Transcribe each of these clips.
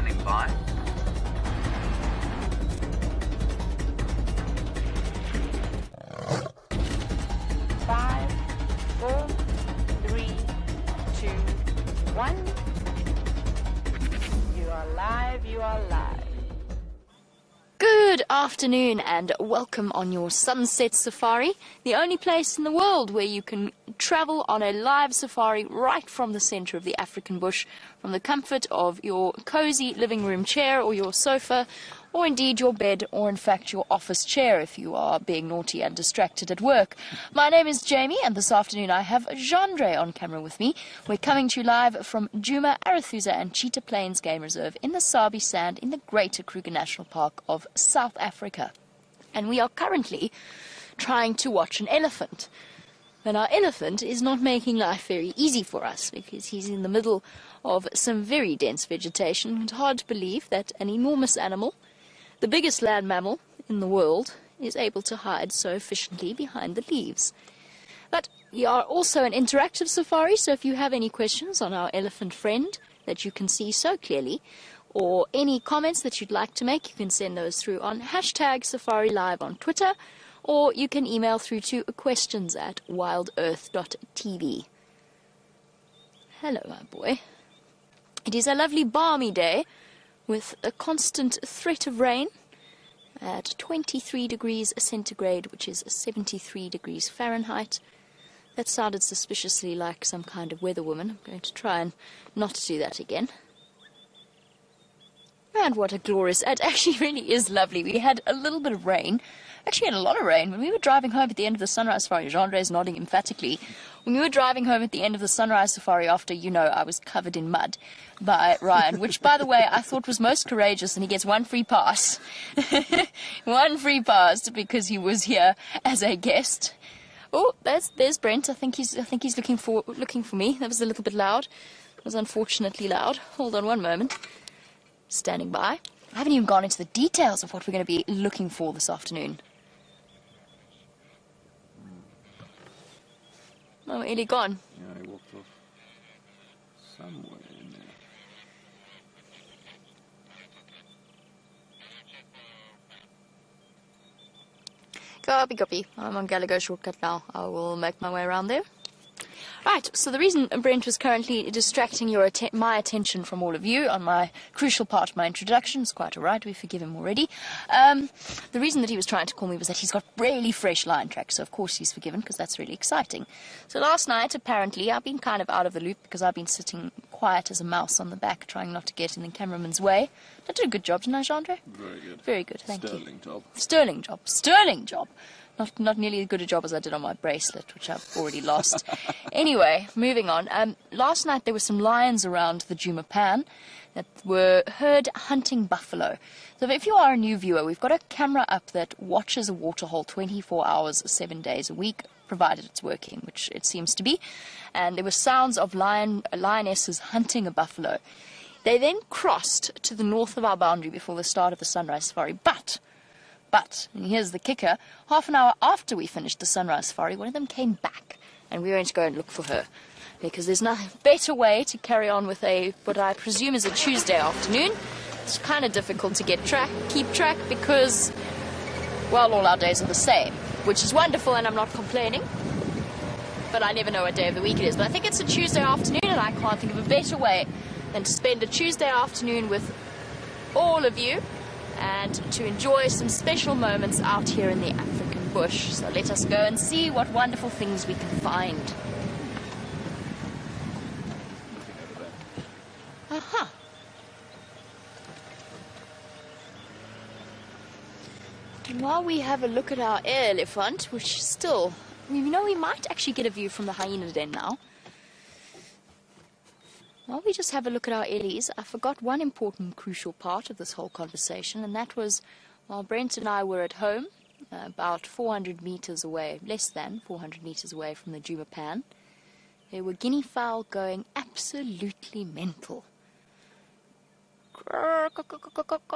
Standing by. Five, four, three, two, one. You are live, you are live. Good afternoon and welcome on your Sunset Safari, the only place in the world where you can travel on a live safari right from the center of the African bush, from the comfort of your cozy living room chair or your sofa, or indeed your bed, or in fact your office chair if you are being naughty and distracted at work. My name is Jamie, and this afternoon I have Jandre on camera with me. We're coming to you live from Djuma, Arathusa and Cheetah Plains Game Reserve in the Sabi Sand in the Greater Kruger National Park of South Africa. And we are currently trying to watch an elephant. And our elephant is not making life very easy for us because he's in the middle of some very dense vegetation. It's hard to believe that an enormous animal, the biggest land mammal in the world, is able to hide so efficiently behind the leaves. But we are also an interactive safari, so if you have any questions on our elephant friend that you can see so clearly, or any comments that you'd like to make, you can send those through on #SafariLive on Twitter, or you can email through to questions@wildearth.tv. Hello, my boy. It is a lovely balmy day, with a constant threat of rain at 23 degrees centigrade, which is 73 degrees Fahrenheit. That sounded suspiciously like some kind of weather woman. I'm going to try and not do that again. And what a glorious... It actually really is lovely. We had a little bit of rain. Actually had a lot of rain. When we were driving home at the end of the sunrise safari, Jandre is nodding emphatically. When we were driving home at the end of the sunrise safari after, I was covered in mud by Ryan, which, by the way, I thought was most courageous, and he gets one free pass. One free pass because he was here as a guest. Oh, there's Brent. I think he's looking for me. That was a little bit loud. It was unfortunately loud. Hold on one moment. Standing by. I haven't even gone into the details of what we're going to be looking for this afternoon. Oh, Ellie gone. Yeah, he walked off somewhere in there. Copy. I'm on Gallagher shortcut now. I will make my way around there. Right, so the reason Brent was currently distracting my attention from all of you on my crucial part of my introduction, is quite all right, we forgive him already. The reason that he was trying to call me was that he's got really fresh lion tracks, so of course he's forgiven, because that's really exciting. So last night, apparently, I've been kind of out of the loop, because I've been sitting quiet as a mouse on the back, trying not to get in the cameraman's way. I did a good job, didn't I, Jandre? Very good. Very good, thank you. Sterling job. Sterling job. Not nearly as good a job as I did on my bracelet, which I've already lost. Anyway, moving on. Last night there were some lions around the Djuma Pan that were herd hunting buffalo. So if you are a new viewer, we've got a camera up that watches a waterhole 24 hours, 7 days a week, provided it's working, which it seems to be. And there were sounds of lionesses hunting a buffalo. They then crossed to the north of our boundary before the start of the sunrise safari. But, and here's the kicker, half an hour after we finished the sunrise safari, one of them came back, and we went to go and look for her, because there's no better way to carry on with what I presume is a Tuesday afternoon. It's kind of difficult to keep track, because, well, all our days are the same, which is wonderful, and I'm not complaining, but I never know what day of the week it is. But I think it's a Tuesday afternoon, and I can't think of a better way than to spend a Tuesday afternoon with all of you, and to enjoy some special moments out here in the African bush. So let us go and see what wonderful things we can find. Aha. And while we have a look at our air elephant, which still, we might actually get a view from the hyena den now. While we just have a look at our Ellies, I forgot one important, crucial part of this whole conversation, and that was while Brent and I were at home, about 400 meters away, less than 400 meters away from the Djuma Pan, there were guinea fowl going absolutely mental.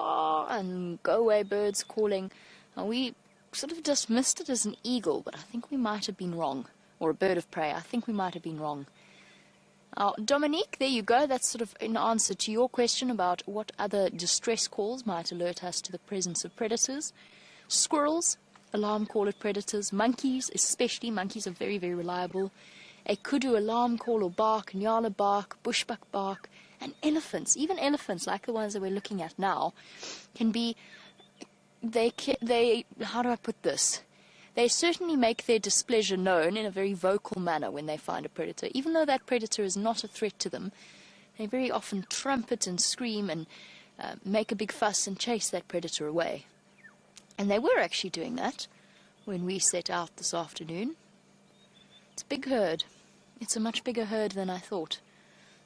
And go-away birds calling. And we sort of dismissed it as an eagle, but I think we might have been wrong. Or a bird of prey. I think we might have been wrong. Dominique, there you go. That's sort of in answer to your question about what other distress calls might alert us to the presence of predators. Squirrels, alarm call at predators. Monkeys, especially. Monkeys are very, very reliable. A kudu alarm call or bark, nyala bark, bushbuck bark, and elephants. Even elephants, like the ones that we're looking at now, can be... How do I put this? They certainly make their displeasure known in a very vocal manner when they find a predator. Even though that predator is not a threat to them, they very often trumpet and scream and make a big fuss and chase that predator away. And they were actually doing that when we set out this afternoon. It's a big herd. It's a much bigger herd than I thought.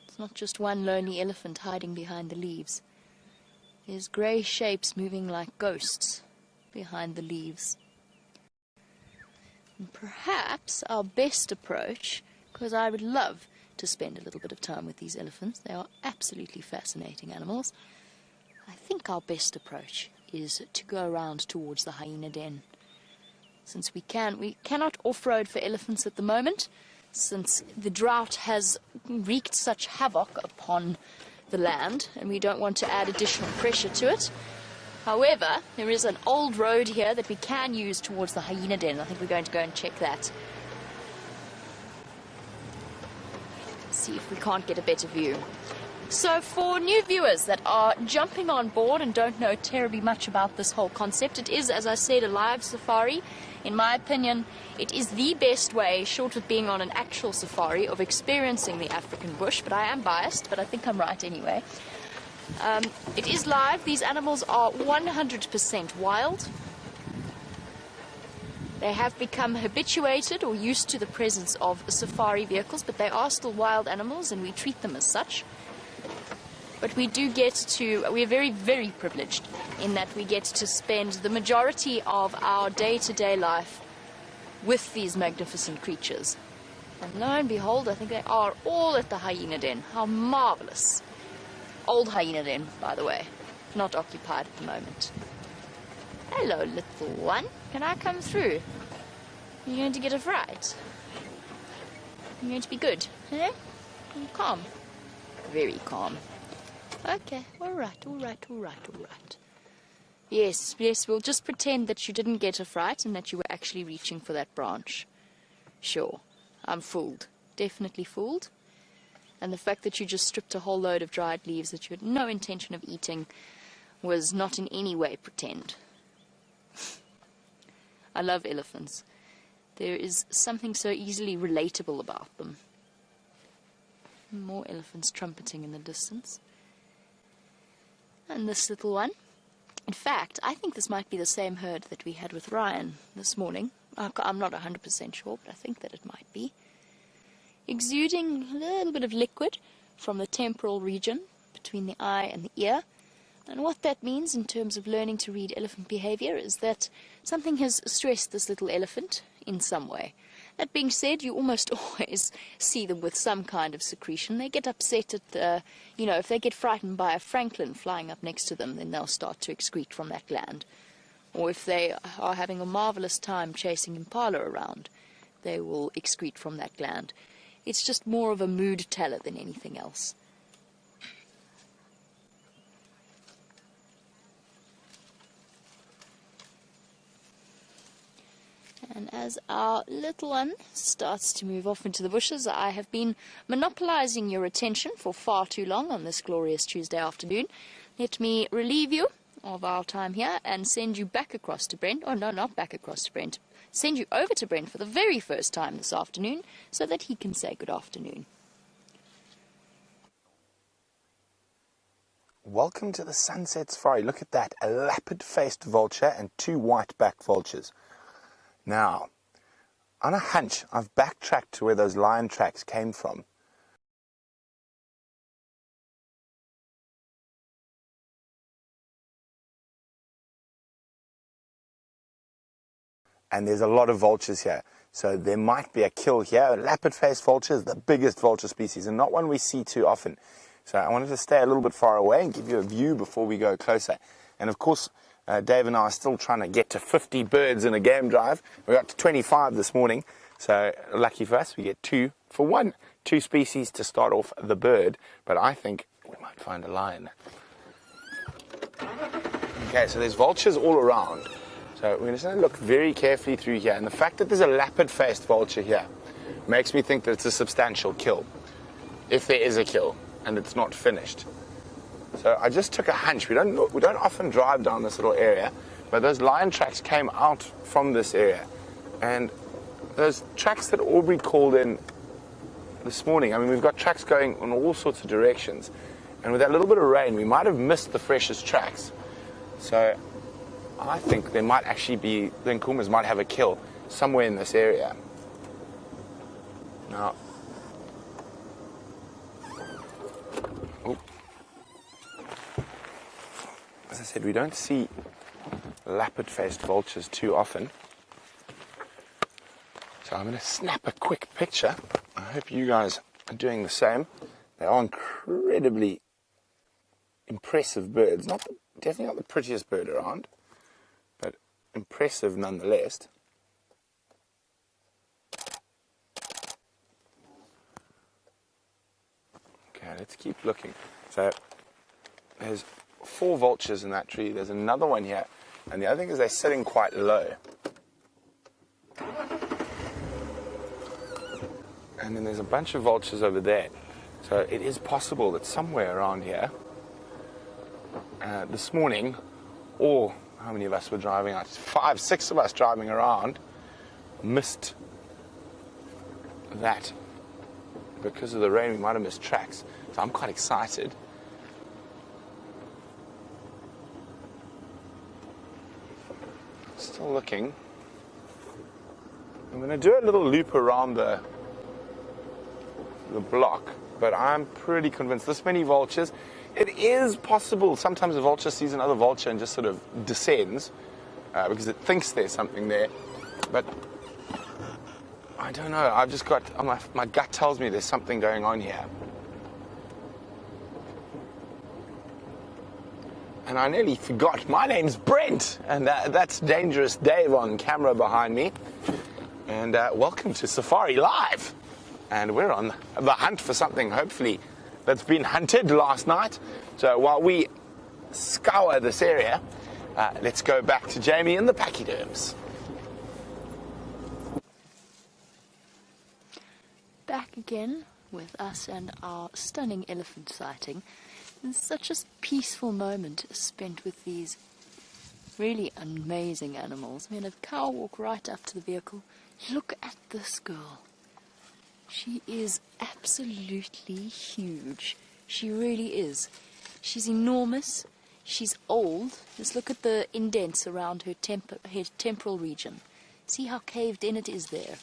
It's not just one lonely elephant hiding behind the leaves. There's grey shapes moving like ghosts behind the leaves. And perhaps our best approach, because I would love to spend a little bit of time with these elephants, they are absolutely fascinating animals. I think our best approach is to go around towards the hyena den. Since we cannot off-road for elephants at the moment, since the drought has wreaked such havoc upon the land, and we don't want to add additional pressure to it. However, there is an old road here that we can use towards the hyena den. I think we're going to go and check that. See if we can't get a better view. So for new viewers that are jumping on board and don't know terribly much about this whole concept, it is, as I said, a live safari. In my opinion, it is the best way, short of being on an actual safari, of experiencing the African bush. But I am biased, but I think I'm right anyway. It is live. These animals are 100% wild. They have become habituated or used to the presence of safari vehicles, but they are still wild animals and we treat them as such. But we do get to, we're very, very privileged in that we get to spend the majority of our day-to-day life with these magnificent creatures. And lo and behold, I think they are all at the hyena den. How marvelous. Old hyena den, by the way, not occupied at the moment. Hello, little one. Can I come through? You're going to get a fright? You're going to be good, eh? You're calm. Very calm. Okay, all right. Yes, we'll just pretend that you didn't get a fright and that you were actually reaching for that branch. Sure, I'm fooled. Definitely fooled. And the fact that you just stripped a whole load of dried leaves that you had no intention of eating was not in any way pretend. I love elephants. There is something so easily relatable about them. More elephants trumpeting in the distance. And this little one. In fact, I think this might be the same herd that we had with Ryan this morning. I'm not 100% sure, but I think that it might be. Exuding a little bit of liquid from the temporal region between the eye and the ear. And what that means in terms of learning to read elephant behavior is that something has stressed this little elephant in some way. That being said, you almost always see them with some kind of secretion. They get upset at, if they get frightened by a francolin flying up next to them, then they'll start to excrete from that gland. Or if they are having a marvelous time chasing impala around, they will excrete from that gland. It's just more of a mood teller than anything else. And as our little one starts to move off into the bushes, I have been monopolizing your attention for far too long on this glorious Tuesday afternoon. Let me relieve you of our time here and send you back across to Brent. Oh, no, not back across to Brent. Send you over to Brent for the very first time this afternoon so that he can say good afternoon. Welcome to the Sunset Safari. Look at that, a leopard-faced vulture and two white-backed vultures. Now, on a hunch, I've backtracked to where those lion tracks came from. And there's a lot of vultures here. So there might be a kill here. Leopard-faced vulture is the biggest vulture species and not one we see too often. So I wanted to stay a little bit far away and give you a view before we go closer. And of course, Dave and I are still trying to get to 50 birds in a game drive. We got to 25 this morning. So lucky for us, we get 2 for 1. 2 species to start off the bird, but I think we might find a lion. Okay, so there's vultures all around. So we're just going to look very carefully through here. And the fact that there's a lappet-faced vulture here makes me think that it's a substantial kill, if there is a kill, and it's not finished. So I just took a hunch. We don't often drive down this little area, but those lion tracks came out from this area. And those tracks that Aubrey called in this morning, I mean, we've got tracks going in all sorts of directions. And with that little bit of rain, we might have missed the freshest tracks. So I think there might actually be, the Nkumas might have a kill somewhere in this area. Now, as I said, we don't see lappet-faced vultures too often. So I'm going to snap a quick picture. I hope you guys are doing the same. They are incredibly impressive birds. Definitely not the prettiest bird around, but impressive nonetheless. Okay, let's keep looking. So there's 4 vultures in that tree. There's another one here, and the other thing is they're sitting quite low. And then there's a bunch of vultures over there. So it is possible that somewhere around here, this morning, or how many of us were driving out? 5, 6 of us driving around, missed that. Because of the rain, we might have missed tracks. So I'm quite excited. Still looking. I'm going to do a little loop around the block, but I'm pretty convinced this many vultures. It is possible sometimes a vulture sees another vulture and just sort of descends because it thinks there's something there, but I don't know. I've just got my gut tells me there's something going on here. And I nearly forgot. My name's Brent, and that's Dangerous Dave on camera behind me. And welcome to Safari Live. And we're on the hunt for something, hopefully, that's been hunted last night. So while we scour this area, let's go back to Jamie and the pachyderms. Back again with us and our stunning elephant sighting. It's such a peaceful moment spent with these really amazing animals. I mean, a cow walked right up to the vehicle. Look at this girl. She is absolutely huge. She really is. She's enormous. She's old. Just look at the indents around her temporal region. See how caved in it is there.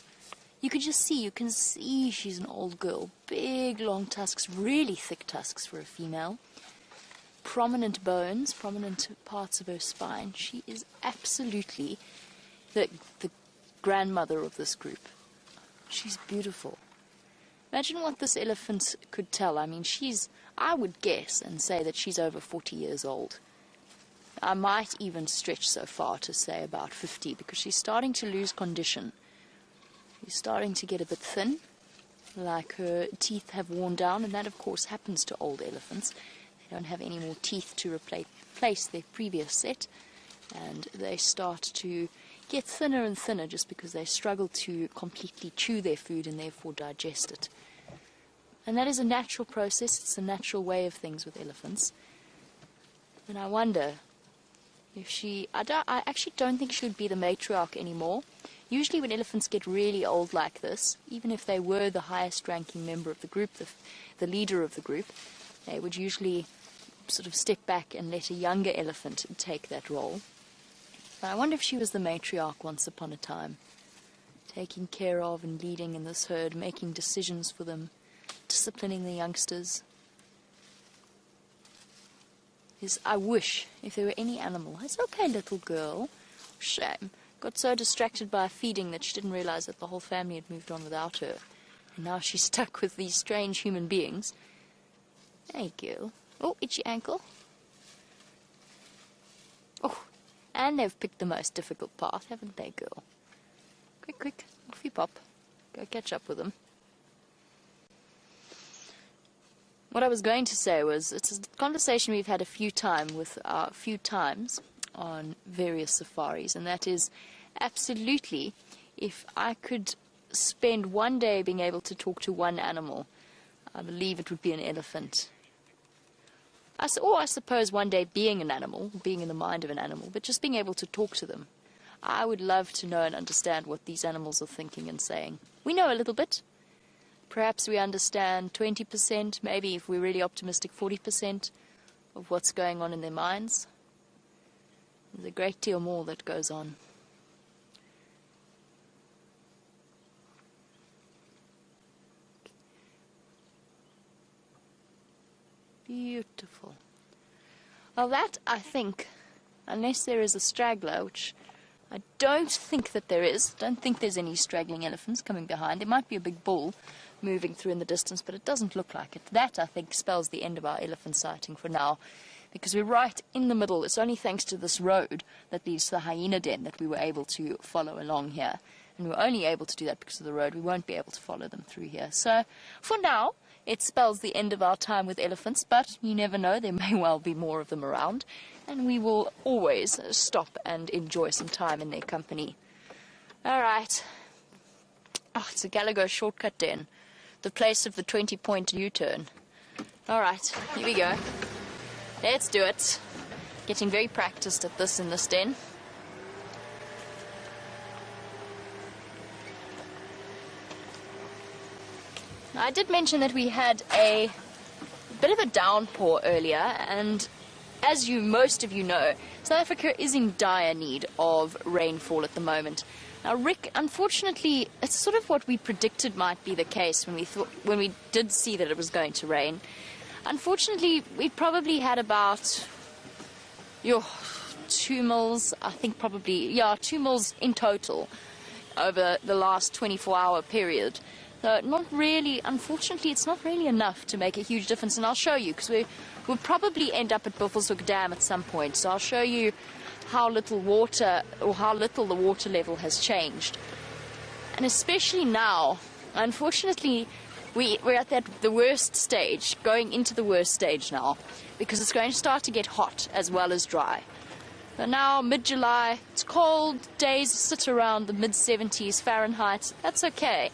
You can see she's an old girl. Big, long tusks, really thick tusks for a female. Prominent bones, prominent parts of her spine. She is absolutely the grandmother of this group. She's beautiful. Imagine what this elephant could tell. I mean, I would guess and say that she's over 40 years old. I might even stretch so far to say about 50 because she's starting to lose condition. She's starting to get a bit thin, like her teeth have worn down, and that, of course, happens to old elephants. They don't have any more teeth to replace their previous set, and they start to get thinner and thinner just because they struggle to completely chew their food and therefore digest it. And that is a natural process. It's a natural way of things with elephants. And I wonder if I actually don't think she would be the matriarch anymore. Usually when elephants get really old like this, even if they were the highest ranking member of the group, the leader of the group, they would usually sort of step back and let a younger elephant take that role. But I wonder if she was the matriarch once upon a time, taking care of and leading in this herd, making decisions for them, disciplining the youngsters. I wish, if there were any animal, it's okay, little girl, shame, got so distracted by feeding that she didn't realize that the whole family had moved on without her. And now she's stuck with these strange human beings. Hey, girl. Oh, itchy ankle. Oh, and they've picked the most difficult path, haven't they, girl? Quick, quick, off you pop. Go catch up with them. what I was going to say was, it's a conversation we've had a few times on various safaris, and that is absolutely, if I could spend one day being able to talk to one animal, I believe it would be an elephant. Or I suppose one day being an animal, being in the mind of an animal, but just being able to talk to them. I would love to know and understand what these animals are thinking and saying. We know a little bit. Perhaps we understand 20%, maybe if we're really optimistic, 40% of what's going on in their minds. There's a great deal more that goes on. Beautiful. Well, that, I think, unless there is a straggler, which I don't think that there is. Don't think there's any straggling elephants coming behind. There might be a big bull moving through in the distance, but it doesn't look like it. That, I think, spells the end of our elephant sighting for now, because we're right in the middle. It's only thanks to this road that leads to the hyena den that we were able to follow along here. And we were only able to do that because of the road. We won't be able to follow them through here. So, for now, it spells the end of our time with elephants, but you never know, there may well be more of them around, and we will always stop and enjoy some time in their company. All right. Oh, it's a Gallagher shortcut den, the place of the 20-point U-turn. All right, here we go. Let's do it. Getting very practiced at this in this den. I did mention that we had a bit of a downpour earlier, and as most of you know, South Africa is in dire need of rainfall at the moment. Now, Rick, unfortunately, it's sort of what we predicted might be the case when we did see that it was going to rain. Unfortunately, we probably had about 2 mils, I think probably, 2 mils in total over the last 24-hour period. So not really, unfortunately, it's not really enough to make a huge difference, and I'll show you, because we'll probably end up at Buffelshoek Dam at some point, so I'll show you how little the water level has changed. And especially now, unfortunately, we're at the worst stage, going into the worst stage now, because it's going to start to get hot as well as dry. So now, mid-July, it's cold, days sit around the mid-70s Fahrenheit, that's okay.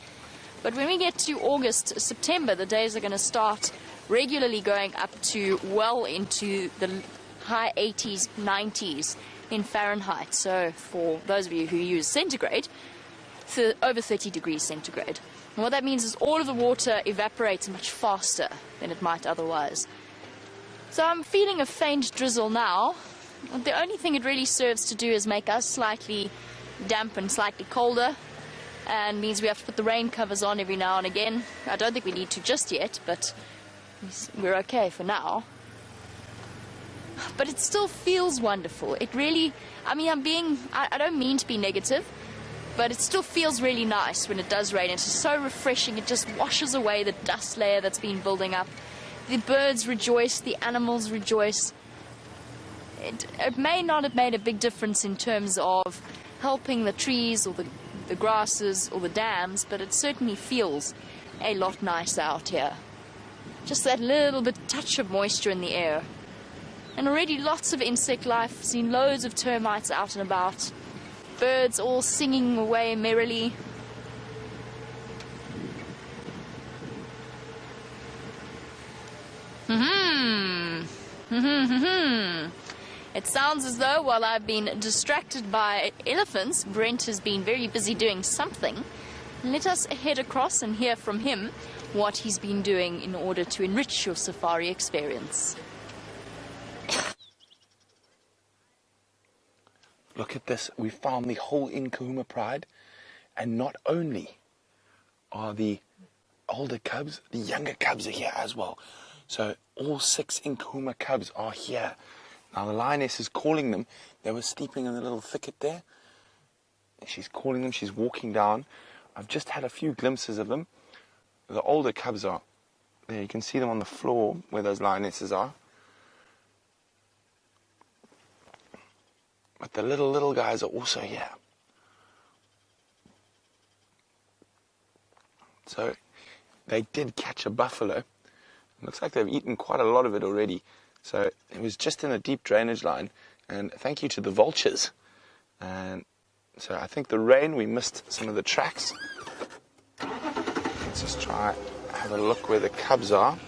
But when we get to August, September, the days are going to start regularly going up to well into the high 80s, 90s in Fahrenheit. So for those of you who use centigrade, over 30 degrees centigrade. And what that means is all of the water evaporates much faster than it might otherwise. So I'm feeling a faint drizzle now. The only thing it really serves to do is make us slightly damp and slightly colder, and means we have to put the rain covers on every now and again. I don't think we need to just yet, but we're okay for now. But it still feels wonderful. It really, I mean, I don't mean to be negative, but it still feels really nice when it does rain. It's just so refreshing. It just washes away the dust layer that's been building up. The birds rejoice, the animals rejoice. It may not have made a big difference in terms of helping the trees or the grasses or the dams, but it certainly feels a lot nicer out here. Just that little bit touch of moisture in the air. And already lots of insect life, seen loads of termites out and about. Birds all singing away merrily. It sounds as though while I've been distracted by elephants, Brent has been very busy doing something. Let us head across and hear from him what he's been doing in order to enrich your safari experience. Look at this. We found the whole Inkahuma Pride, and not only are the older cubs, the younger cubs are here as well. So all 6 Inkahuma cubs are here. Now the lioness is calling them. They were sleeping in the little thicket there. She's calling them. She's walking down. I've just had a few glimpses of them. The older cubs are there. You can see them on the floor where those lionesses are. But the little guys are also here. So they did catch a buffalo Looks like they've eaten quite a lot of it already. So it was just in a deep drainage line, and thank you to the vultures. And so I think the rain, we missed some of the tracks. Let's just try have a look where the cubs are.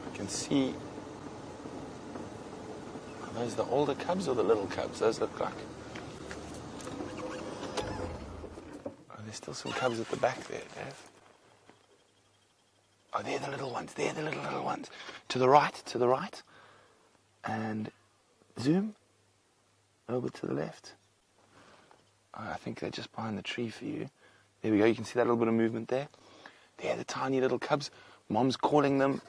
I can see, are those the older cubs or the little cubs? Those look like. There's still some cubs at the back there, Dave. Oh, they're the little ones. They're the little ones. To the right. And zoom. A little bit to the left. Oh, I think they're just behind the tree for you. There we go. You can see that little bit of movement there. They're the tiny little cubs. Mom's calling them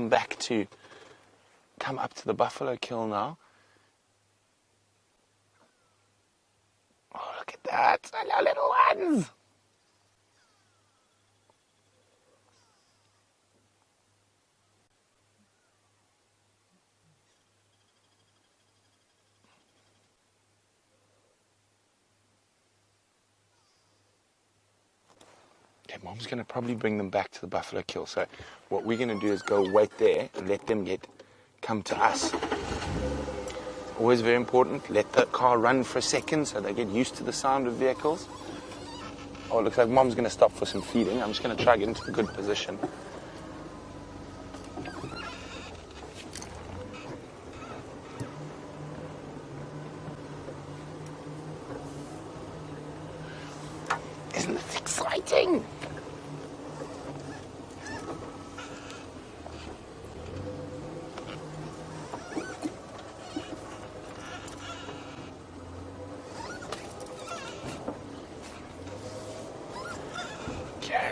back to come up to the buffalo kill now. Oh, look at that. Hello, little ones. Okay, Mom's going to probably bring them back to the buffalo kill. So what we're going to do is go wait there and let them come to us. Always very important, let the car run for a second so they get used to the sound of vehicles. Oh, it looks like Mom's going to stop for some feeding. I'm just going to try to get into a good position. Isn't this exciting?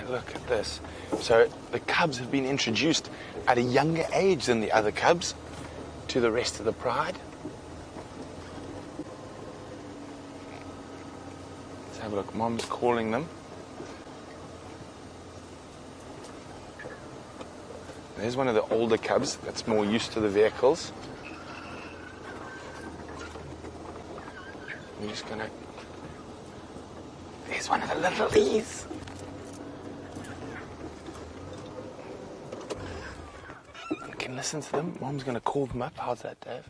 Look at this. So the cubs have been introduced at a younger age than the other cubs to the rest of the pride. Let's have a look. Mom's calling them. There's one of the older cubs that's more used to the vehicles. We're just gonna... There's one of the littlies. Listen to them. Mom's going to call them up. How's that, Dave?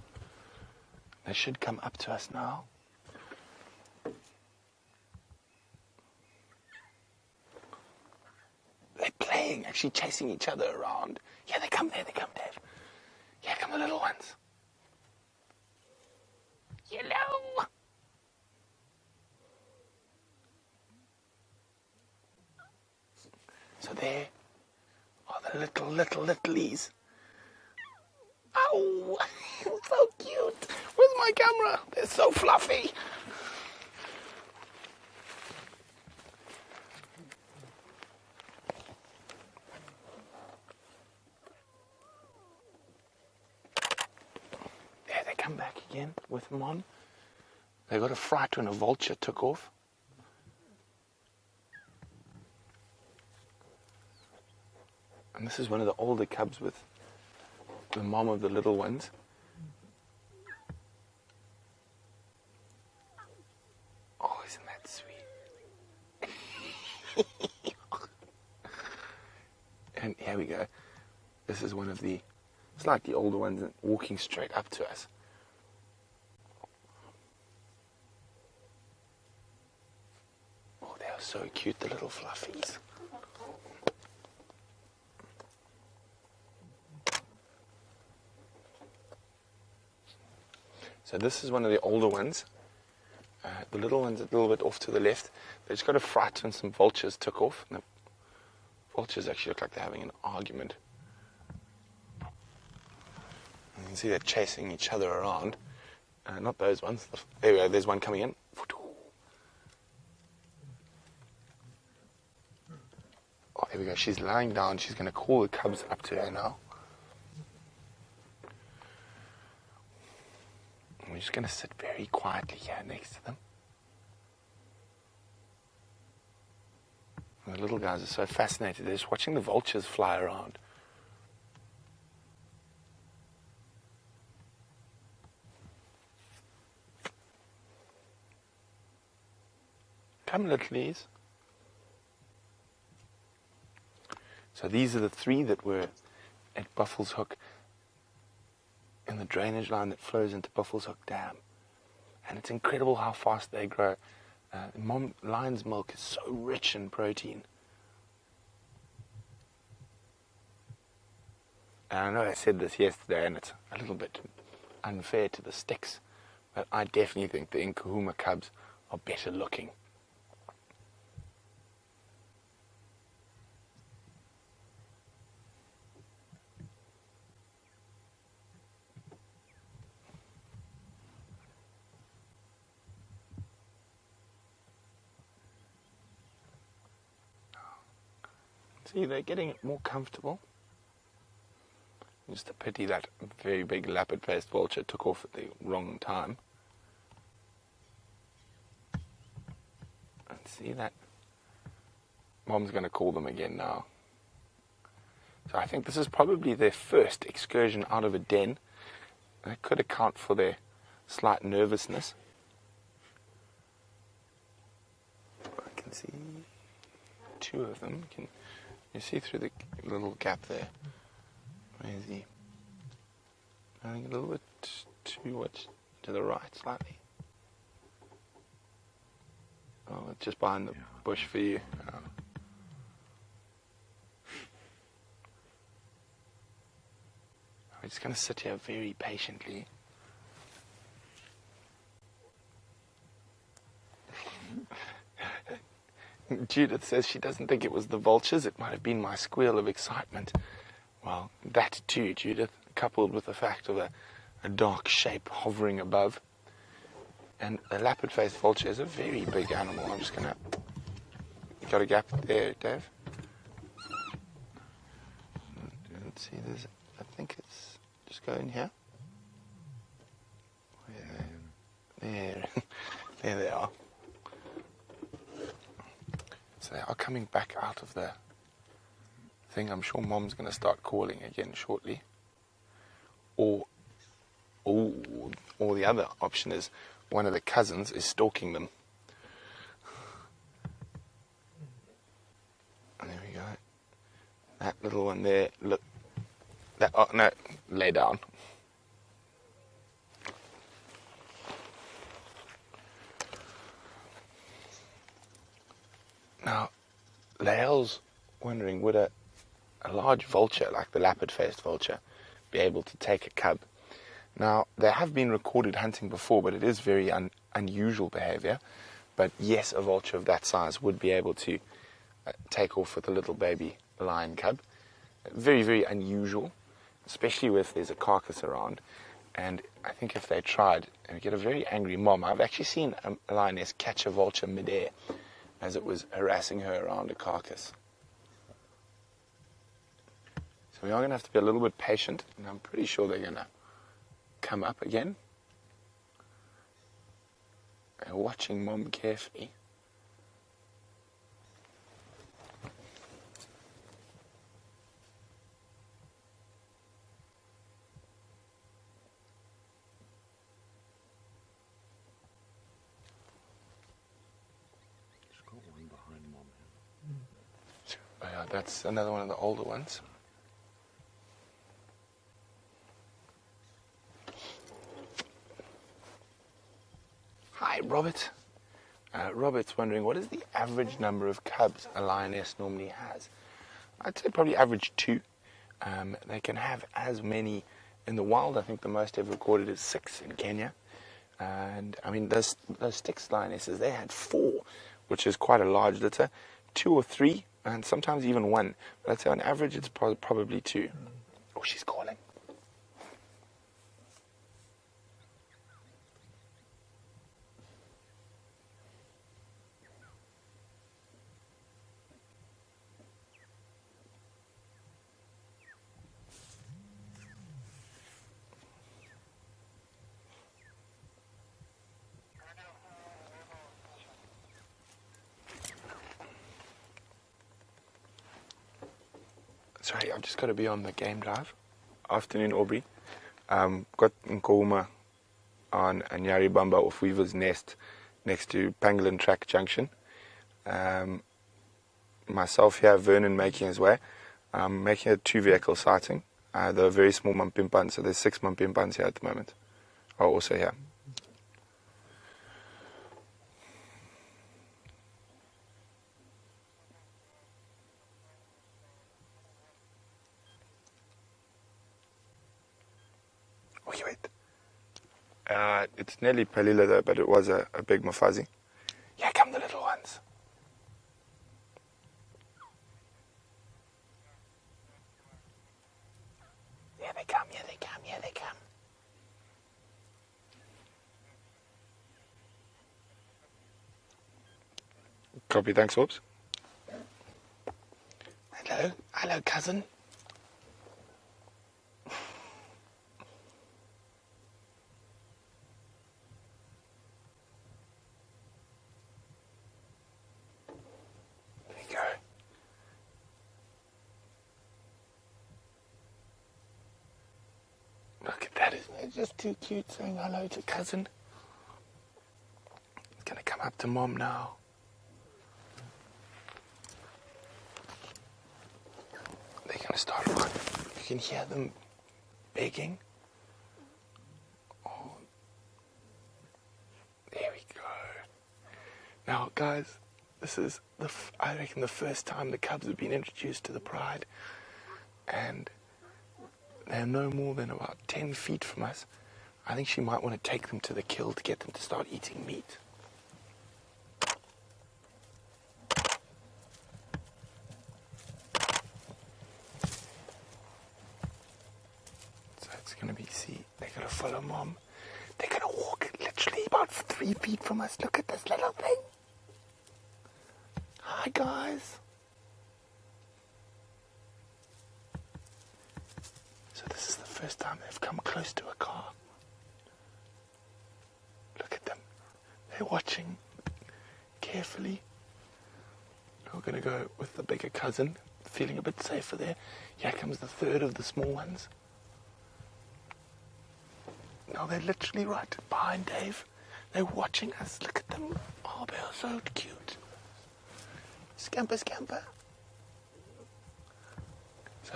They should come up to us now. They're playing, actually chasing each other around. Yeah, they come, Dave. Yeah, come the little ones. Hello. So there are the littlies. Oh, so cute. Where's my camera? They're so fluffy. There they come back again with Mom. They got a fright when a vulture took off. And this is one of the older cubs with the mom of the little ones. Oh, isn't that sweet? And here we go. This is one of the slightly older ones walking straight up to us. Oh, they are so cute, the little fluffies. So this is one of the older ones. The little one's a little bit off to the left. They just got a fright when some vultures took off. And the vultures actually look like they're having an argument. You can see they're chasing each other around. Not those ones. There we go, there's one coming in. Oh, there we go, she's lying down. She's going to call the cubs up to her now. We're just going to sit very quietly here next to them. And the little guys are so fascinated. They're just watching the vultures fly around. Come, littlies. So these are the 3 that were at Buffels Hook in the drainage line that flows into Buffels Hook Dam. And it's incredible how fast they grow. Lion's milk is so rich in protein. And I know I said this yesterday, and it's a little bit unfair to the sticks, but I definitely think the Nkahuma cubs are better looking. See, they're getting more comfortable. Just a pity that very big leopard-faced vulture took off at the wrong time. And see that? Mom's going to call them again now. So I think this is probably their first excursion out of a den. That could account for their slight nervousness. I can see 2 of them. Can you see through the little gap there? Where is he? I think a little bit too much to the right, slightly. Oh, it's just behind the bush for you. Oh. We're just going to sit here very patiently. Judith says she doesn't think it was the vultures. It might have been my squeal of excitement. Well, that too, Judith, coupled with the fact of a dark shape hovering above. And the leopard-faced vulture is a very big animal. I'm just going to... You got a gap there, Dave? Let's see, there's... I think it's... Just go in here. There. There they are. So they are coming back out of the thing. I'm sure Mom's going to start calling again shortly. Or the other option is one of the cousins is stalking them. And there we go. That little one there. Look. That. Oh no! Lay down. Now, Lael's wondering, would a large vulture like the leopard-faced vulture be able to take a cub? Now, they have been recorded hunting before, but it is very unusual behavior. But yes, a vulture of that size would be able to take off with a little baby lion cub. Very, very unusual, especially if there's a carcass around. And I think if they tried, it would get a very angry mom. I've actually seen a lioness catch a vulture midair as it was harassing her around a carcass. So we are going to have to be a little bit patient, and I'm pretty sure they're going to come up again. And watching Mom carefully. Oh yeah, that's another one of the older ones. Hi, Robert. Robert's wondering, what is the average number of cubs a lioness normally has? I'd say probably average 2. They can have as many in the wild. I think the most ever recorded is 6 in Kenya. And I mean, those Styx lionesses, they had 4, which is quite a large litter. 2 or 3, and sometimes even 1. But I'd say on average it's probably 2. Oh, she's calling. Sorry, I've just got to be on the game drive. Afternoon, Aubrey. Got Nkahuma on Nyaribamba off Weaver's Nest next to Pangolin Track Junction. Myself here, Vernon making his way. I'm making a 2-vehicle sighting. They're very small mampimpans, so there's 6 mampimpans here at the moment. Oh, also here. Okay, wait. It's nearly Palila though, but it was a big mafazi. Here come the little ones. Here they come, here they come, here they come. Copy, thanks, Orbs. Hello, hello, cousin. There you go. Look at that, isn't it just too cute saying hello to cousin? It's gonna come up to mom now. They're gonna start running. You can hear them begging. Oh, there we go. Now, guys, this is I reckon the first time the cubs have been introduced to the pride, and they're no more than about 10 feet from us. I think she might want to take them to the kill to get them to start eating meat. So it's going to be, see, they're going to follow mom. They're going to walk literally about 3 feet from us. Look at this little thing. Hi, guys. So this is the first time they've come close to a car. Look at them. They're watching carefully. We're going to go with the bigger cousin, feeling a bit safer there. Here comes the third of the small ones. Now they're literally right behind Dave. They're watching us. Look at them. Oh, they're so cute. Scamper, scamper. So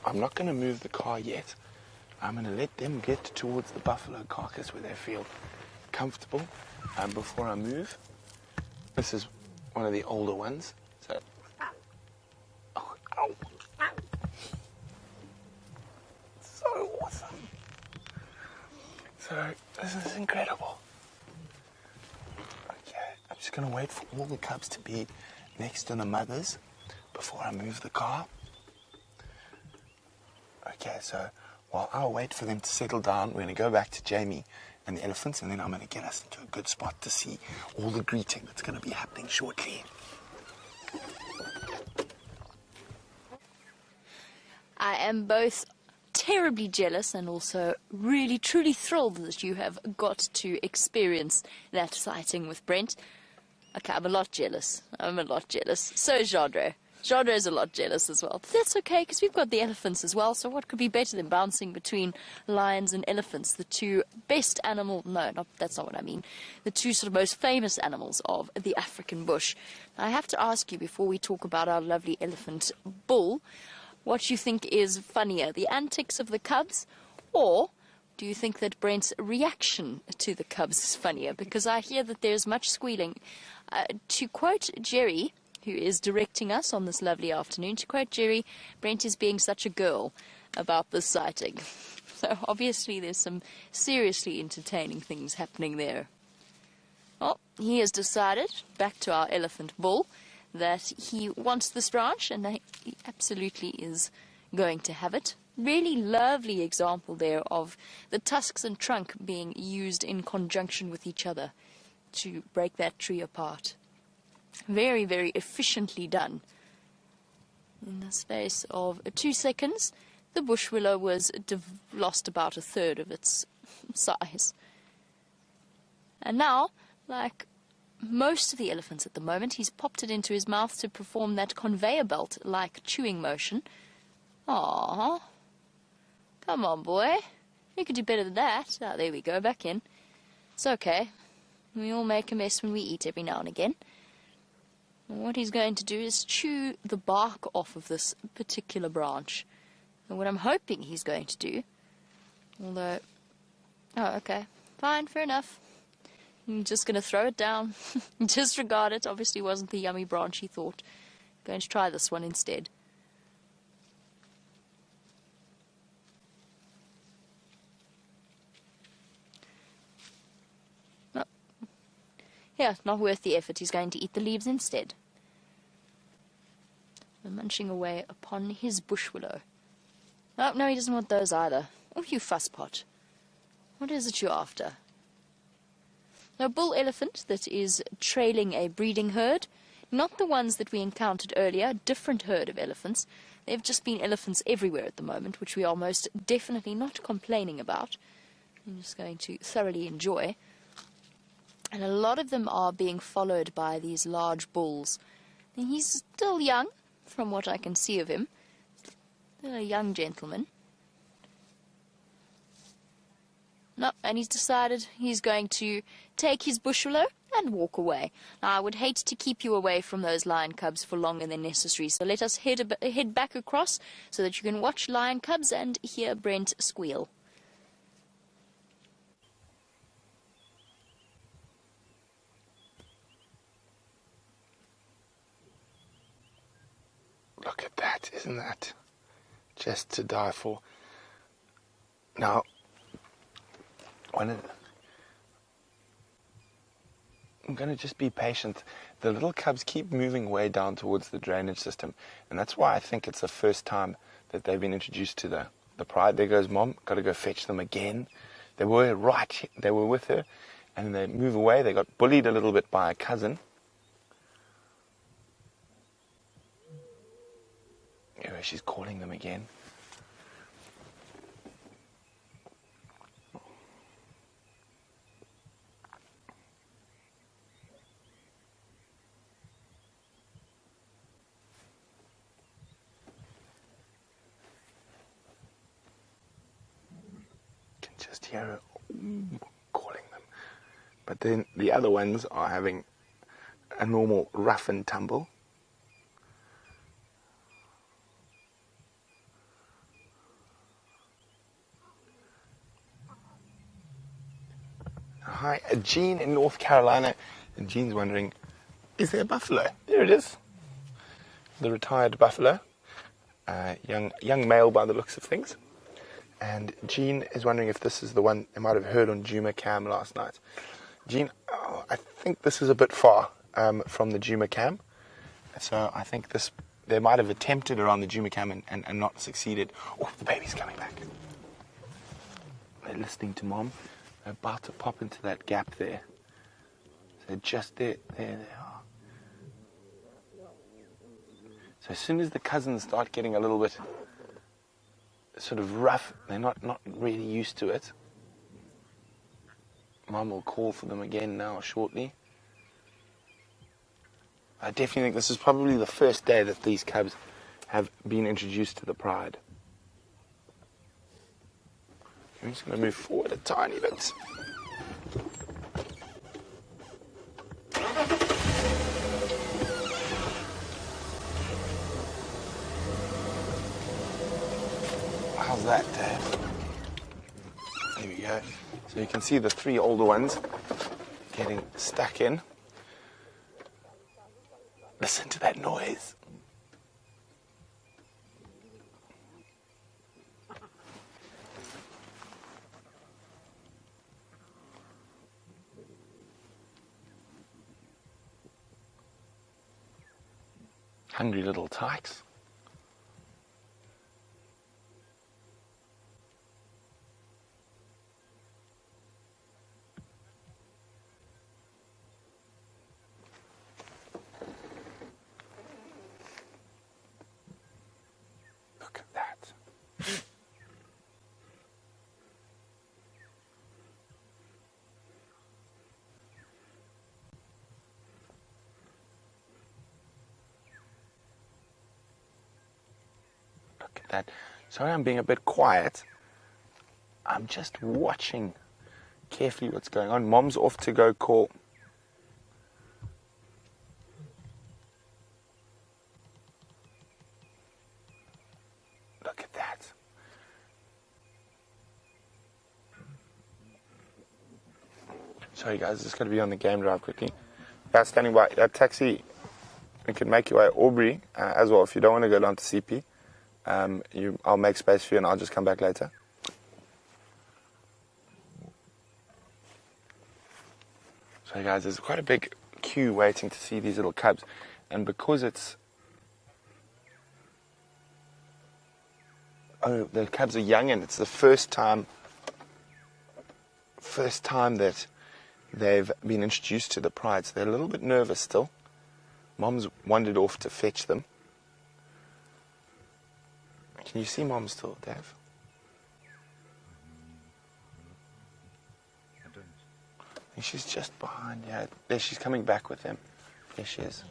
I'm not going to move the car yet. I'm going to let them get towards the buffalo carcass where they feel comfortable before I move. This is one of the older ones. So, oh, ow. So awesome. So this is incredible. Okay, I'm just going to wait for all the cubs to be next to the mothers before I move the car. Okay, so while I'll wait for them to settle down, we're going to go back to Jamie and the elephants, and then I'm going to get us into a good spot to see all the greeting that's going to be happening shortly. I am both terribly jealous and also really, truly thrilled that you have got to experience that sighting with Brent. Okay, I'm a lot jealous. So is Jandre. Jandre is a lot jealous as well. But that's okay, because we've got the elephants as well, so what could be better than bouncing between lions and elephants, the two best animal... No, that's not what I mean. The two sort of most famous animals of the African bush. I have to ask you, before we talk about our lovely elephant bull, what you think is funnier, the antics of the cubs, or do you think that Brent's reaction to the cubs is funnier? Because I hear that there's much squealing. To quote Jerry, who is directing us on this lovely afternoon, to quote Jerry, Brent is being such a girl about this sighting. So obviously there's some seriously entertaining things happening there. Well, he has decided, back to our elephant bull, that he wants this branch, and he absolutely is going to have it. Really lovely example there of the tusks and trunk being used in conjunction with each other to break that tree apart. Very, very efficiently done. In the space of 2 seconds, the bush willow was lost about a third of its size. And now, like most of the elephants at the moment, he's popped it into his mouth to perform that conveyor belt-like chewing motion. Aww. Come on, boy. You could do better than that. Ah, there we go, back in. It's okay. We all make a mess when we eat every now and again. And what he's going to do is chew the bark off of this particular branch. And what I'm hoping he's going to do, although... Oh, okay. Fine, fair enough. I'm just going to throw it down. Disregard it. Obviously wasn't the yummy branch he thought. Going to try this one instead. No. Yeah, not worth the effort. He's going to eat the leaves instead. We're munching away upon his bush willow. Oh, no, he doesn't want those either. Oh, you fusspot. What is it you're after? A bull elephant that is trailing a breeding herd. Not the ones that we encountered earlier, a different herd of elephants. There have just been elephants everywhere at the moment, which we are most definitely not complaining about. I'm just going to thoroughly enjoy. And a lot of them are being followed by these large bulls. And he's still young, from what I can see of him. Still a young gentleman. No, and he's decided he's going to take his bush willow and walk away. Now, I would hate to keep you away from those lion cubs for longer than necessary, so let us head back across so that you can watch lion cubs and hear Brent squeal. Look at that, isn't that just to die for? Now, I'm going to just be patient. The little cubs keep moving way down towards the drainage system, and that's why I think it's the first time that they've been introduced to the pride. There goes Mom, got to go fetch them again. They were with her, and they move away. They got bullied a little bit by a cousin. Oh, she's calling them again. Just hear her calling them. But then the other ones are having a normal rough and tumble. Hi, Jean in North Carolina. And Jean's wondering, is there a buffalo? There it is. The retired buffalo. Young male by the looks of things. And Jean is wondering if this is the one they might have heard on Juma Cam last night. Jean, I think this is a bit far from the Juma Cam. So I think they might have attempted it on the Juma Cam and not succeeded. Oh, the baby's coming back. They're listening to Mom. They're about to pop into that gap there. So just there they are. So as soon as the cousins start getting a little bit sort of rough, they're not really used to it. Mum will call for them again now shortly. I definitely think this is probably the first day that these cubs have been introduced to the pride. I'm just going to move forward a tiny bit. How's that, Dad? There we go. So you can see the three older ones getting stuck in. Listen to that noise. Hungry little tykes. Look at that. Look at that. Sorry I'm being a bit quiet. I'm just watching carefully what's going on. Mom's off to go call. Sorry guys, just got to be on the game drive quickly. Yeah, standing by. That taxi, you can make your way Aubrey as well if you don't want to go down to CP. I'll make space for you and I'll just come back later. So guys, there's quite a big queue waiting to see these little cubs, and because the cubs are young and it's the first time that they've been introduced to the pride, so they're a little bit nervous still. Mom's wandered off to fetch them. Can you see Mom still, Dave? She's just behind, yeah. There, she's coming back with them. There she is.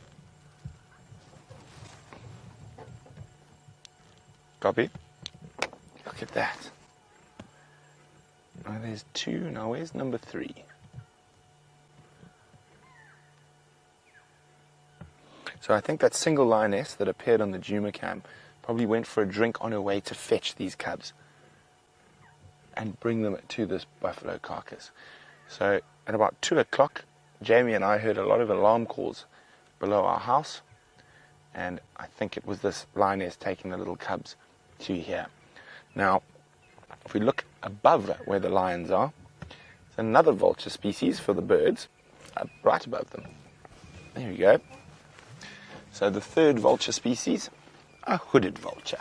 Copy. Look at that. Oh, there's 2. Now where's number 3? So I think that single lioness that appeared on the Juma cam probably went for a drink on her way to fetch these cubs and bring them to this buffalo carcass. So at about 2 o'clock, Jamie and I heard a lot of alarm calls below our house, and I think it was this lioness taking the little cubs to here. Now, if we look above where the lions are, there's another vulture species for the birds, right above them. There we go. So the third vulture species, a hooded vulture.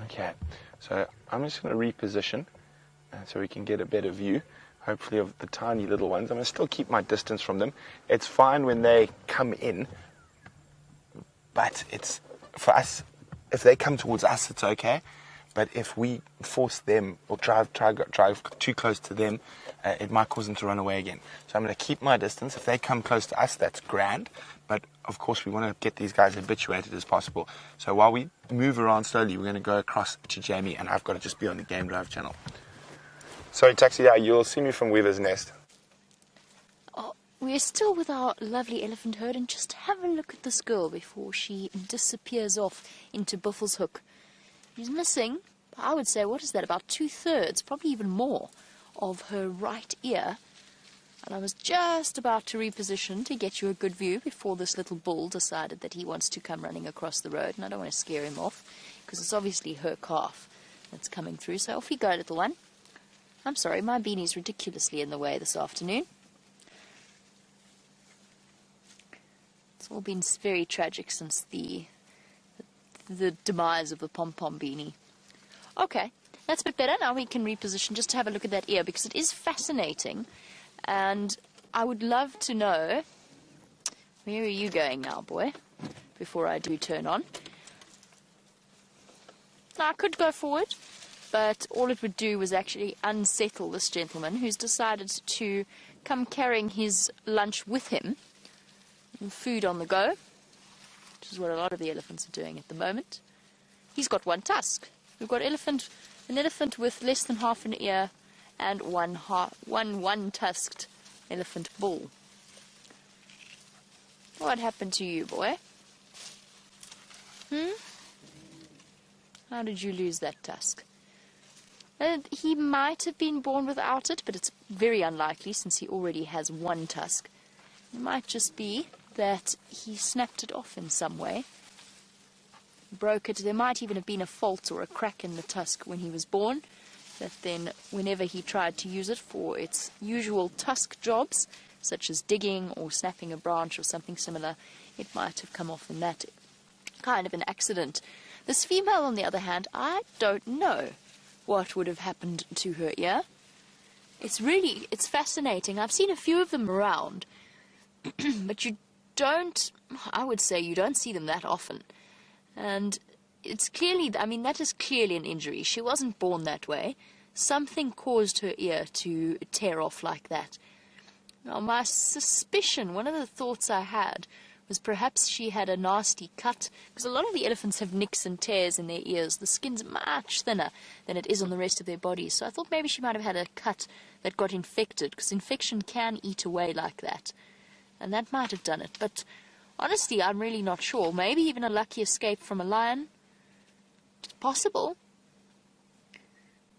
Okay, so I'm just going to reposition so we can get a better view, hopefully, of the tiny little ones. I'm going to still keep my distance from them. It's fine when they come in, but it's, for us, if they come towards us, it's okay. But if we force them or drive too close to them, it might cause them to run away again. So I'm going to keep my distance. If they come close to us, that's grand. But, of course, we want to get these guys habituated as possible. So while we move around slowly, we're going to go across to Jamie, and I've got to just be on the Game Drive channel. Sorry, Taxi, yeah, you'll see me from Wheeler's Nest. Oh, we're still with our lovely elephant herd, and just have a look at this girl before she disappears off into Buffelshoek. She's missing, I would say, what is that, about 2/3, probably even more, of her right ear. And I was just about to reposition to get you a good view before this little bull decided that he wants to come running across the road, and I don't want to scare him off, because it's obviously her calf that's coming through. So off you go, little one. I'm sorry, my beanie's ridiculously in the way this afternoon. It's all been very tragic since the demise of the pom-pom beanie. Okay, that's a bit better. Now we can reposition just to have a look at that ear, because it is fascinating. And I would love to know, where are you going now, boy, before I do turn on? Now, I could go forward, but all it would do was actually unsettle this gentleman who's decided to come carrying his lunch with him, and food on the go, which is what a lot of the elephants are doing at the moment. He's got one tusk. We've got an elephant with less than half an ear, and one tusked elephant bull. What happened to you, boy? How did you lose that tusk? He might have been born without it, but it's very unlikely since he already has one tusk. It might just be that he snapped it off in some way, broke it. There might even have been a fault or a crack in the tusk when he was born, that then whenever he tried to use it for its usual tusk jobs, such as digging or snapping a branch or something similar, it might have come off in that kind of an accident. This female, on the other hand, I don't know what would have happened to her ear. It's fascinating. I've seen a few of them around, but I would say you don't see them that often. And it's clearly, that is clearly an injury. She wasn't born that way. Something caused her ear to tear off like that. Now, my suspicion, one of the thoughts I had, was perhaps she had a nasty cut, because a lot of the elephants have nicks and tears in their ears. The skin's much thinner than it is on the rest of their bodies. So I thought maybe she might have had a cut that got infected, because infection can eat away like that. And that might have done it. But honestly, I'm really not sure. Maybe even a lucky escape from a lion. It's possible.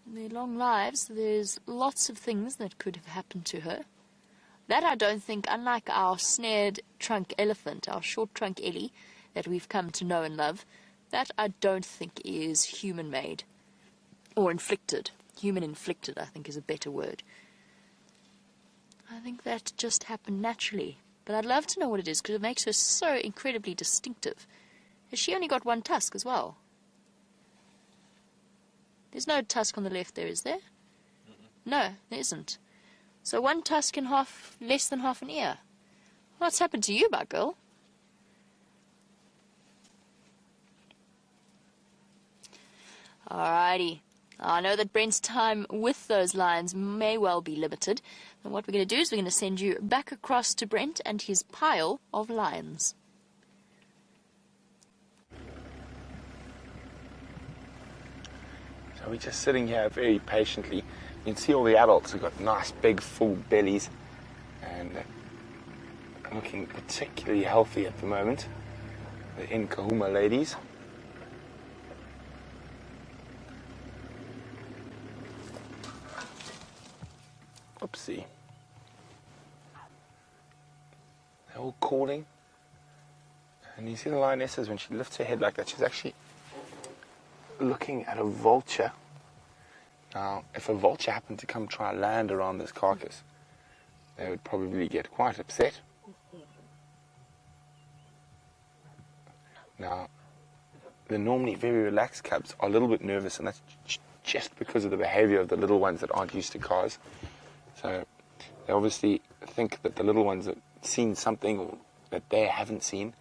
In their long lives, there's lots of things that could have happened to her. That I don't think, unlike our snared trunk elephant, our short trunk Ellie, that we've come to know and love, that I don't think is human-made. Or inflicted. Human-inflicted, I think, is a better word. I think that just happened naturally. But I'd love to know what it is, because it makes her so incredibly distinctive. Has she only got one tusk as well? There's no tusk on the left there, is there? No, there isn't. So one tusk and less than half an ear. What's happened to you, my girl? Alrighty. I know that Brent's time with those lions may well be limited. And what we're going to do is we're going to send you back across to Brent and his pile of lions. So we're just sitting here very patiently. You can see all the adults have got nice big full bellies and looking particularly healthy at the moment. The Nkahuma ladies. Oopsie. They're all calling. And you see the lionesses, when she lifts her head like that, she's actually looking at a vulture. Now, if a vulture happened to come try land around this carcass, they would probably get quite upset. Now, the normally very relaxed cubs are a little bit nervous, and that's just because of the behavior of the little ones that aren't used to cars. So they obviously think that the little ones have seen something that they haven't seen,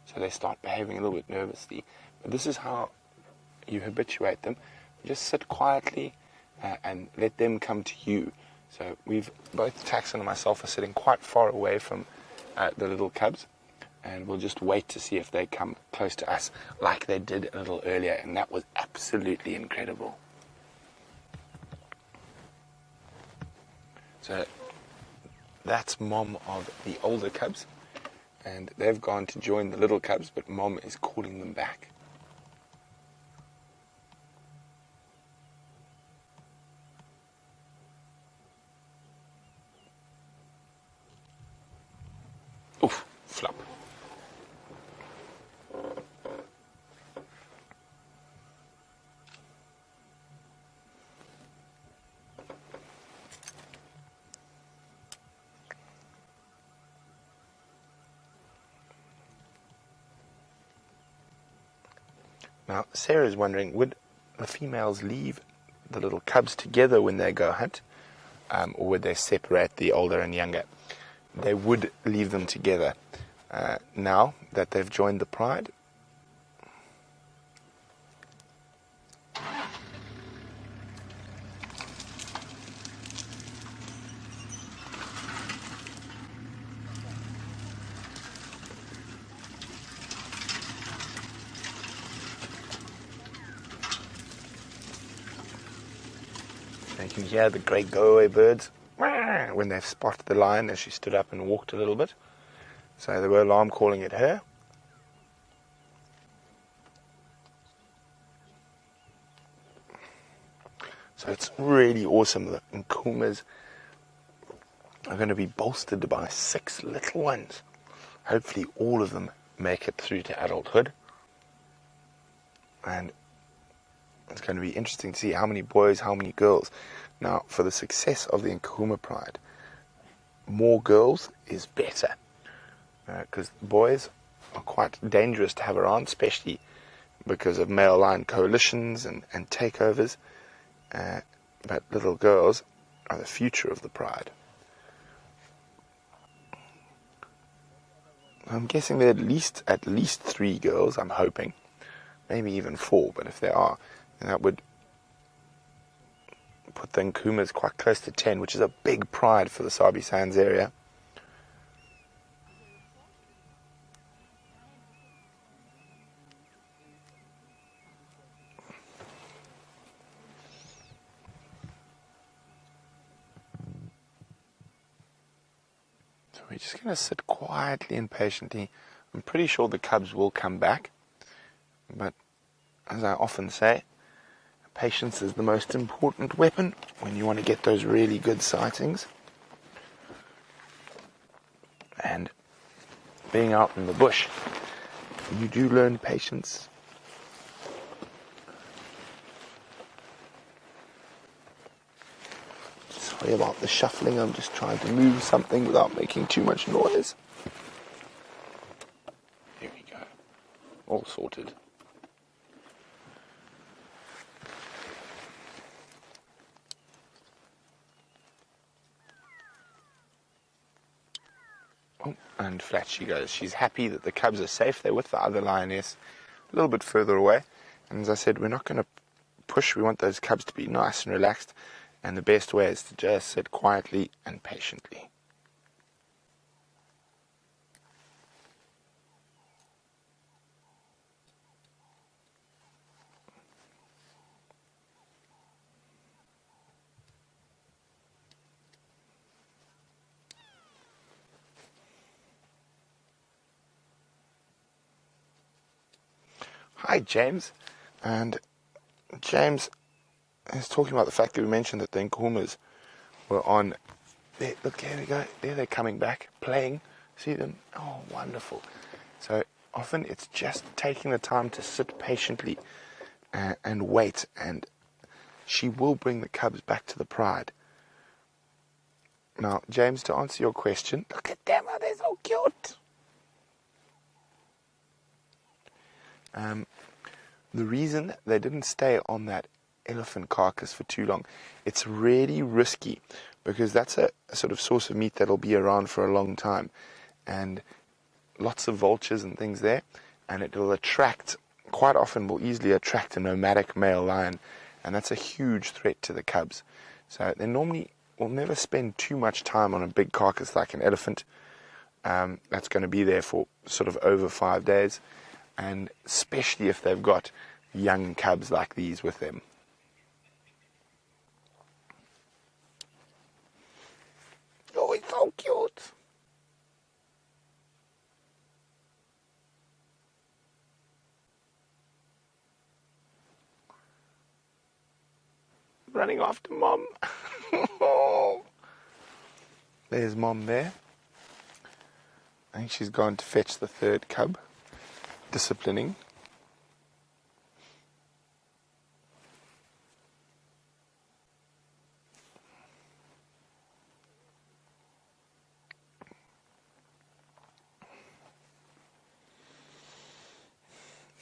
so they start behaving a little bit nervously. But this is how you habituate them. Just sit quietly and let them come to you. So both Taxon and myself are sitting quite far away from the little cubs, and we'll just wait to see if they come close to us like they did a little earlier, and that was absolutely incredible. So that's Mom of the older cubs, and they've gone to join the little cubs, but Mom is calling them back. Oof, flop. Now, Sarah's wondering, would the females leave the little cubs together when they go hunt, or would they separate the older and younger? They would leave them together. Now that they've joined the pride, you can hear the great go-away birds when they've spotted the lion as she stood up and walked a little bit. So they were alarm calling at her. So it's really awesome. The Nkumas are going to be bolstered by 6 little ones. Hopefully all of them make it through to adulthood. And it's going to be interesting to see how many boys, how many girls. Now, for the success of the Nkahuma Pride, more girls is better. Because boys are quite dangerous to have around, especially because of male lion coalitions and takeovers. But little girls are the future of the pride. I'm guessing there are at least 3 girls, I'm hoping. Maybe even 4, but if there are, then that would put the Nkumas quite close to 10, which is a big pride for the Sabi Sands area. we're just going to sit quietly and patiently. I'm pretty sure the cubs will come back, but as I often say, patience is the most important weapon when you want to get those really good sightings. And being out in the bush, you do learn patience. Sorry about the shuffling, I'm just trying to move something without making too much noise. There we go. All sorted. Oh, and flat she goes. She's happy that the cubs are safe. They're with the other lioness a little bit further away. And as I said, we're not going to push. We want those cubs to be nice and relaxed. And the best way is to just sit quietly and patiently. Hi, James. And James is talking about the fact that we mentioned that the Nkumas were on there. Look, here we go. There they're coming back, playing. See them? Oh, wonderful. So often it's just taking the time to sit patiently and wait, and she will bring the cubs back to the pride. Now, James, to answer your question, look at them. Oh, they're so cute. The reason they didn't stay on that elephant carcass for too long, it's really risky because that's a sort of source of meat that'll be around for a long time, and lots of vultures and things there, and it will quite often will easily attract a nomadic male lion, and that's a huge threat to the cubs. So they normally will never spend too much time on a big carcass like an elephant. That's going to be there for sort of over 5 days, and especially if they've got young cubs like these with them. Oh, it's so cute. Running after Mom. There's Mom there. I think she's gone to fetch the third cub. Disciplining.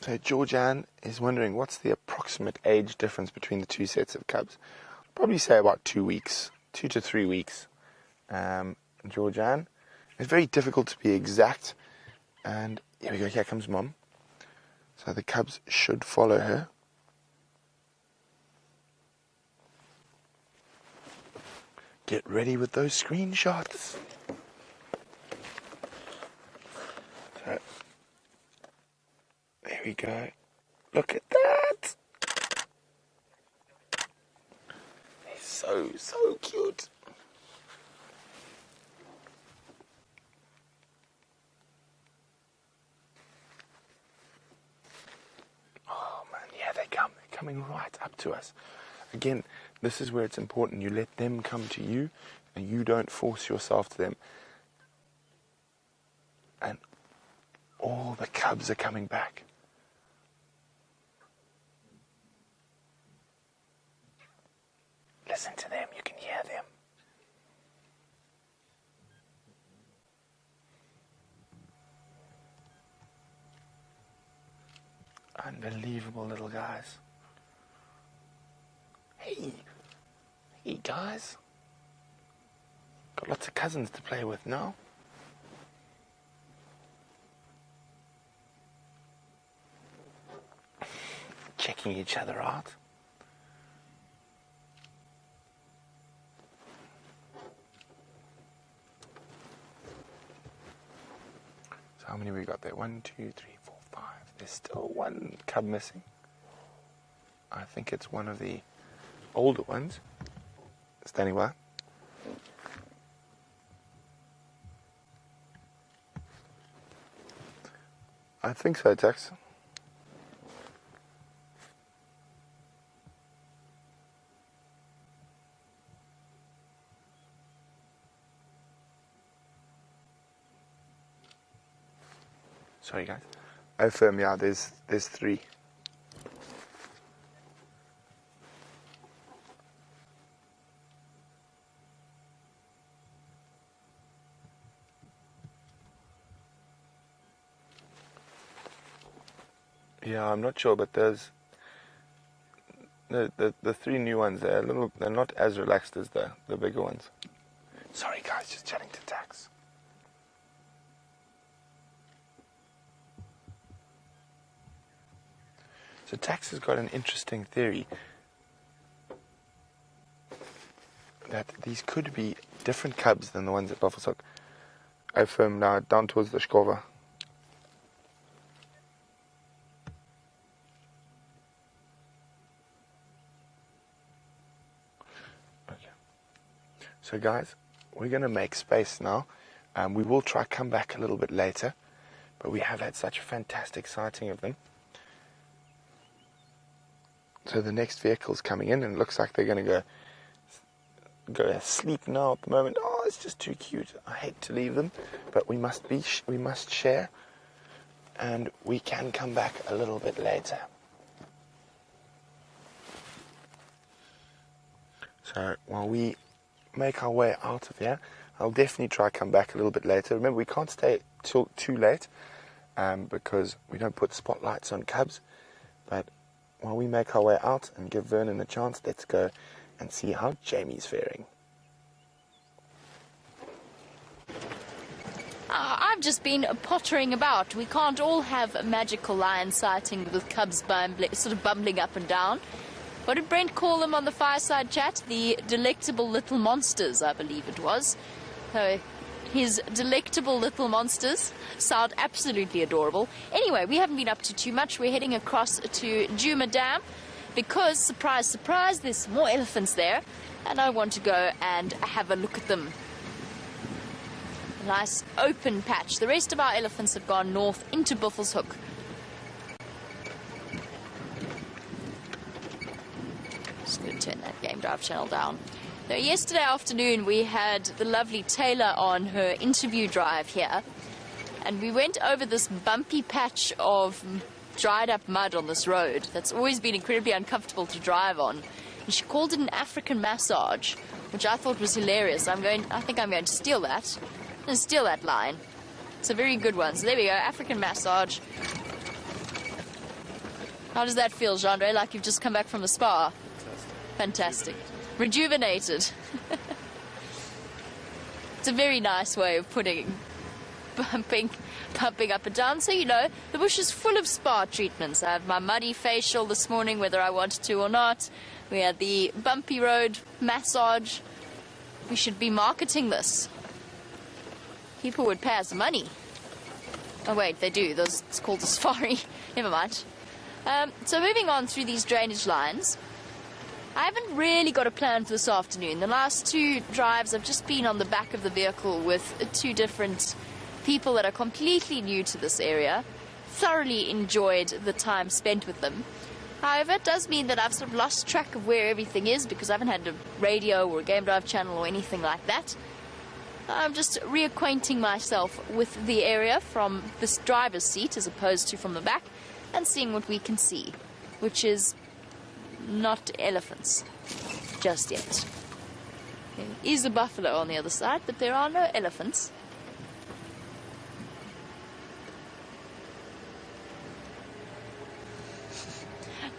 So Georgianne is wondering what's the approximate age difference between the two sets of cubs. Probably say about 2 weeks, 2 to 3 weeks. Georgianne. It's very difficult to be exact. And here we go, here comes Mom. So the cubs should follow her. Get ready with those screenshots. So, there we go. Look at that. They're so cute. Coming right up to us. Again, this is where it's important. You let them come to you and you don't force yourself to them. And all the cubs are coming back. Listen to them, you can hear them. Unbelievable little guys. Hey guys. Got lots of cousins to play with now. Checking each other out. So how many we got there? 1, 2, 3, 4, 5. There's still one cub missing. I think it's one of the older ones. Standing by. I think so, Tex. Sorry, guys. I affirm, yeah, there's 3. Yeah, I'm not sure, but there's the 3 new ones. They're not as relaxed as the bigger ones. Sorry, guys, just chatting to Tax. So Tax has got an interesting theory that these could be different cubs than the ones at Buffelshoek. I affirm now down towards the Skova. Okay. So guys, we're going to make space now. We will try come back a little bit later, but we have had such a fantastic sighting of them. So the next vehicle's coming in, and it looks like they're going to go asleep now at the moment. Oh, it's just too cute. I hate to leave them, but we must share, and we can come back a little bit later. So while we make our way out of here, I'll definitely try come back a little bit later. Remember, we can't stay till too late because we don't put spotlights on cubs, but while we make our way out and give Vernon a chance, let's go and see how Jamie's faring. I've just been pottering about. We can't all have a magical lion sighting with cubs sort of bumbling up and down. What did Brent call them on the fireside chat? The delectable little monsters, I believe it was. So his delectable little monsters sound absolutely adorable. Anyway, we haven't been up to too much. We're heading across to Djuma Dam because, surprise, surprise, there's some more elephants there, and I want to go and have a look at them. A nice open patch. The rest of our elephants have gone north into Buffelshoek. Just going to turn that game drive channel down. Now, yesterday afternoon we had the lovely Taylor on her interview drive here, and we went over this bumpy patch of dried up mud on this road that's always been incredibly uncomfortable to drive on, and she called it an African massage, which I thought was hilarious. I think I'm going to steal that. I'm going to steal that line. It's a very good one. So there we go, African massage. How does that feel, Jean-Andre? Like you've just come back from a spa? Fantastic. Rejuvenated. It's a very nice way of putting pumping up and down. So, you know, the bush is full of spa treatments. I had my muddy facial this morning, whether I wanted to or not. We had the bumpy road massage. We should be marketing this. People would pay us money. Oh, wait, they do. It's called a safari. Never mind. So moving on through these drainage lines. I haven't really got a plan for this afternoon. The last 2 drives I've just been on the back of the vehicle with 2 different people that are completely new to this area. Thoroughly enjoyed the time spent with them. However, it does mean that I've sort of lost track of where everything is because I haven't had a radio or a game drive channel or anything like that. I'm just reacquainting myself with the area from this driver's seat as opposed to from the back and seeing what we can see, which is not elephants just yet. There is a buffalo on the other side, but there are no elephants.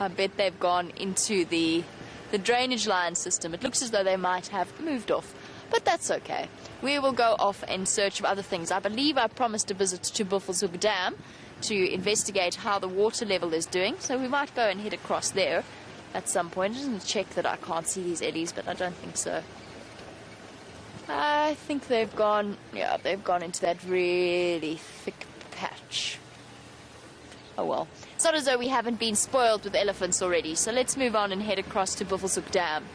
I bet they've gone into the drainage line system. It looks as though they might have moved off, but that's okay. We will go off in search of other things. I believe I promised a visit to Buffelshoek Dam to investigate how the water level is doing, so we might go and head across there at some point. I didn't check that I can't see these eddies, but I don't think so. I think they've gone into that really thick patch. Oh well. It's not as though we haven't been spoiled with elephants already, so let's move on and head across to Buffelshoek Dam.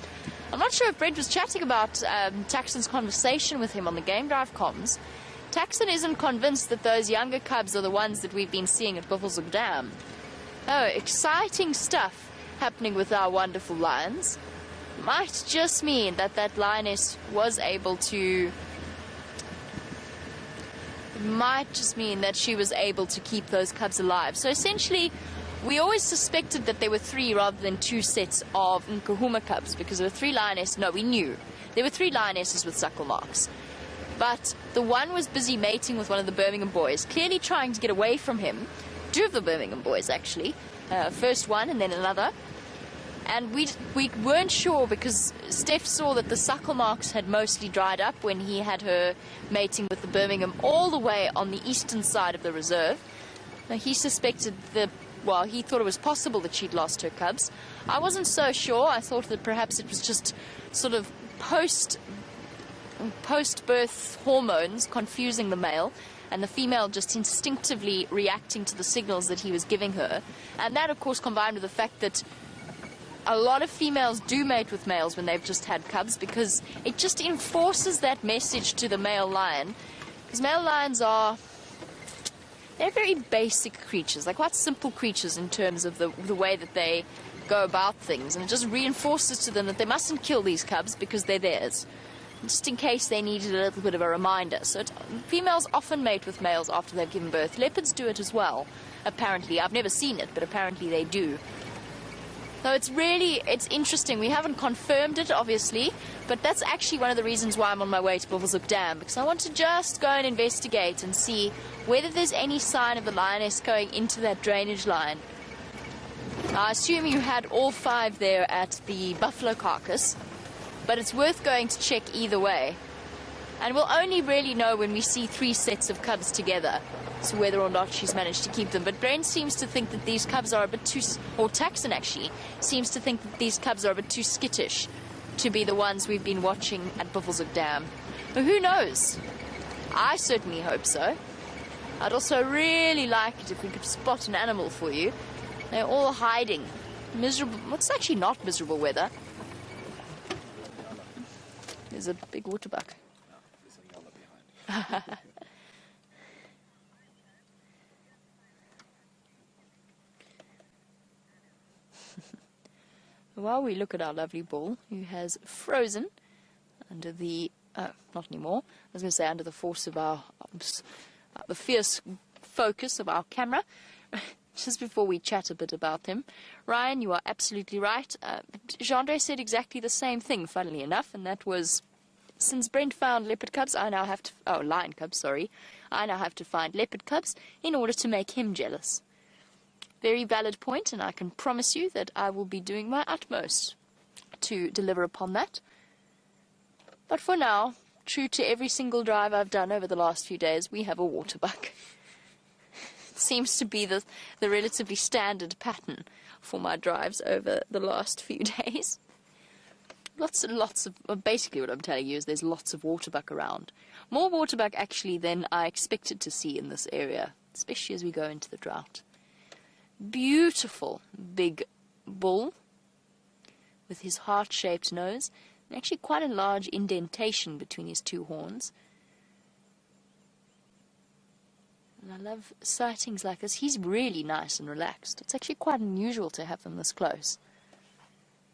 I'm not sure if Brent was chatting about Taxon's conversation with him on the game drive comms. Paterson isn't convinced that those younger cubs are the ones that we've been seeing at Buffelshoek Dam. Oh, exciting stuff happening with our wonderful lions. Might just mean that that lioness was able to... Might just mean that she was able to keep those cubs alive. So essentially, we always suspected that there were 3 rather than 2 sets of Nkahuma cubs, because there were 3 lionesses. No, we knew. There were 3 lionesses with suckle marks. But the one was busy mating with one of the Birmingham boys, clearly trying to get away from him. 2 of the Birmingham boys, actually. First one and then another. And we weren't sure, because Steph saw that the suckle marks had mostly dried up when he had her mating with the Birmingham all the way on the eastern side of the reserve. Now, he suspected well, he thought it was possible that she'd lost her cubs. I wasn't so sure. I thought that perhaps it was just sort of post-birth hormones confusing the male, and the female just instinctively reacting to the signals that he was giving her. And that, of course, combined with the fact that a lot of females do mate with males when they've just had cubs, because it just enforces that message to the male lion. Because male lions they're very basic creatures, like quite simple creatures in terms of the way that they go about things, and it just reinforces to them that they mustn't kill these cubs because they're theirs, just in case they needed a little bit of a reminder. So females often mate with males after they've given birth. Leopards do it as well, apparently. I've never seen it, but apparently they do. So it's interesting. We haven't confirmed it, obviously, but that's actually one of the reasons why I'm on my way to Buffelshoek Dam, because I want to just go and investigate and see whether there's any sign of the lioness going into that drainage line. I assume you had all 5 there at the buffalo carcass, but it's worth going to check either way. And we'll only really know when we see 3 sets of cubs together, so whether or not she's managed to keep them. But Brent seems to think that these cubs are a bit too... Or Paterson, actually, seems to think that these cubs are a bit too skittish to be the ones we've been watching at Buffelshoek Dam. But who knows? I certainly hope so. I'd also really like it if we could spot an animal for you. They're all hiding. Miserable... What's actually not miserable weather? There's a big waterbuck. There's a yellow behind. While we look at our lovely bull, who has frozen under the... not anymore. I was going to say under the force of the fierce focus of our camera. Just before we chat a bit about him. Ryan, you are absolutely right. Jean-Andre said exactly the same thing, funnily enough, and that was, since Brent found leopard cubs, I now have to... Oh, lion cubs, sorry. I now have to find leopard cubs in order to make him jealous. Very valid point, and I can promise you that I will be doing my utmost to deliver upon that. But for now, true to every single drive I've done over the last few days, we have a waterbuck. It seems to be the relatively standard pattern for my drives over the last few days. Lots and lots of... Basically what I'm telling you is there's lots of waterbuck around. More waterbuck, actually, than I expected to see in this area, especially as we go into the drought. Beautiful big bull with his heart-shaped nose, and actually quite a large indentation between his 2 horns. And I love sightings like this. He's really nice and relaxed. It's actually quite unusual to have them this close.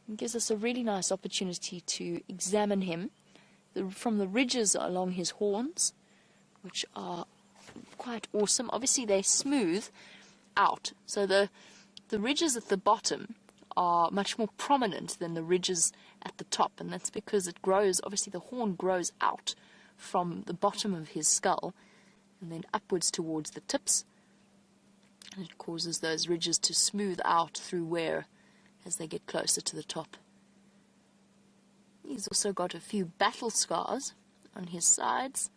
It gives us a really nice opportunity to examine him from the ridges along his horns, which are quite awesome. Obviously they're smooth out, so the ridges at the bottom are much more prominent than the ridges at the top, and that's because it grows, obviously the horn grows out from the bottom of his skull and then upwards towards the tips, and it causes those ridges to smooth out through wear as they get closer to the top. He's also got a few battle scars on his sides,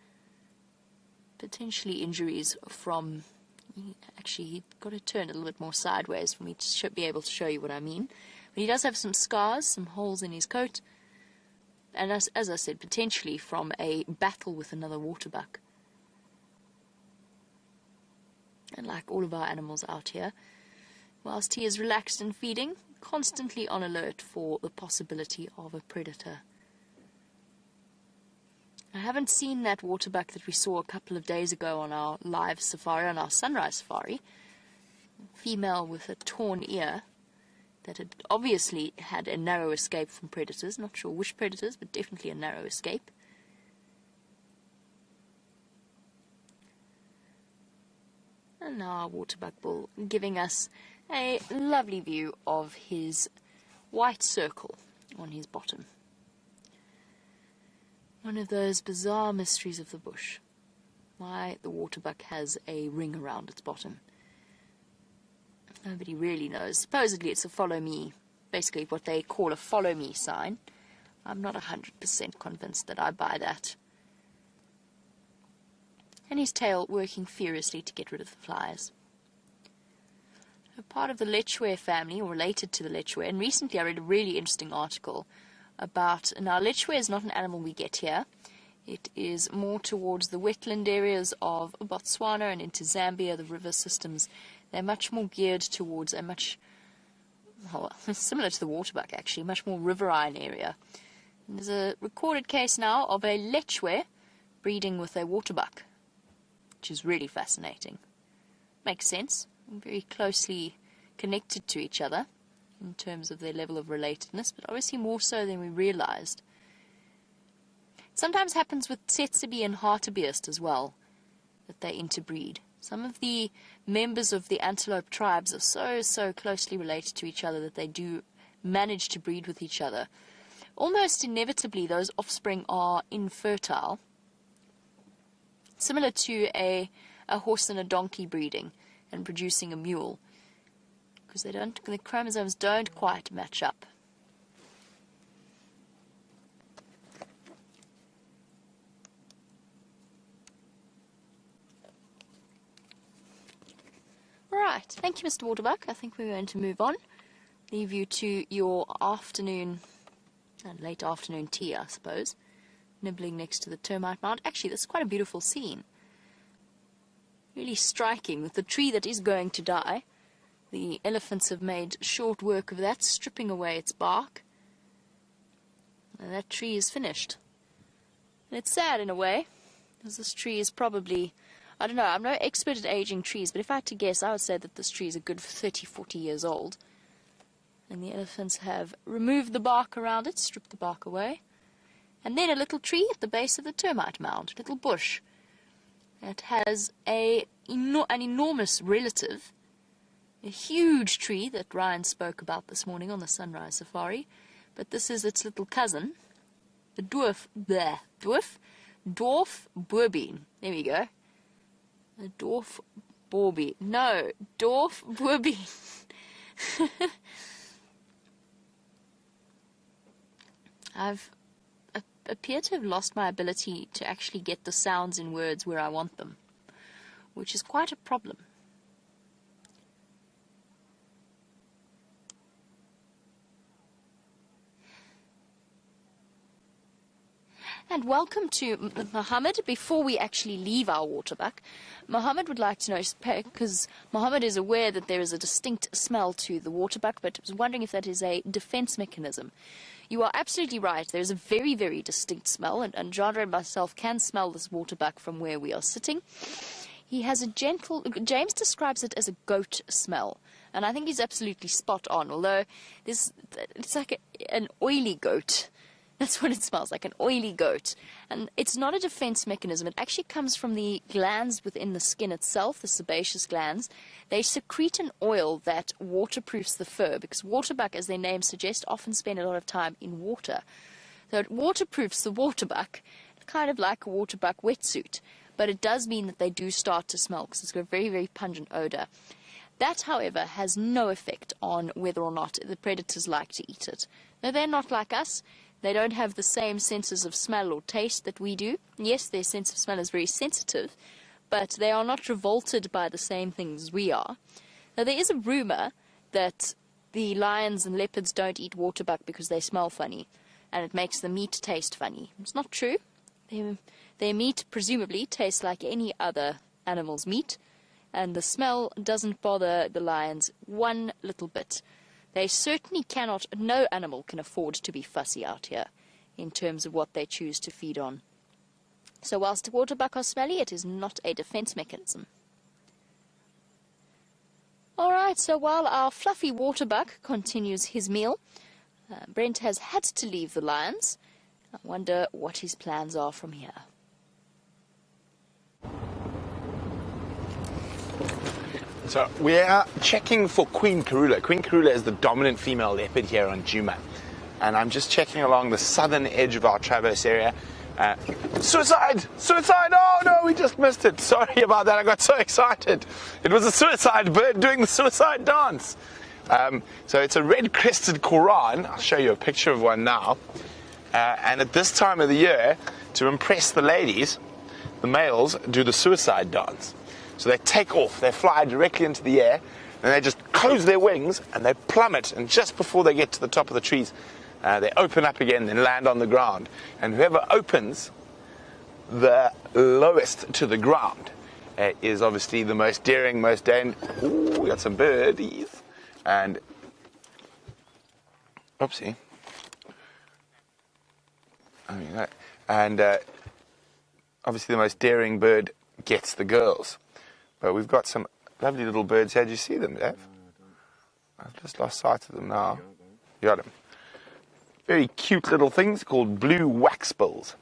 potentially injuries from... Actually, he's got to turn a little bit more sideways for me to be able to show you what I mean. But he does have some scars, some holes in his coat. And as I said, potentially from a battle with another waterbuck. And like all of our animals out here, whilst he is relaxed and feeding, constantly on alert for the possibility of a predator. I haven't seen that waterbuck that we saw a couple of days ago on our live safari, on our sunrise safari. Female with a torn ear that had obviously had a narrow escape from predators. Not sure which predators, but definitely a narrow escape. And now our waterbuck bull giving us a lovely view of his white circle on his bottom. One of those bizarre mysteries of the bush. Why the waterbuck has a ring around its bottom. Nobody really knows. Supposedly it's a follow me, basically what they call a follow me sign. I'm not 100% convinced that I buy that. And his tail working furiously to get rid of the flies. A part of the lechwe family, or related to the lechwe, and recently I read a really interesting article about, now lechwe is not an animal we get here. It is more towards the wetland areas of Botswana and into Zambia, the river systems. They're much more geared towards a much, well, similar to the waterbuck actually, much more riverine area. And there's a recorded case now of a lechwe breeding with a waterbuck, which is really fascinating. Makes sense. Very closely connected to each other in terms of their level of relatedness, but obviously more so than we realized. It sometimes happens with Tsetse and hartebeest as well, that they interbreed. Some of the members of the antelope tribes are so closely related to each other that they do manage to breed with each other. Almost inevitably, those offspring are infertile, similar to a horse and a donkey breeding and producing a mule, because the chromosomes don't quite match up. Right, thank you, Mr. Waterbuck. I think we're going to move on. Leave you to your afternoon, late afternoon tea, I suppose. Nibbling next to the termite mound. Actually, this is quite a beautiful scene. Really striking, with the tree that is going to die. The elephants have made short work of that, stripping away its bark. And that tree is finished. And it's sad in a way, because this tree is probably, I don't know, I'm no expert at aging trees, but if I had to guess, I would say that this tree is a good 30, 40 years old. And the elephants have removed the bark around it, stripped the bark away. And then a little tree at the base of the termite mound, a little bush. It has an enormous relative, a huge tree that Ryan spoke about this morning on the sunrise safari. But this is its little cousin, the dwarf boorbeen. There we go. A dwarf boorbeen. No, dwarf boorbeen. I've appear to have lost my ability to actually get the sounds in words where I want them, which is quite a problem. And welcome to Mohammed. Before we actually leave our waterbuck, Mohammed would like to know, because Mohammed is aware that there is a distinct smell to the waterbuck, but was wondering if that is a defense mechanism. You are absolutely right. There is a very, very distinct smell, and Jandra and myself can smell this waterbuck from where we are sitting. He has a gentle, James describes it as a goat smell, and I think he's absolutely spot on, although it's like an oily goat. That's what it smells like, an oily goat. And it's not a defense mechanism. It actually comes from the glands within the skin itself, the sebaceous glands. They secrete an oil that waterproofs the fur, because waterbuck, as their name suggests, often spend a lot of time in water. So it waterproofs the waterbuck, kind of like a waterbuck wetsuit. But it does mean that they do start to smell, because it's got a very, very pungent odor. That, however, has no effect on whether or not the predators like to eat it. No, they're not like us. They don't have the same senses of smell or taste that we do. Yes, their sense of smell is very sensitive, but they are not revolted by the same things as we are. Now, there is a rumor that the lions and leopards don't eat waterbuck because they smell funny, and it makes the meat taste funny. It's not true. Their meat presumably tastes like any other animal's meat, and the smell doesn't bother the lions one little bit. They certainly cannot, no animal can afford to be fussy out here in terms of what they choose to feed on. So whilst waterbuck are smelly, it is not a defense mechanism. Alright, so while our fluffy waterbuck continues his meal, Brent has had to leave the lions. I wonder what his plans are from here. So we are checking for Queen Karula. Queen Karula is the dominant female leopard here on Djuma. And I'm just checking along the southern edge of our Traverse area. Suicide! Suicide! Oh no, we just missed it. Sorry about that, I got so excited. It was a suicide bird doing the suicide dance. So it's a red-crested Koran. I'll show you a picture of one now. And at this time of the year, to impress the ladies, the males do the suicide dance. So they take off, they fly directly into the air, and they just close their wings, and they plummet, and just before they get to the top of the trees, they open up again and land on the ground. And whoever opens the lowest to the ground is obviously the most daring, most dangerous. Ooh, we got some birdies. And, oopsie. Obviously the most daring bird gets the girls. But we've got some lovely little birds here. Did you see them, Dave? I've just lost sight of them now. You got them. Very cute little things called blue waxbills.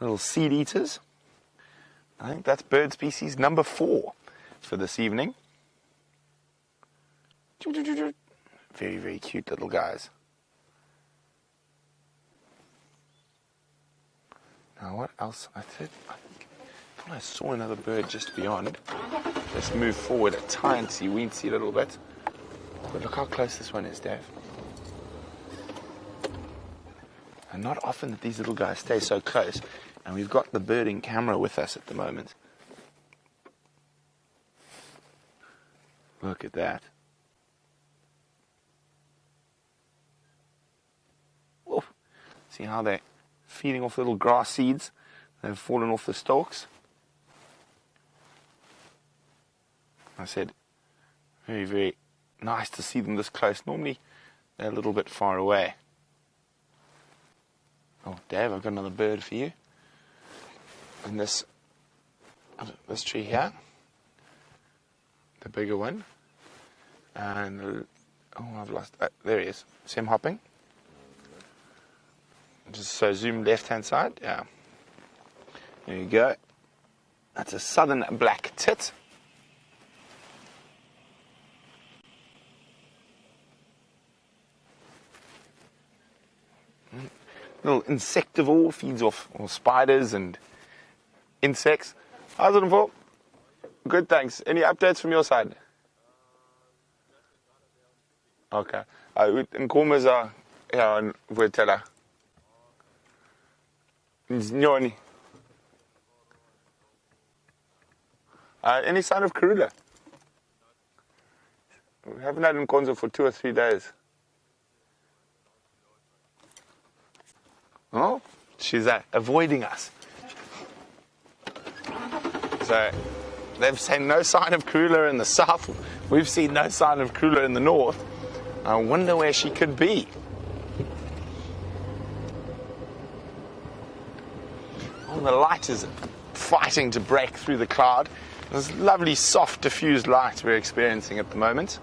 Little seed eaters. I think that's bird species number 4 for this evening. Very, very cute little guys. Now what else? I thought I saw another bird just beyond. Let's move forward a tiny, weensy little bit. But look how close this one is, Dave. And not often that these little guys stay so close. And we've got the birding camera with us at the moment. Look at that. Whoa. See how they're feeding off little grass seeds? They've fallen off the stalks. I said, very, very nice to see them this close. Normally, they're a little bit far away. Oh, Dave, I've got another bird for you. And this tree here, the bigger one. And, oh, I've lost, there he is. See him hopping? Just so zoom left-hand side, yeah. There you go. That's a southern black tit. Little insectivore, feeds off spiders and insects. How's it for? Good, thanks. Any updates from your side? Okay. Inkomen is ja in Vuetela. Nyoni. Any sign of Karula? We haven't had Nkonzo for 2 or 3 days. Oh, she's avoiding us. So they've seen no sign of Karula in the south. We've seen no sign of Karula in the north. I wonder where she could be. Oh, the light is fighting to break through the cloud. This lovely, soft, diffused light we're experiencing at the moment.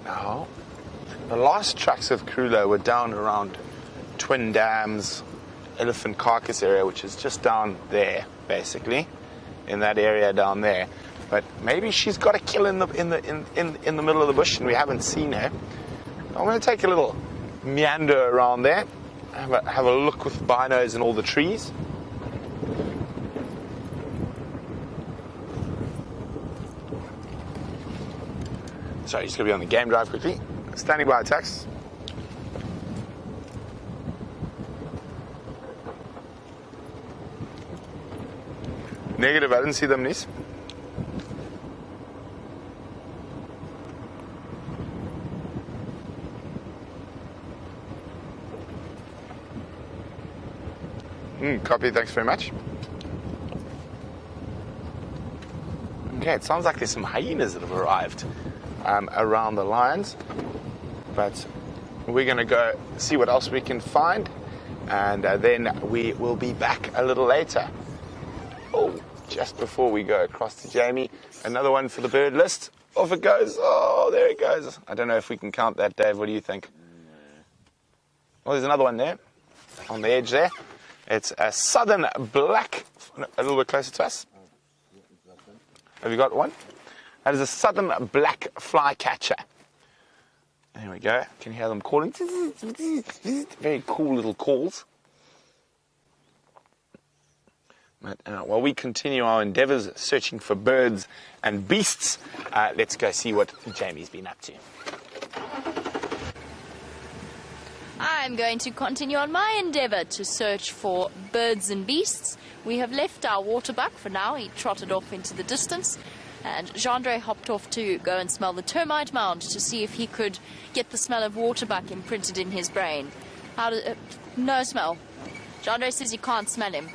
Now, the last tracks of Karula were down around Twin Dams, Elephant Carcass area, which is just down there, basically, in that area down there. But maybe she's got a kill in the middle of the bush, and we haven't seen her. I'm going to take a little meander around there, have a look with binos and all the trees. Sorry, just going to be on the game drive quickly. Standing by attacks. Negative, I didn't see them, Nis. Copy, thanks very much. Okay, it sounds like there's some hyenas that have arrived around the lions, but we're going to go see what else we can find, and then we will be back a little later. Oh, just before we go across to Jamie, another one for the bird list. Off it goes. Oh, there it goes. I don't know if we can count that, Dave. What do you think? Well, there's another one there on the edge there. It's a southern black, a little bit closer to us. Have you got one? That is a southern black flycatcher. There we go. Can you hear them calling? Very cool little calls. But, while we continue our endeavours searching for birds and beasts, let's go see what Jamie's been up to. I'm going to continue on my endeavour to search for birds and beasts. We have left our waterbuck for now. He trotted off into the distance. And Jean-Andre hopped off to go and smell the termite mound to see if he could get the smell of waterbuck imprinted in his brain. No smell. Jean-Andre says you can't smell him.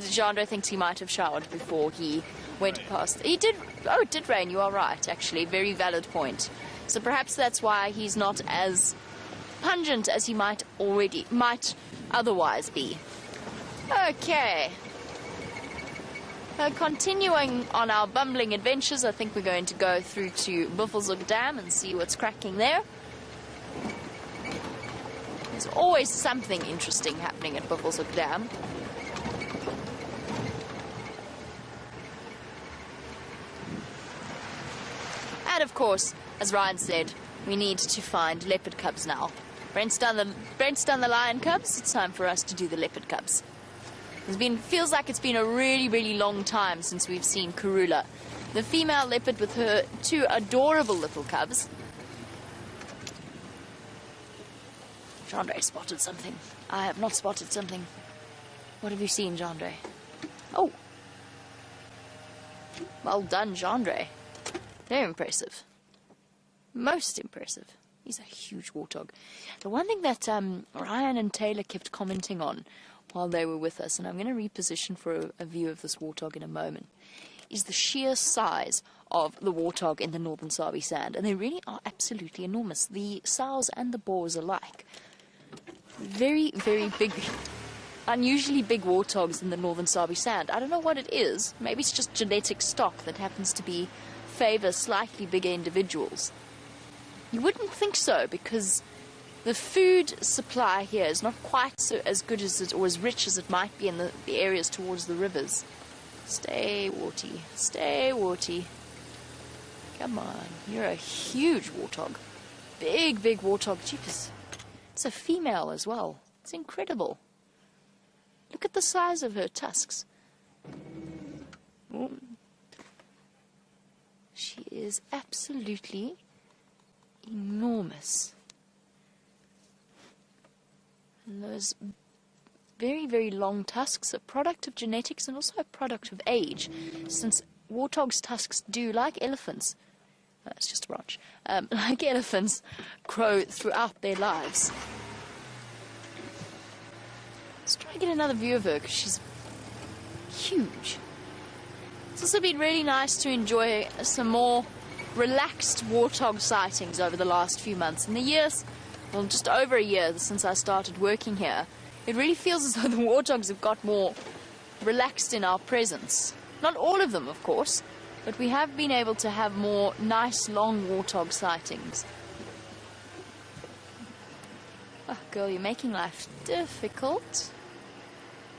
Jean-Andre thinks he might have showered before he went past. He did. Oh, it did rain. You are right, actually. Very valid point. So perhaps that's why he's not as pungent as he might otherwise be. Okay. Continuing on our bumbling adventures, I think we're going to go through to Buffelshoek Dam and see what's cracking there. There's always something interesting happening at Buffelshoek Dam. And of course, as Ryan said, we need to find leopard cubs now. Brent's done the lion cubs, it's time for us to do the leopard cubs. Feels like it's been a really, really long time since we've seen Karula, the female leopard with her two adorable little cubs. Jean-Andre spotted something. I have not spotted something. What have you seen, Jean-Andre? Oh. Well done, Jean-Andre. Very impressive. Most impressive. He's a huge warthog. The one thing that Ryan and Taylor kept commenting on while they were with us, and I'm going to reposition for a view of this warthog in a moment, is the sheer size of the warthog in the Northern Sabi Sand. And they really are absolutely enormous. The sows and the boars alike. Very, very big, unusually big warthogs in the Northern Sabi Sand. I don't know what it is. Maybe it's just genetic stock that happens to favour slightly bigger individuals. You wouldn't think so, because the food supply here is not quite as good as it, or as rich as it might be in the areas towards the rivers. Stay, Warty. Stay, Warty. Come on. You're a huge warthog. Big, big warthog. Jeepers. It's a female as well. It's incredible. Look at the size of her tusks. Ooh. She is absolutely enormous. And those very, very long tusks, a product of genetics and also a product of age, since warthogs' tusks do, like elephants, it's just a branch, like elephants, grow throughout their lives. Let's try and get another view of her, because she's huge. It's also been really nice to enjoy some more relaxed warthog sightings over the last few months. In the years, well, just over a year since I started working here, it really feels as though the warthogs have got more relaxed in our presence. Not all of them, of course, but we have been able to have more nice, long warthog sightings. Oh, girl, you're making life difficult.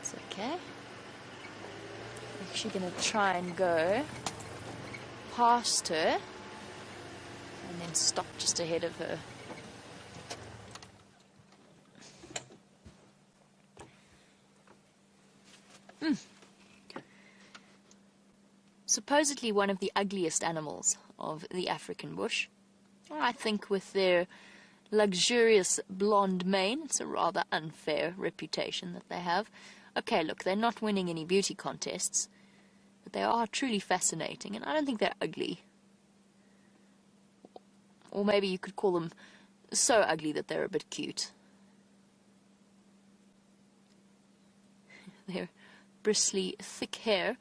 It's okay. I'm actually going to try and go past her and then stop just ahead of her. Supposedly one of the ugliest animals of the African bush. I think with their luxurious blonde mane, it's a rather unfair reputation that they have. Okay, look, they're not winning any beauty contests, but they are truly fascinating, and I don't think they're ugly. Or maybe you could call them so ugly that they're a bit cute. Their bristly, thick hair,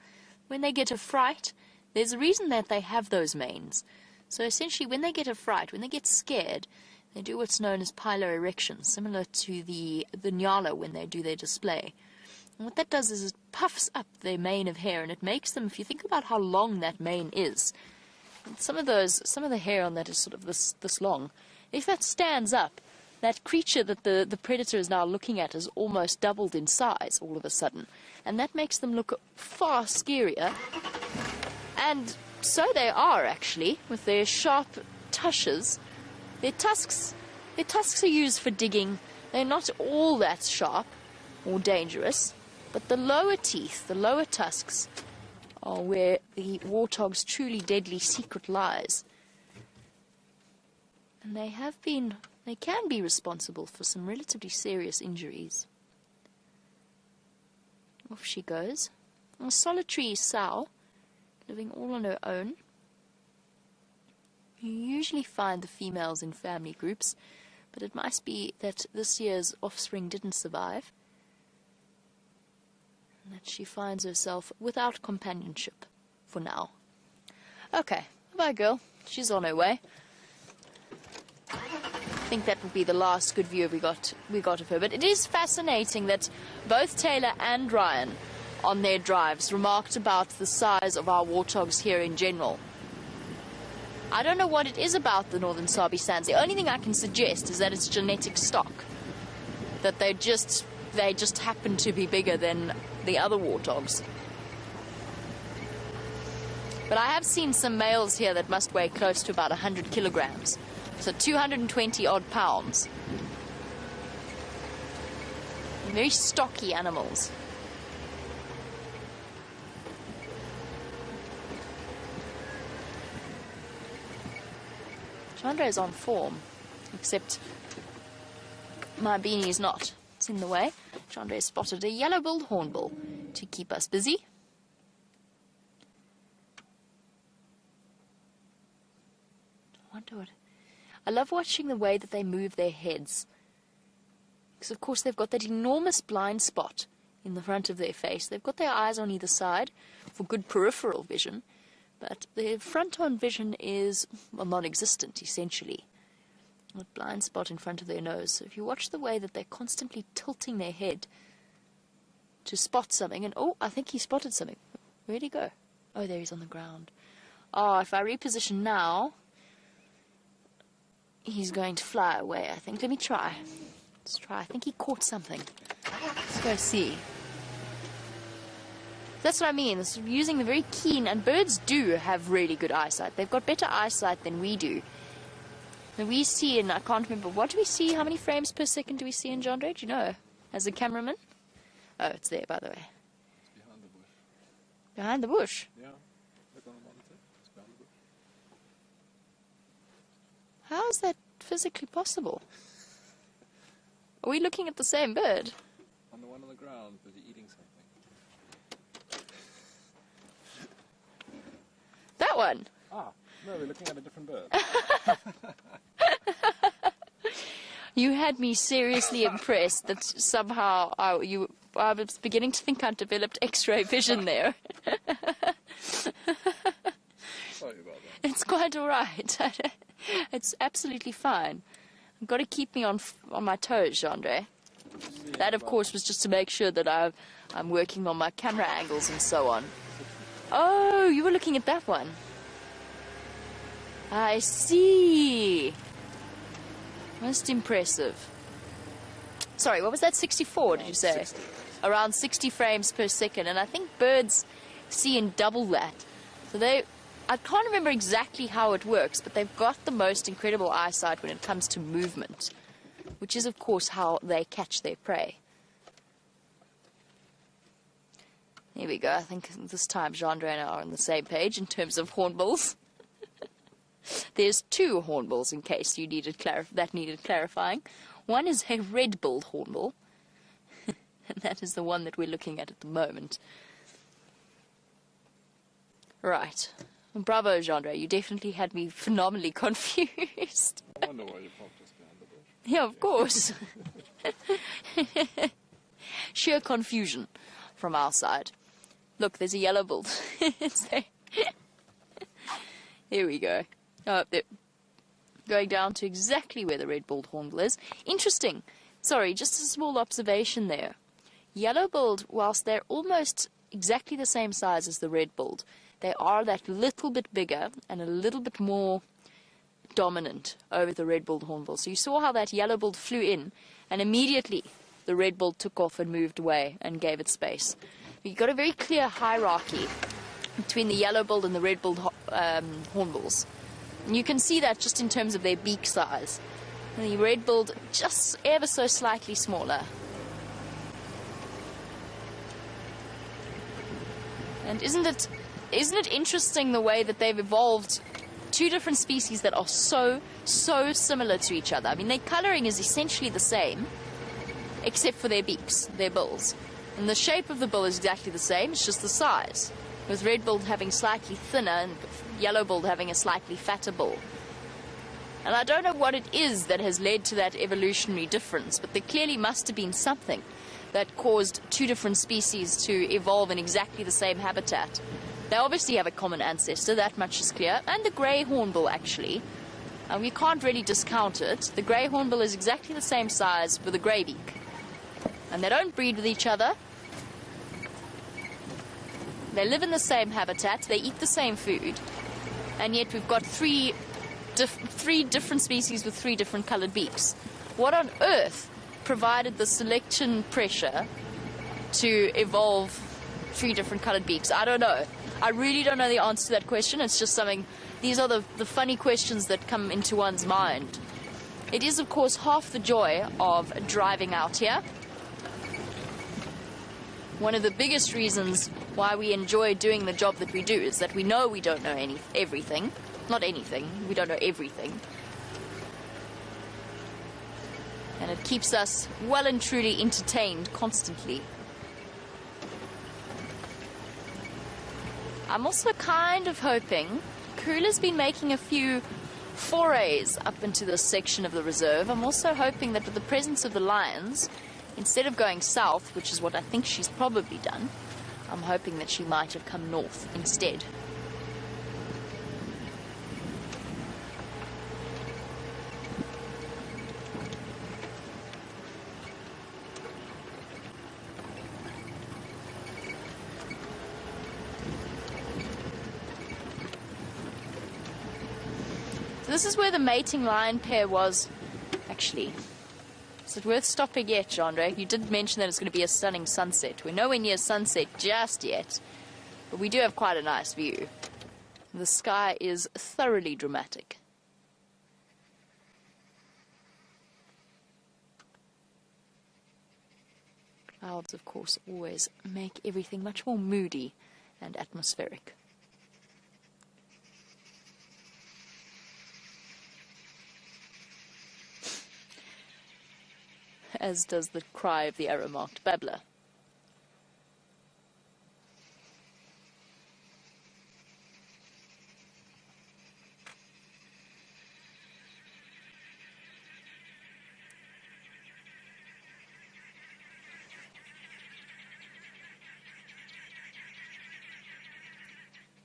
when they get a fright, there's a reason that they have those manes. So essentially, when they get a fright, when they get scared, they do what's known as piloerection, similar to the nyala when they do their display. And what that does is it puffs up their mane of hair, and it makes them, if you think about how long that mane is, some of the hair on that is sort of this long. If that stands up, that creature that the predator is now looking at is almost doubled in size all of a sudden. And that makes them look far scarier. And so they are, actually, with their sharp tushes. Their tusks are used for digging. They're not all that sharp or dangerous. But the lower teeth, the lower tusks, are where the warthog's truly deadly secret lies. And they can be responsible for some relatively serious injuries. Off she goes. A solitary sow, living all on her own. You usually find the females in family groups, but it must be that this year's offspring didn't survive, and that she finds herself without companionship for now. Okay, bye girl. She's on her way. I think that would be the last good view we got of her. But it is fascinating that both Taylor and Ryan, on their drives, remarked about the size of our warthogs here in general. I don't know what it is about the Northern Sabi Sands. The only thing I can suggest is that it's genetic stock. That they just happen to be bigger than the other warthogs. But I have seen some males here that must weigh close to about 100 kilograms. So 220 odd pounds. Very stocky animals. Chandra is on form, except my beanie is not. It's in the way. Chandra has spotted a yellow-billed hornbill to keep us busy. I wonder what... I love watching the way that they move their heads. Because, of course, they've got that enormous blind spot in the front of their face. They've got their eyes on either side for good peripheral vision. But their front-on vision is, well, non-existent, essentially. A blind spot in front of their nose. So if you watch the way that they're constantly tilting their head to spot something, and, oh, I think he spotted something. Where'd he go? Oh, there he's on the ground. Oh, if I reposition now... he's going to fly away, I think. Let me try. Let's try. I think he caught something. Let's go see. That's what I mean. It's using the very keen... And birds do have really good eyesight. They've got better eyesight than we do. And we see, and I can't remember, what do we see? How many frames per second do we see in John Ray? Do you know? As a cameraman? Oh, it's there, by the way. It's behind the bush. Behind the bush? Yeah. Look on the monitor. It's behind the bush. How is that physically possible? Are we looking at the same bird? On the one on the ground, but he's eating something. That one? Ah, no, we're looking at a different bird. You had me seriously impressed that somehow I was beginning to think I'd developed X-ray vision there. Sorry about that. It's quite all right. It's absolutely fine. You've got to keep me on my toes, Chandra. That, of course, was just to make sure that I'm working on my camera angles and so on. Oh, you were looking at that one. I see. Most impressive. Sorry, what was that? 64, did you say? 60. Around 60 frames per second. And I think birds see in double that. So I can't remember exactly how it works, but they've got the most incredible eyesight when it comes to movement, which is, of course, how they catch their prey. Here we go. I think this time Chandra and I are on the same page in terms of hornbills. There's two hornbills in case you needed clarifying. One is a red-billed hornbill, and that is the one that we're looking at the moment. Right. Bravo, Chandra. You definitely had me phenomenally confused. I wonder why you popped us behind the bush. Yeah, of course. Sheer confusion from our side. Look, there's a yellow-billed. It's there. Here we go. Oh, there. Going down to exactly where the red-billed hornbill is. Interesting. Sorry, just a small observation there. Yellow-billed, whilst they're almost exactly the same size as the red-billed, they are that little bit bigger and a little bit more dominant over the red-billed hornbill. So you saw how that yellow-billed flew in, and immediately the red-billed took off and moved away and gave it space. You've got a very clear hierarchy between the yellow-billed and the red-billed hornbills. And you can see that just in terms of their beak size. And the red-billed just ever so slightly smaller. And isn't it interesting the way that they've evolved two different species that are so similar to each other? I mean, their colouring is essentially the same, except for their beaks, their bills. And the shape of the bill is exactly the same, it's just the size. With red-billed having slightly thinner and yellow-billed having a slightly fatter bill. And I don't know what it is that has led to that evolutionary difference, but there clearly must have been something that caused two different species to evolve in exactly the same habitat. They obviously have a common ancestor, that much is clear, and the grey hornbill actually. And we can't really discount it. The grey hornbill is exactly the same size with a grey beak. And they don't breed with each other. They live in the same habitat, they eat the same food, and yet we've got three different species with three different coloured beaks. What on earth provided the selection pressure to evolve three different coloured beaks? I don't know. I really don't know the answer to that question. It's just something, these are the funny questions that come into one's mind. It is, of course, half the joy of driving out here. One of the biggest reasons why we enjoy doing the job that we do is that we know we don't know everything. Not anything, we don't know everything. And it keeps us well and truly entertained constantly. I'm also kind of hoping, Kula's been making a few forays up into this section of the reserve. I'm also hoping that with the presence of the lions, instead of going south, which is what I think she's probably done, I'm hoping that she might have come north instead. So this is where the mating lion pair was, actually. Is it worth stopping yet, Jandre? You did mention that it's going to be a stunning sunset. We're nowhere near sunset just yet, but we do have quite a nice view. The sky is thoroughly dramatic. Clouds, of course, always make everything much more moody and atmospheric. As does the cry of the arrow-marked babbler.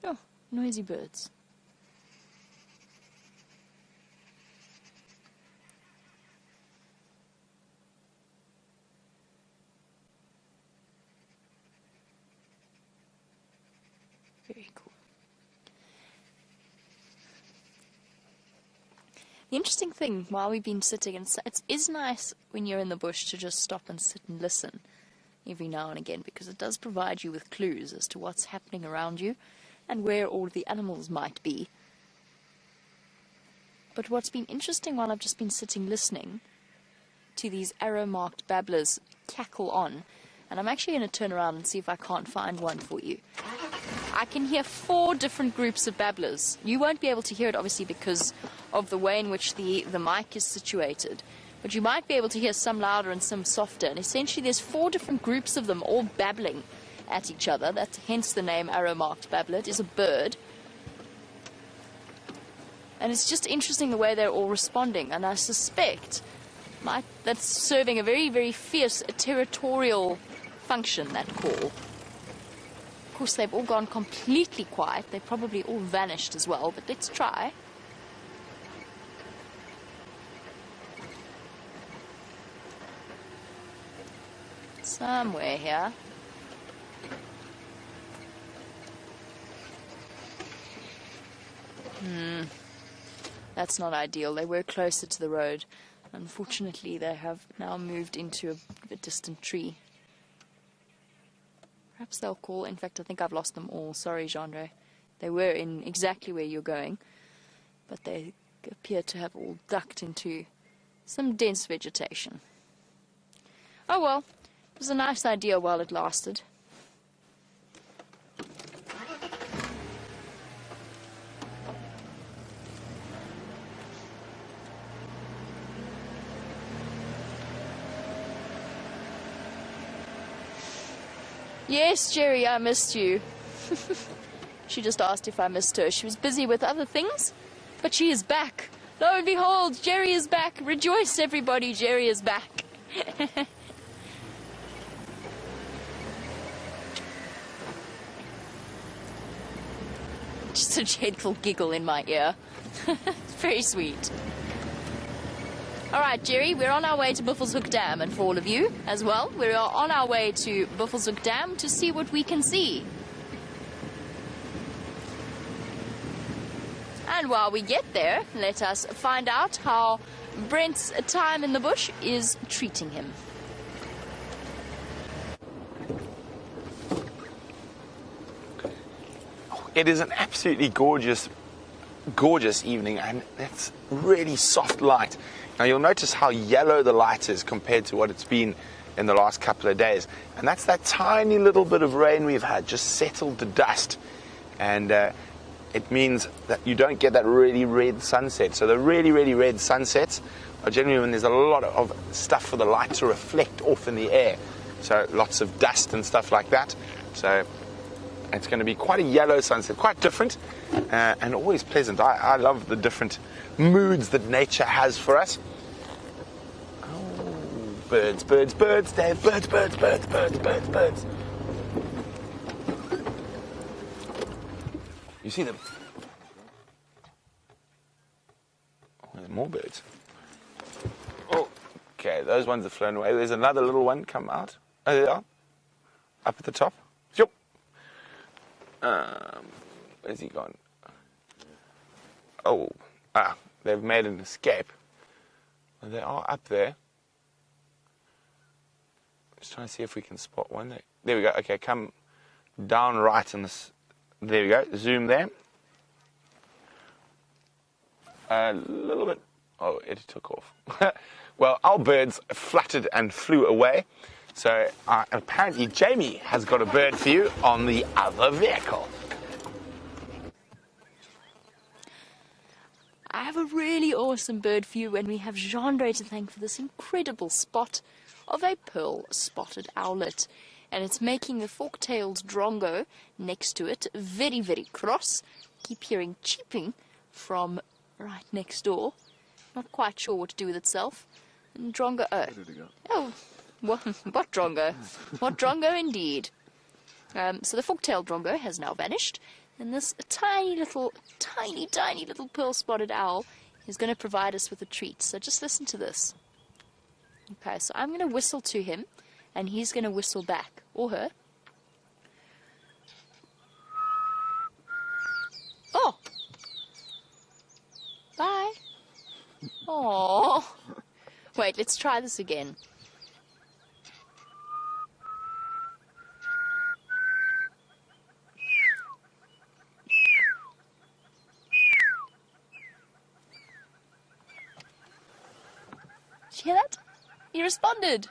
Oh, noisy birds. Very cool. The interesting thing while we've been sitting, and it is nice when you're in the bush to just stop and sit and listen every now and again, because it does provide you with clues as to what's happening around you and where all of the animals might be. But what's been interesting while I've just been sitting listening to these arrow-marked babblers cackle on, and I'm actually going to turn around and see if I can't find one for you. I can hear 4 different groups of babblers. You won't be able to hear it, obviously, because of the way in which the mic is situated. But you might be able to hear some louder and some softer. And essentially, there's 4 different groups of them all babbling at each other. That's hence the name arrow-marked babbler. It is a bird. And it's just interesting the way they're all responding. And I suspect that's serving a very, very fierce territorial function, that call. course, they've all gone completely quiet. They've probably all vanished as well, but let's try. Somewhere here. That's not ideal. They were closer to the road. Unfortunately, they have now moved into a distant tree. Perhaps they'll call. In fact, I think I've lost them all. Sorry, Genre. They were in exactly where you're going, but they appear to have all ducked into some dense vegetation. Oh well, it was a nice idea while it lasted. Yes, Jerry, I missed you. She just asked if I missed her. She was busy with other things, but she is back. Lo and behold, Jerry is back. Rejoice, everybody, Jerry is back. Just a gentle giggle in my ear. It's very sweet. All right, Jerry, we're on our way to Buffelshoek Dam, and for all of you as well, we are on our way to Buffelshoek Dam to see what we can see. And while we get there, let us find out how Brent's time in the bush is treating him. It is an absolutely gorgeous evening, and it's really soft light. Now you'll notice how yellow the light is compared to what it's been in the last couple of days. And that's that tiny little bit of rain we've had just settled to dust. And it means that you don't get that really red sunset. So the really, really red sunsets are generally when there's a lot of stuff for the light to reflect off in the air. So lots of dust and stuff like that. So it's going to be quite a yellow sunset, quite different, and always pleasant. I love the different moods that nature has for us. Oh, birds, birds, birds, Dave. Birds, birds, birds, birds, birds, birds. You see them? Oh, there's more birds. Oh, okay, those ones have flown away. There's another little one come out. Oh, there they are. Up at the top. Yep. Where's he gone? Oh, they've made an escape. Well, they are up there. Just trying to see if we can spot one. There we go. Okay, come down right on this. There we go. Zoom there. A little bit. Oh, it took off. Well, our birds fluttered and flew away. So apparently Jamie has got a bird for you on the other vehicle. I have a really awesome bird for you, and we have Genre to thank for this incredible spot of a pearl-spotted owlet. And it's making the fork-tailed drongo next to it very, very cross. Keep hearing cheeping from right next door. Not quite sure what to do with itself. And drongo, oh, what drongo? What drongo indeed. So the fork-tailed drongo has now vanished. And this tiny little pearl-spotted owl is going to provide us with a treat. So just listen to this. Okay, so I'm going to whistle to him, and he's going to whistle back, or her. Oh! Bye! Aww! Wait, let's try this again. Did you hear that? He responded.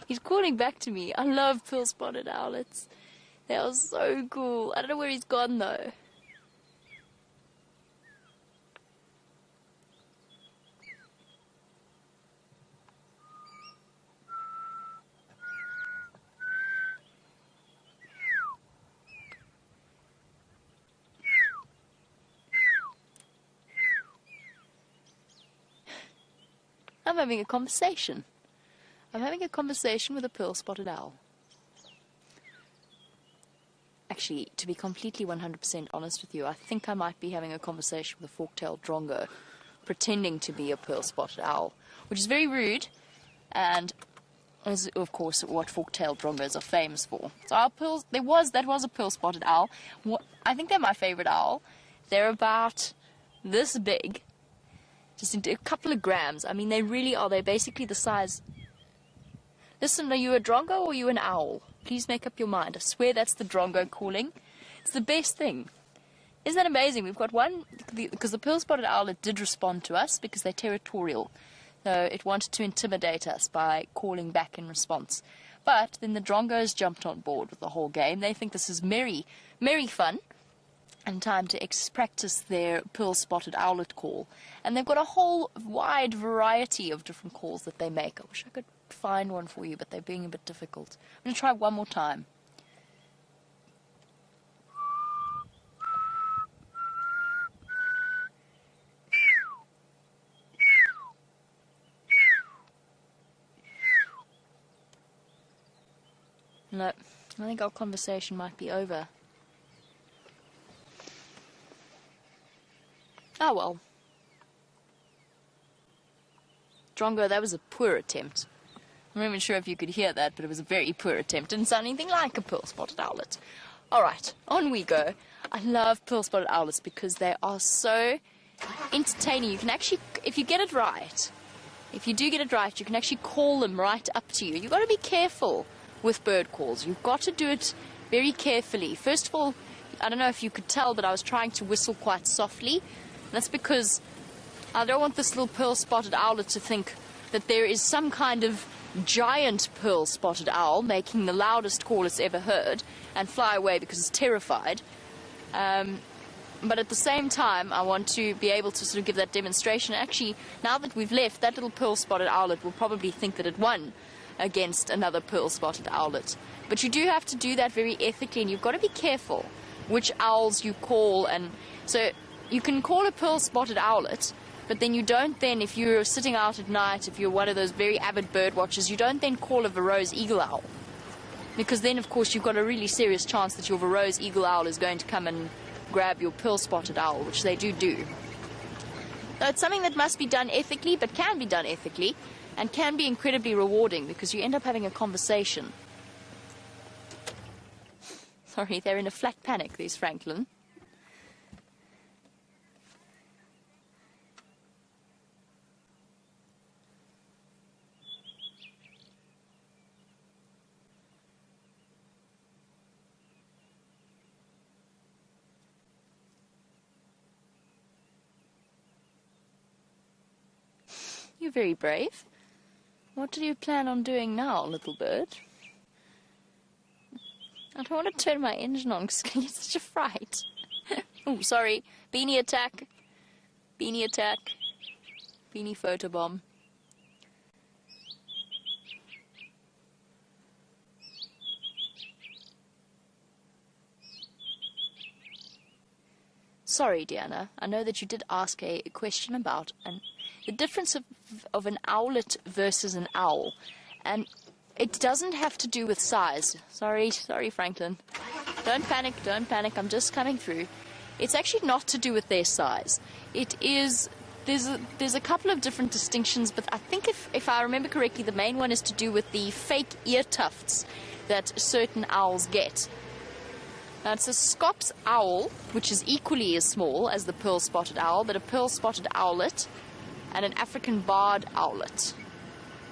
He's calling back to me. I love pearl-spotted owlets. They are so cool. I don't know where he's gone though. I'm having a conversation. I'm having a conversation with a pearl-spotted owl. Actually, to be completely 100% honest with you, I think I might be having a conversation with a fork-tailed drongo, pretending to be a pearl-spotted owl, which is very rude, and is, of course, what fork-tailed drongos are famous for. So that was a pearl-spotted owl. I think they're my favorite owl. They're about this big, just a couple of grams. I mean, they really are. They're basically the size. Listen, are you a drongo or are you an owl? Please make up your mind. I swear that's the drongo calling. It's the best thing. Isn't that amazing? We've got one, because the pearl-spotted owlet did respond to us because they're territorial. So it wanted to intimidate us by calling back in response. But then the drongos jumped on board with the whole game. They think this is merry fun and time to practice their pearl-spotted owlet call. And they've got a whole wide variety of different calls that they make. I wish I could find one for you, but they're being a bit difficult. I'm going to try one more time. No, I think our conversation might be over. Oh well. Drongo, that was a poor attempt. I'm not even sure if you could hear that, but it was a very poor attempt. Didn't sound anything like a pearl-spotted owlet. Alright, on we go. I love pearl-spotted owlets because they are so entertaining. You can actually, if you get it right, if you do get it right, you can actually call them right up to you. You've got to be careful with bird calls. You've got to do it very carefully. First of all, I don't know if you could tell, but I was trying to whistle quite softly. That's because I don't want this little pearl-spotted owlet to think that there is some kind of giant pearl-spotted owl making the loudest call it's ever heard and fly away because it's terrified. But at the same time, I want to be able to sort of give that demonstration. Actually, now that we've left, that little pearl-spotted owlet will probably think that it won against another pearl-spotted owlet. But you do have to do that very ethically, and you've got to be careful which owls you call. And so you can call a pearl-spotted owlet, but then you don't then, if you're sitting out at night, if you're one of those very avid bird watchers, you don't then call a Verreaux's eagle owl. Because then, of course, you've got a really serious chance that your Verreaux's eagle owl is going to come and grab your pearl-spotted owl, which they do. So it's something that must be done ethically, but can be done ethically, and can be incredibly rewarding because you end up having a conversation. Sorry, they're in a flat panic, these Franklin. You're very brave. What do you plan on doing now, little bird? I don't want to turn my engine on because I get such a fright. Oh, sorry. Beanie attack. Beanie attack. Beanie photobomb. Sorry, Deanna. I know that you did ask a question about the difference of an owlet versus an owl. And it doesn't have to do with size. Sorry, Franklin. Don't panic, I'm just coming through. It's actually not to do with their size. It is, there's a couple of different distinctions, but I think if I remember correctly, the main one is to do with the fake ear tufts that certain owls get. Now, it's a Scops owl, which is equally as small as the pearl-spotted owl, but a pearl-spotted owlet and an African barred owlet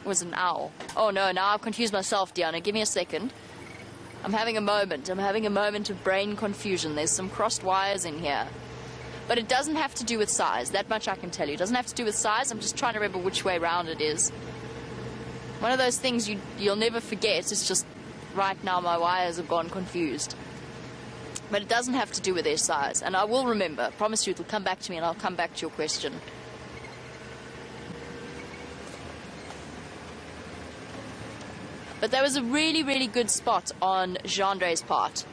was an owl. Oh no, now I've confused myself, Deanna. Give me a second. I'm having a moment of brain confusion. There's some crossed wires in here. But it doesn't have to do with size. That much I can tell you. It doesn't have to do with size. I'm just trying to remember which way round it is. One of those things you'll never forget. It's just right now my wires have gone confused. But it doesn't have to do with their size. And I will remember. I promise you it'll come back to me and I'll come back to your question. But that was a really, really good spot on Gendre's part.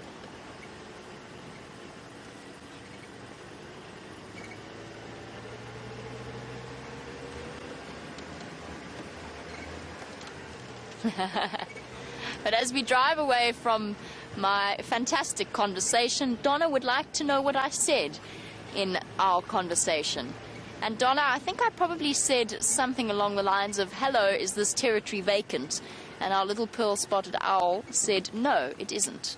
But as we drive away from my fantastic conversation, Donna would like to know what I said in our conversation. And Donna, I think I probably said something along the lines of, hello, is this territory vacant? And our little pearl-spotted owl said, no, it isn't.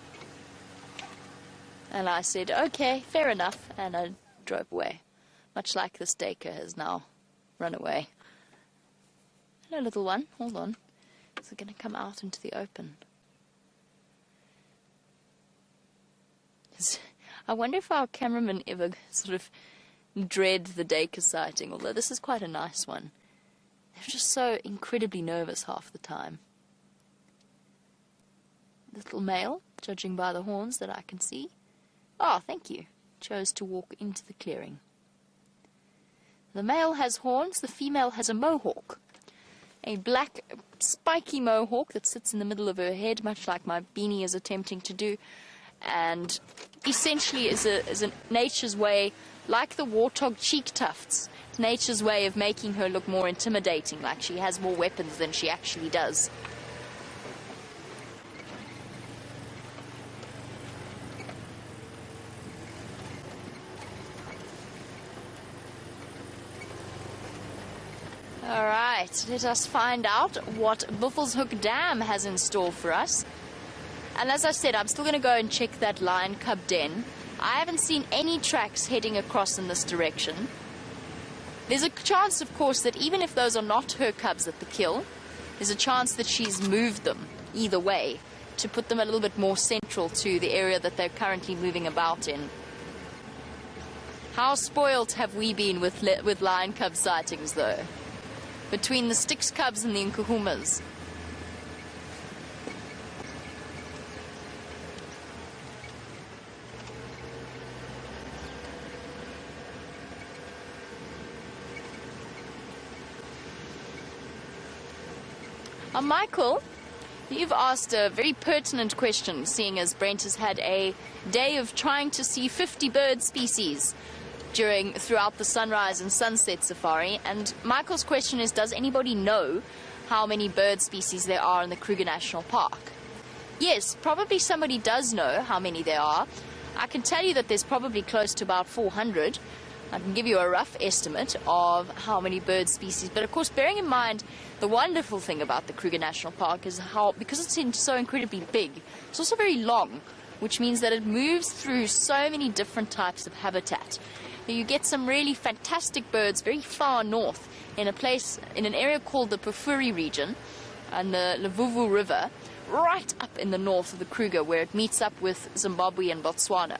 And I said, okay, fair enough, and I drove away, much like this Dacre has now run away. Hello, little one, hold on. Is it going to come out into the open? I wonder if our cameraman ever sort of dread the Dacre sighting, although this is quite a nice one. They're just so incredibly nervous half the time. Little male, judging by the horns that I can see. Oh, thank you. Chose to walk into the clearing. The male has horns, the female has a mohawk. A black, spiky mohawk that sits in the middle of her head, much like my beanie is attempting to do. And essentially is a nature's way, like the warthog cheek tufts, nature's way of making her look more intimidating, like she has more weapons than she actually does. Alright, let us find out what Buffelshoek Dam has in store for us. And as I said, I'm still going to go and check that lion cub den. I haven't seen any tracks heading across in this direction. There's a chance, of course, that even if those are not her cubs at the kill, there's a chance that she's moved them either way to put them a little bit more central to the area that they're currently moving about in. How spoiled have we been with lion cub sightings, though? Between the Styx cubs and the Nkuhumas. Michael, you've asked a very pertinent question, seeing as Brent has had a day of trying to see 50 bird species throughout the sunrise and sunset safari. And Michael's question is, does anybody know how many bird species there are in the Kruger National Park? Yes, probably somebody does know how many there are. I can tell you that there's probably close to about 400. I can give you a rough estimate of how many bird species. But of course, bearing in mind, the wonderful thing about the Kruger National Park is how, because it's so incredibly big, it's also very long, which means that it moves through so many different types of habitat. You get some really fantastic birds very far north in an area called the Pafuri region and the Levuvu River, right up in the north of the Kruger, where it meets up with Zimbabwe and Botswana.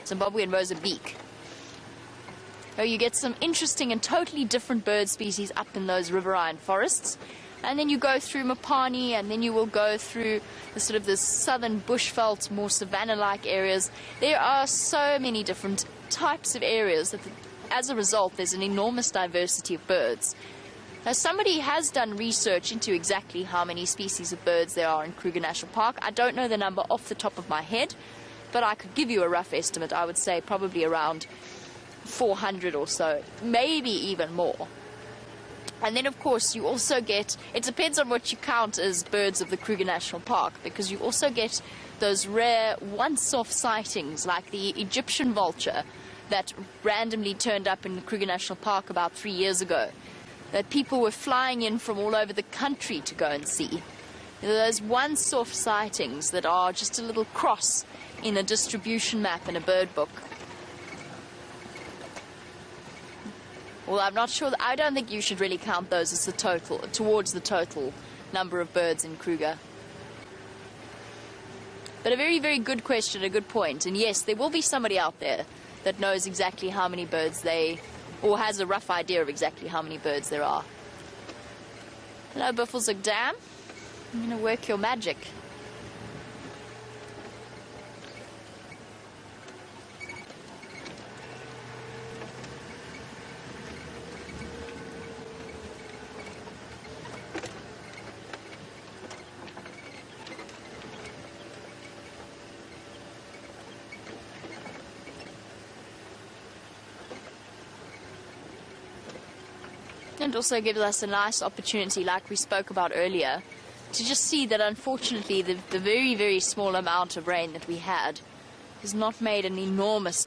Zimbabwe and Mozambique. You get some interesting and totally different bird species up in those riverine forests. And then you go through Mopani, and then you will go through the southern bushveld, more savanna-like areas. There are so many different types of areas that, as a result, there's an enormous diversity of birds. Now, somebody has done research into exactly how many species of birds there are in Kruger National Park. I don't know the number off the top of my head, but I could give you a rough estimate. I would say probably around 400 or so, maybe even more. And then, of course, you also get, it depends on what you count as birds of the Kruger National Park, because you also get those rare once-off sightings like the Egyptian vulture that randomly turned up in the Kruger National Park about 3 years ago, that people were flying in from all over the country to go and see. Those once-off sightings that are just a little cross in a distribution map in a bird book. Well, I'm not sure. I don't think you should really count those as towards the total number of birds in Kruger. But a very, very good question, a good point. And yes, there will be somebody out there that knows exactly how many birds or has a rough idea of exactly how many birds there are. Hello, Buffelshoek Dam. I'm going to work your magic. And also gives us a nice opportunity, like we spoke about earlier, to just see that unfortunately the very, very small amount of rain that we had has not made an enormous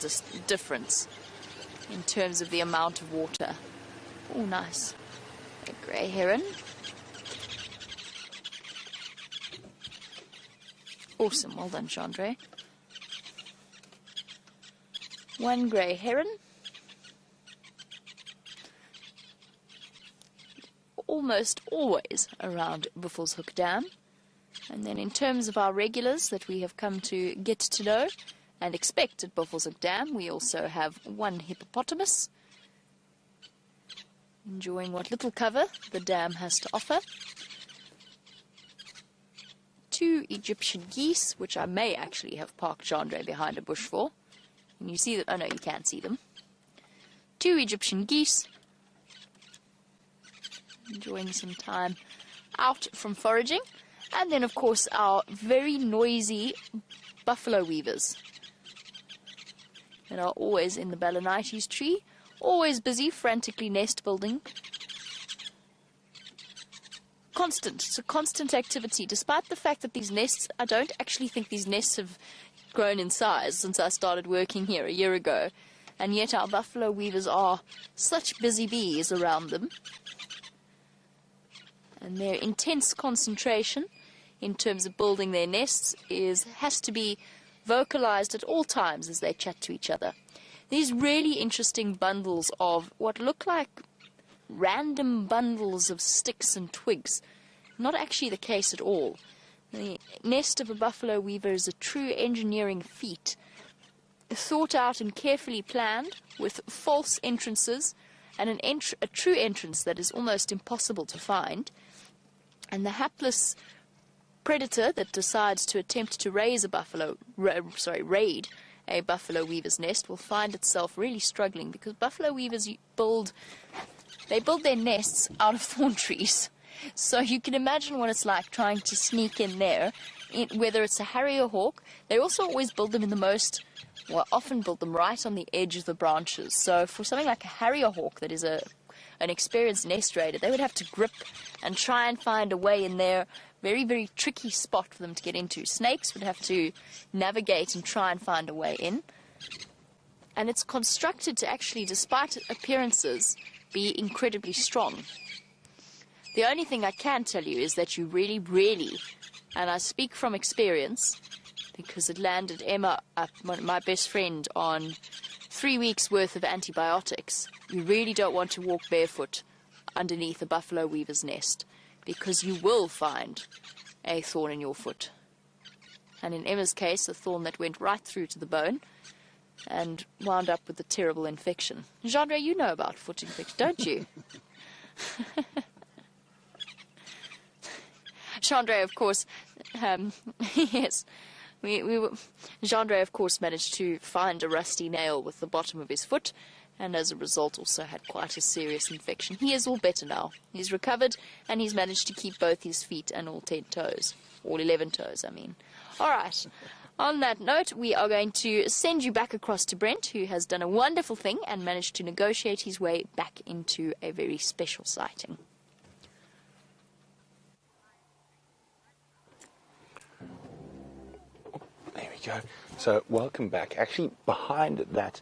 difference in terms of the amount of water. Oh, nice. A grey heron. Awesome, well done, Chandra. One grey heron. Almost always around Buffelshoek Dam. And then in terms of our regulars that we have come to get to know and expect at Buffelshoek Dam, we also have one hippopotamus, enjoying what little cover the dam has to offer. Two Egyptian geese, which I may actually have parked Chandra behind a bush for. And you see that, oh no, you can't see them. Two Egyptian geese, enjoying some time out from foraging. And then, of course, our very noisy buffalo weavers that are always in the Balanites tree, always busy, frantically nest building. It's a constant activity, despite the fact that these nests, I don't actually think these nests have grown in size since I started working here a year ago. And yet our buffalo weavers are such busy bees around them. And their intense concentration in terms of building their nests has to be vocalized at all times as they chat to each other. These really interesting bundles of what look like random bundles of sticks and twigs. Not actually the case at all. The nest of a buffalo weaver is a true engineering feat, thought out and carefully planned, with false entrances and a true entrance that is almost impossible to find. And the hapless predator that decides to attempt to raid a buffalo weaver's nest will find itself really struggling, because buffalo weavers build their nests out of thorn trees. So you can imagine what it's like trying to sneak in there, whether it's a harrier hawk. They also always build them often build them right on the edge of the branches. So for something like a harrier hawk that is an experienced nest raider, they would have to grip and try and find a way in there. Very, very tricky spot for them to get into. Snakes would have to navigate and try and find a way in. And it's constructed to actually, despite appearances, be incredibly strong. The only thing I can tell you is that you really, really, and I speak from experience, because it landed Emma, my best friend, on 3 weeks' worth of antibiotics. You really don't want to walk barefoot underneath a buffalo weaver's nest, because you will find a thorn in your foot. And in Emma's case, a thorn that went right through to the bone and wound up with a terrible infection. Chandra, you know about foot infection, don't you? Chandra, of course, yes. Chandra, of course, managed to find a rusty nail with the bottom of his foot, and as a result also had quite a serious infection. He is all better now. He's recovered, and he's managed to keep both his feet and all 10 toes. All 11 toes, I mean. All right. On that note, we are going to send you back across to Brent, who has done a wonderful thing and managed to negotiate his way back into a very special sighting. There we go. So welcome back. Actually, behind that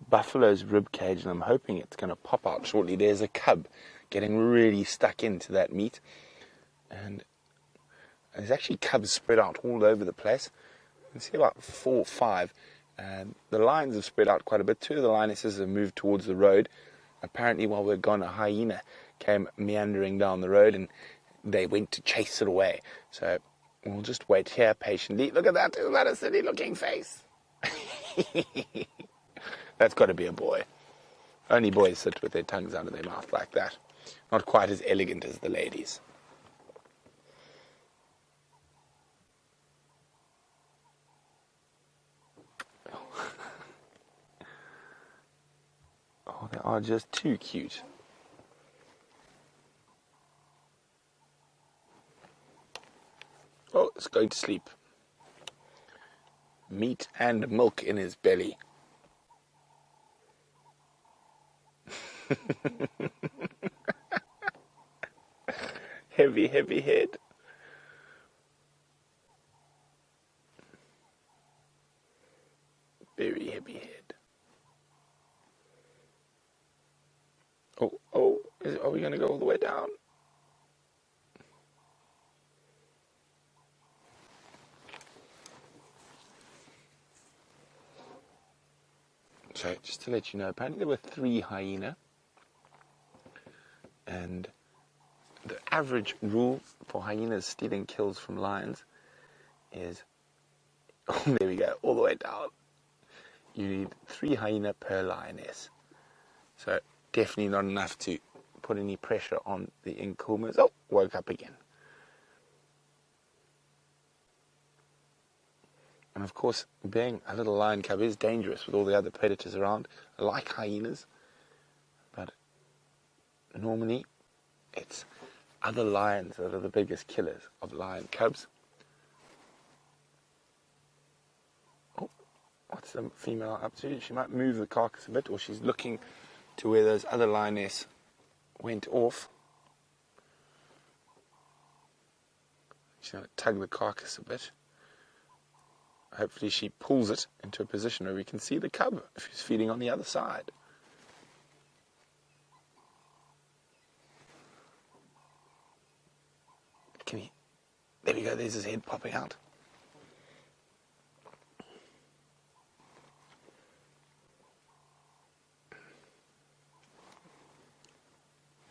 buffalo's rib cage, and I'm hoping it's going to pop out shortly, there's a cub getting really stuck into that meat. And there's actually cubs spread out all over the place. You can see about 4 or 5. And the lions have spread out quite a bit. 2 of the lionesses have moved towards the road. Apparently, while we're gone, a hyena came meandering down the road, and they went to chase it away. So we'll just wait here patiently. Look at that. Isn't that a silly-looking face? That's got to be a boy. Only boys sit with their tongues under their mouth like that. Not quite as elegant as the ladies. Oh, they are just too cute. Oh, it's going to sleep. Meat and milk in his belly. heavy, heavy head. Very heavy head. Are we going to go all the way down? So, just to let you know, apparently there were 3 hyena. And the average rule for hyenas stealing kills from lions is, there we go, all the way down. You need 3 hyena per lioness. So definitely not enough to put any pressure on the incoomers. Oh, woke up again. And of course, being a little lion cub is dangerous with all the other predators around. I like hyenas, but normally it's other lions that are the biggest killers of lion cubs. Oh, what's the female up to? She might move the carcass a bit, or she's looking to where those other lioness went off. She's going to tug the carcass a bit. Hopefully she pulls it into a position where we can see the cub if he's feeding on the other side. There we go, there's his head popping out.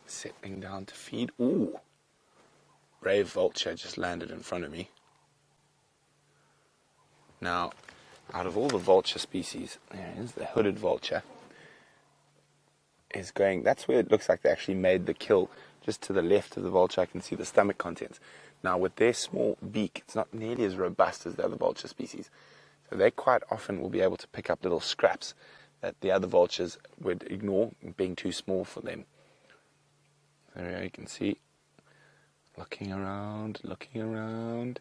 Settling down to feed. Ooh! Brave vulture just landed in front of me. Now, out of all the vulture species, there is the hooded vulture. Is going, that's where it looks like they actually made the kill. Just to the left of the vulture, I can see the stomach contents. Now, with their small beak, it's not nearly as robust as the other vulture species. So they quite often will be able to pick up little scraps that the other vultures would ignore, being too small for them. So there you can see, looking around, looking around.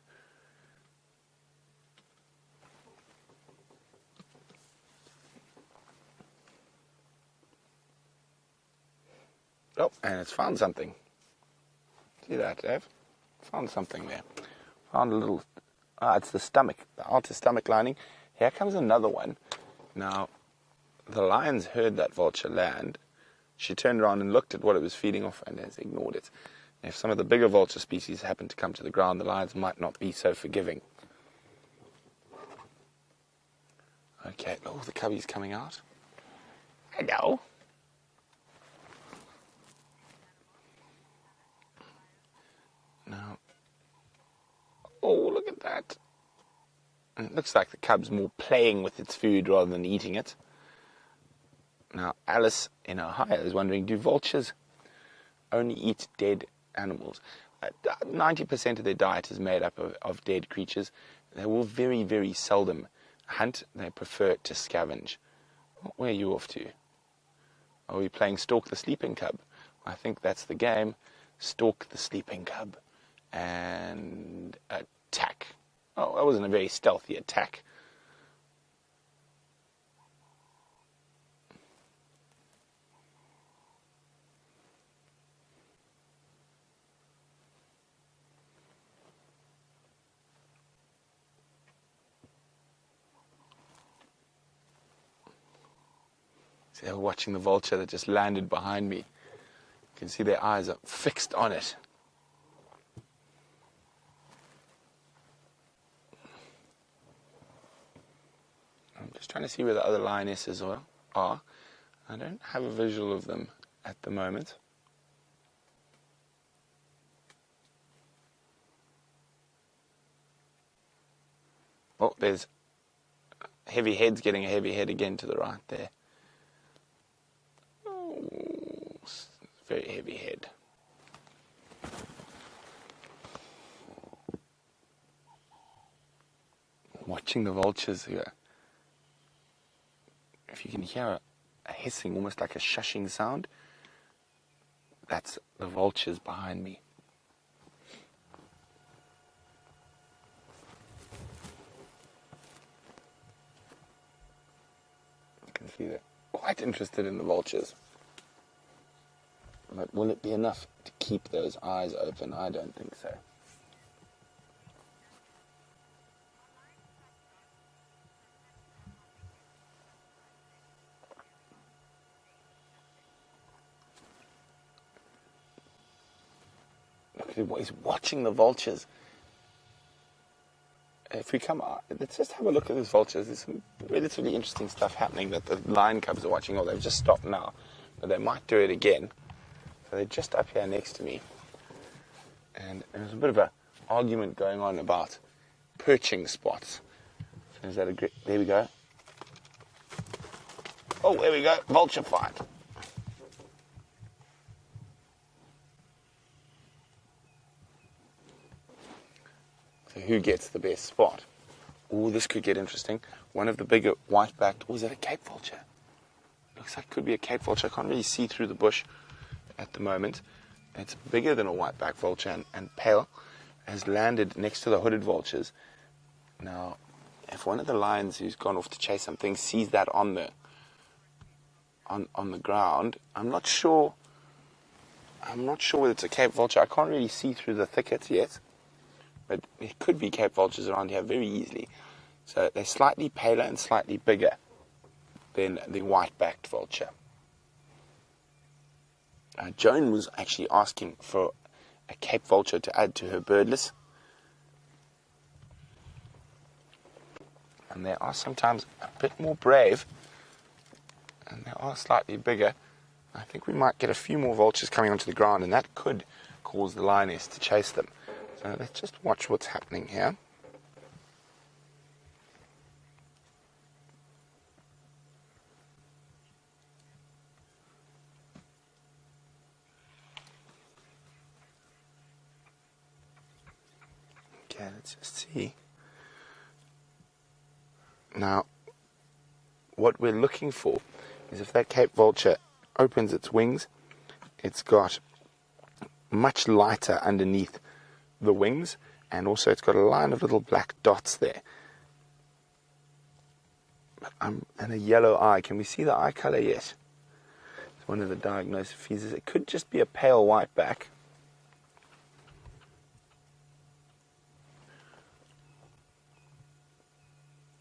Oh, and it's found something. See that, Dave? Found something there. Found a little... it's the stomach, the outer stomach lining. Here comes another one. Now, the lions heard that vulture land. She turned around and looked at what it was feeding off and has ignored it. If some of the bigger vulture species happen to come to the ground, the lions might not be so forgiving. Okay, oh, the cubby's coming out. Hello. Now, oh, look at that. And it looks like the cub's more playing with its food rather than eating it. Now, Alice in Ohio is wondering, do vultures only eat dead animals? 90% of their diet is made up of dead creatures. They will very, very seldom hunt. They prefer to scavenge. Where are you off to? Are we playing Stalk the Sleeping Cub? I think that's the game. Stalk the Sleeping Cub. And attack. Oh, that wasn't a very stealthy attack. So they're watching the vulture that just landed behind me. You can see their eyes are fixed on it. I'm just trying to see where the other lionesses are. I don't have a visual of them at the moment. Oh, there's heavy heads getting a heavy head again to the right there. Oh, very heavy head. Watching the vultures here. If you can hear a hissing, almost like a shushing sound, that's the vultures behind me. You can see they're quite interested in the vultures. But will it be enough to keep those eyes open? I don't think so. He's watching the vultures. If we come out, let's just have a look at these vultures. There's some relatively interesting stuff happening that the lion cubs are watching. Oh, they've just stopped now, but they might do it again. So they're just up here next to me. And there's a bit of an argument going on about perching spots. So is that a great, there we go. Oh, there we go, vulture fight. Who gets the best spot? Oh, this could get interesting. One of the bigger white-backed... Oh, is that a Cape vulture? Looks like it could be a Cape vulture. I can't really see through the bush at the moment. It's bigger than a white-backed vulture and pale. Has landed next to the hooded vultures. Now, if one of the lions who's gone off to chase something sees that on the ground, I'm not sure whether it's a Cape vulture. I can't really see through the thicket yet. But it could be Cape vultures around here very easily. So they're slightly paler and slightly bigger than the white-backed vulture. Joan was actually asking for a Cape vulture to add to her bird list. And they are sometimes a bit more brave. And they are slightly bigger. I think we might get a few more vultures coming onto the ground, and that could cause the lioness to chase them. So let's just watch what's happening here. Okay, let's just see. Now, what we're looking for is if that Cape vulture opens its wings, it's got much lighter underneath the wings, and also it's got a line of little black dots there. And a yellow eye. Can we see the eye color? Yes. It's one of the diagnosed features. It could just be a pale white back.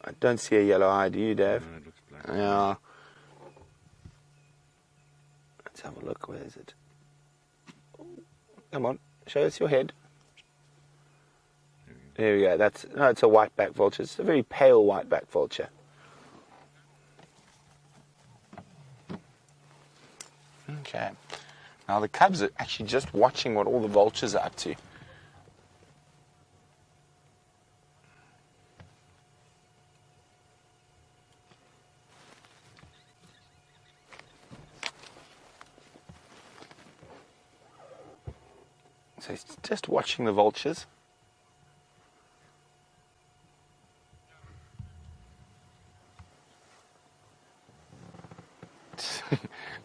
I don't see a yellow eye, do you, Dave? No, it looks black. Yeah. Let's have a look. Where is it? Come on, show us your head. There we go. It's a white-backed vulture. It's a very pale white-backed vulture. Okay. Now the cubs are actually just watching what all the vultures are up to. So he's just watching the vultures.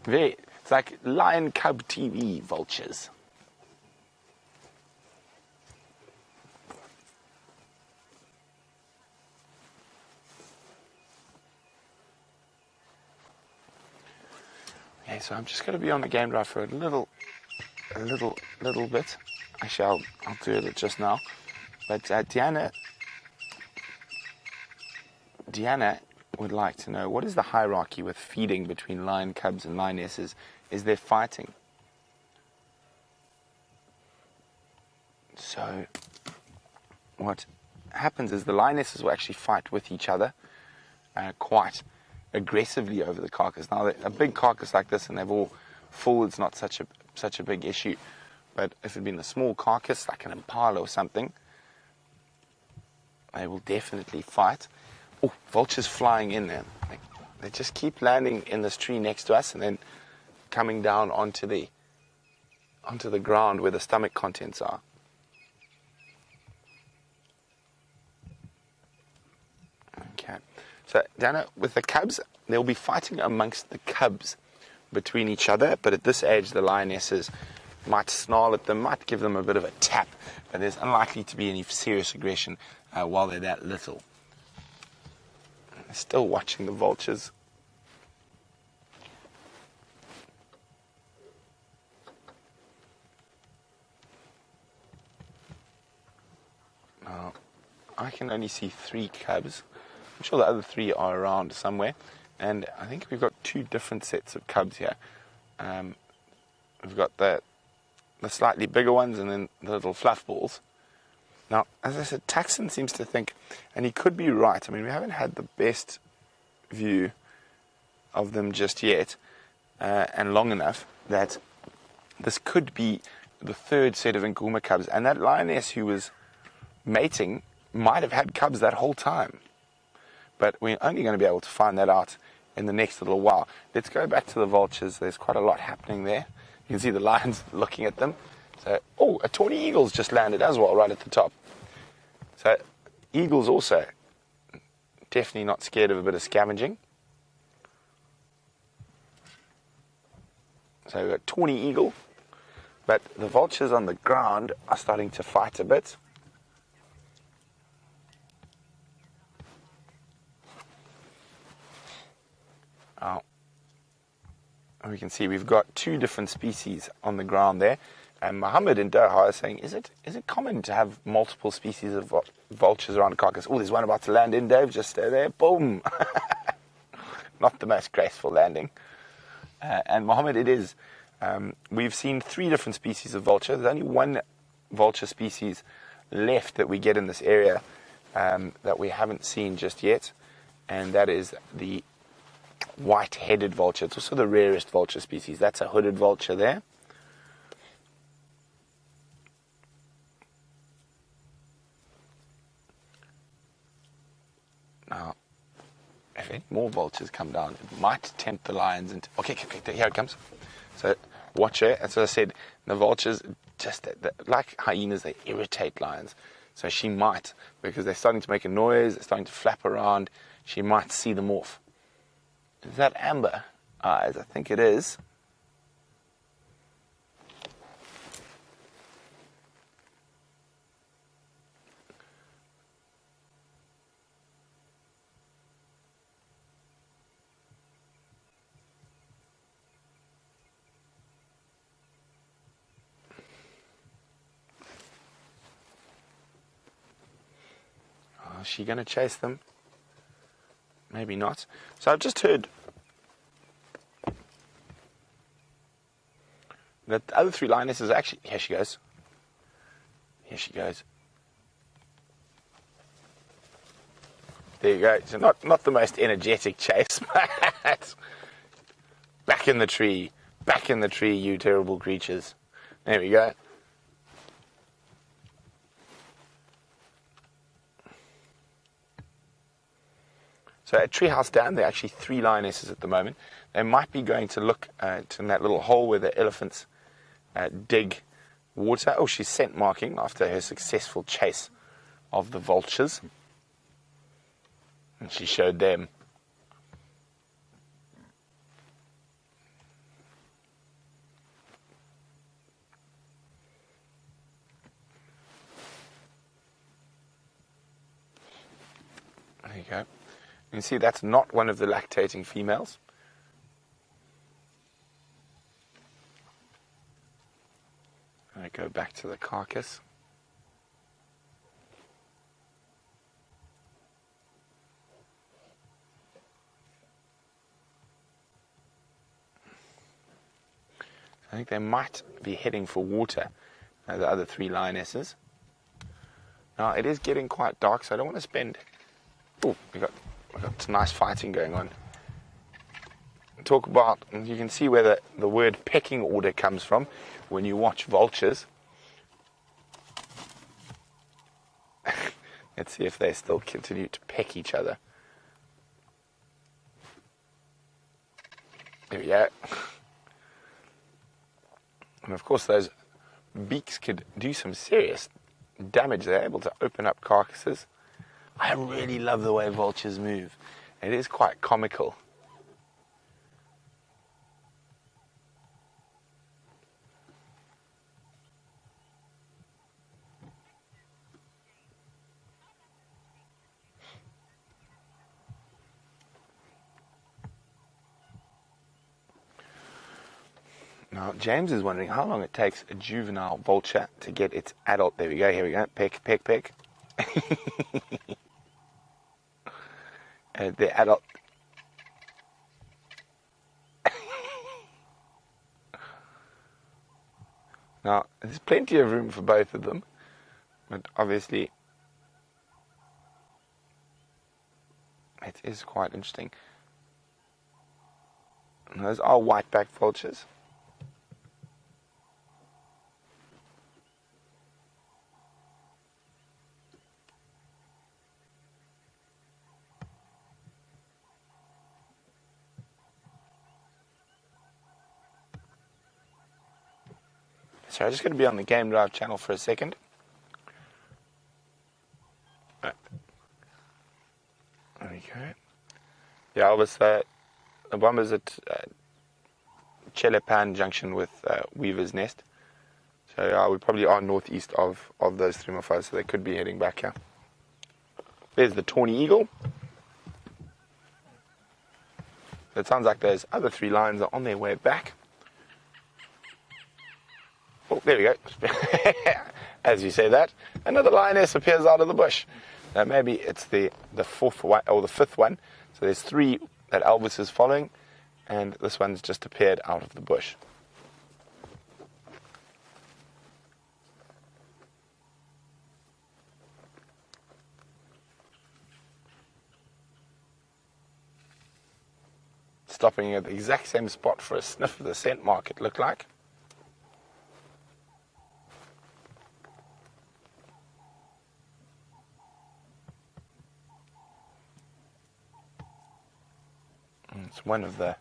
It's like lion cub TV vultures. Okay, so I'm just going to be on the game drive for a little bit. Actually, I'll do it just now. But Deanna would like to know, what is the hierarchy with feeding between lion cubs and lionesses? Is there fighting? So what happens is the lionesses will actually fight with each other quite aggressively over the carcass. Now, a big carcass like this, and they've all full, it's not such a big issue. But if it had been a small carcass, like an impala or something, they will definitely fight. Oh, vultures flying in there. They just keep landing in this tree next to us and then coming down onto the ground where the stomach contents are. Okay. So, Dana, with the cubs, they'll be fighting amongst the cubs between each other, but at this age, the lionesses might snarl at them, might give them a bit of a tap, but there's unlikely to be any serious aggression while they're that little. Still watching the vultures. I can only see 3 cubs. I'm sure the other 3 are around somewhere. And I think we've got 2 different sets of cubs here. We've got the slightly bigger ones and then the little fluff balls. Now, as I said, Paterson seems to think, and he could be right. I mean, we haven't had the best view of them just yet, and long enough that this could be the 3rd set of Nkuma cubs. And that lioness who was mating might have had cubs that whole time. But we're only going to be able to find that out in the next little while. Let's go back to the vultures. There's quite a lot happening there. You can see the lions looking at them. So, a tawny eagle's just landed as well, right at the top. So, eagles also definitely not scared of a bit of scavenging. So, we've got tawny eagle. But the vultures on the ground are starting to fight a bit. We can see we've got 2 different species on the ground there. And Mohammed in Doha is saying, is it common to have multiple species of vultures around a carcass? Oh, there's one about to land in, Dave. Just stay there. Boom. Not the most graceful landing. And Mohammed, it is. We've seen 3 different species of vulture. There's only 1 vulture species left that we get in this area that we haven't seen just yet. And that is the white-headed vulture. It's also the rarest vulture species. That's a hooded vulture there. Now, if any more vultures come down, it might tempt the lions into... Okay, here it comes. So, watch it. As I said, the vultures, just like hyenas, they irritate lions. So she might, because they're starting to make a noise, they're starting to flap around, she might see them off. Is that amber eyes? I think it is. Is she going to chase them? Maybe not. So I've just heard that the other 3 lionesses actually... Here she goes. Here she goes. There you go. So not the most energetic chase, but back in the tree. Back in the tree, you terrible creatures. There we go. So at Treehouse Dam, there are actually 3 lionesses at the moment. They might be going to look in that little hole where the elephants dig water. Oh, she's scent marking after her successful chase of the vultures. And she showed them. There you go. You can see that's not one of the lactating females. I go back to the carcass. I think they might be heading for water, the other 3 lionesses. Now, it is getting quite dark, so I don't want to spend... Oh, we've got some nice fighting going on. Talk about, and you can see where the word pecking order comes from when you watch vultures. Let's see if they still continue to peck each other. There we go. And of course those beaks could do some serious damage. They're able to open up carcasses. I really love the way vultures move. It is quite comical. Now, James is wondering how long it takes a juvenile vulture to get its adult. There we go, here we go. Peck, peck, peck. The adult. Now, there's plenty of room for both of them, but obviously it is quite interesting. And those are white-backed vultures. So I'm just going to be on the Game Drive channel for a second. Right. There we go. Yeah, I was the bombers at Chelepan junction with Weaver's Nest. So we probably are northeast of those three morphos, so they could be heading back here. There's the Tawny Eagle. It sounds like those other three lions are on their way back. Oh, there we go. As you say that, another lioness appears out of the bush. Now maybe it's the fourth one or the fifth one. So there's three that Elvis is following, and this one's just appeared out of the bush. Stopping at the exact same spot for a sniff of the scent mark, it looked like. It's one of the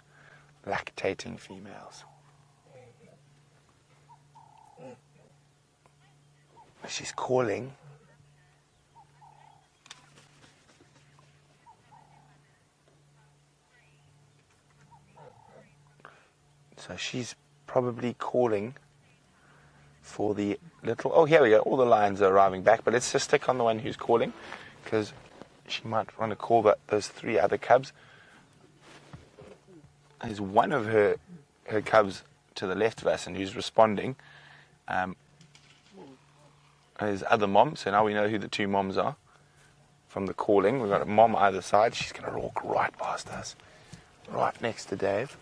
lactating females. She's calling. So she's probably calling for the little... Oh, here we go. All the lions are arriving back, but let's just stick on the one who's calling, because she might want to call those three other cubs. There's one of her cubs to the left of us and who's responding. There's other mom, so now we know who the two moms are from the calling. We've got a mom either side. She's going to walk right past us, right next to Dave.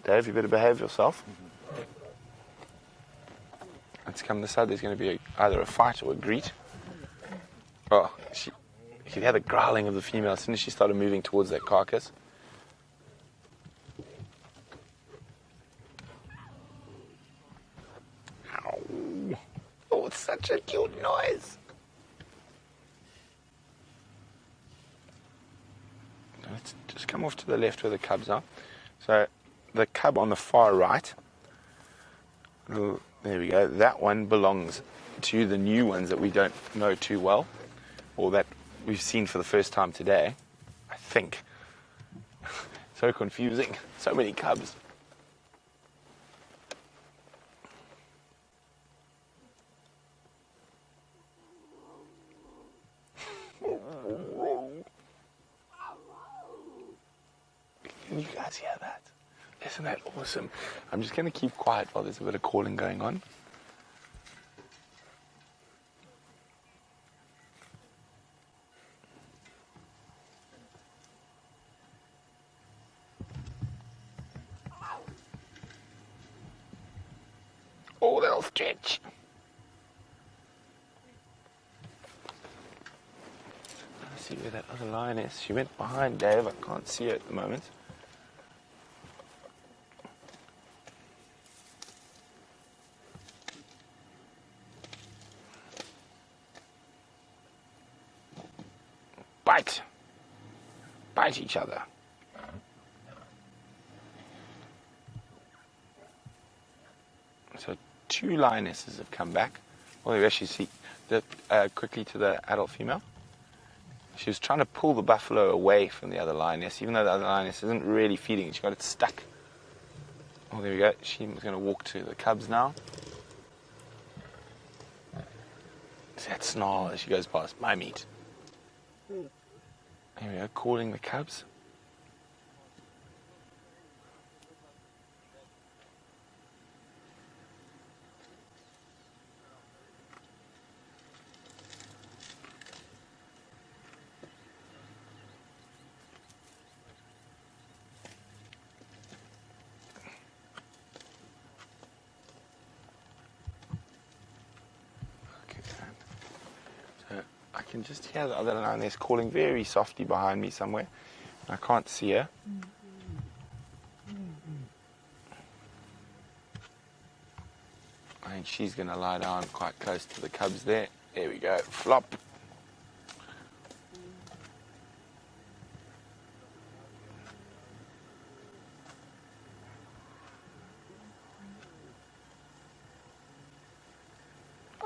Dave, you better behave yourself. Let's come this side. There's going to be either a fight or a greet. Oh, you could hear the growling of the female as soon as she started moving towards that carcass. Oh, it's such a cute noise. Let's just come off to the left where the cubs are. So the cub on the far right, there we go, that one belongs to the new ones that we don't know too well, or that we've seen for the first time today, I think. So confusing, so many cubs. Can you guys hear that? Isn't that awesome? I'm just going to keep quiet while there's a bit of calling going on. Oh, they'll stretch. Let's see where that other lion is. She went behind Dave. I can't see her at the moment. Bite each other. So two lionesses have come back. Well, we actually see quickly to the adult female. She was trying to pull the buffalo away from the other lioness, even though the other lioness isn't really feeding it. She got it stuck. Oh, there we go. She's going to walk to the cubs now. See that snarl as she goes past. My meat. There we go, calling the cubs. I can just hear the other lioness calling very softly behind me somewhere. I can't see her. I think she's going to lie down quite close to the cubs there. There we go. Flop.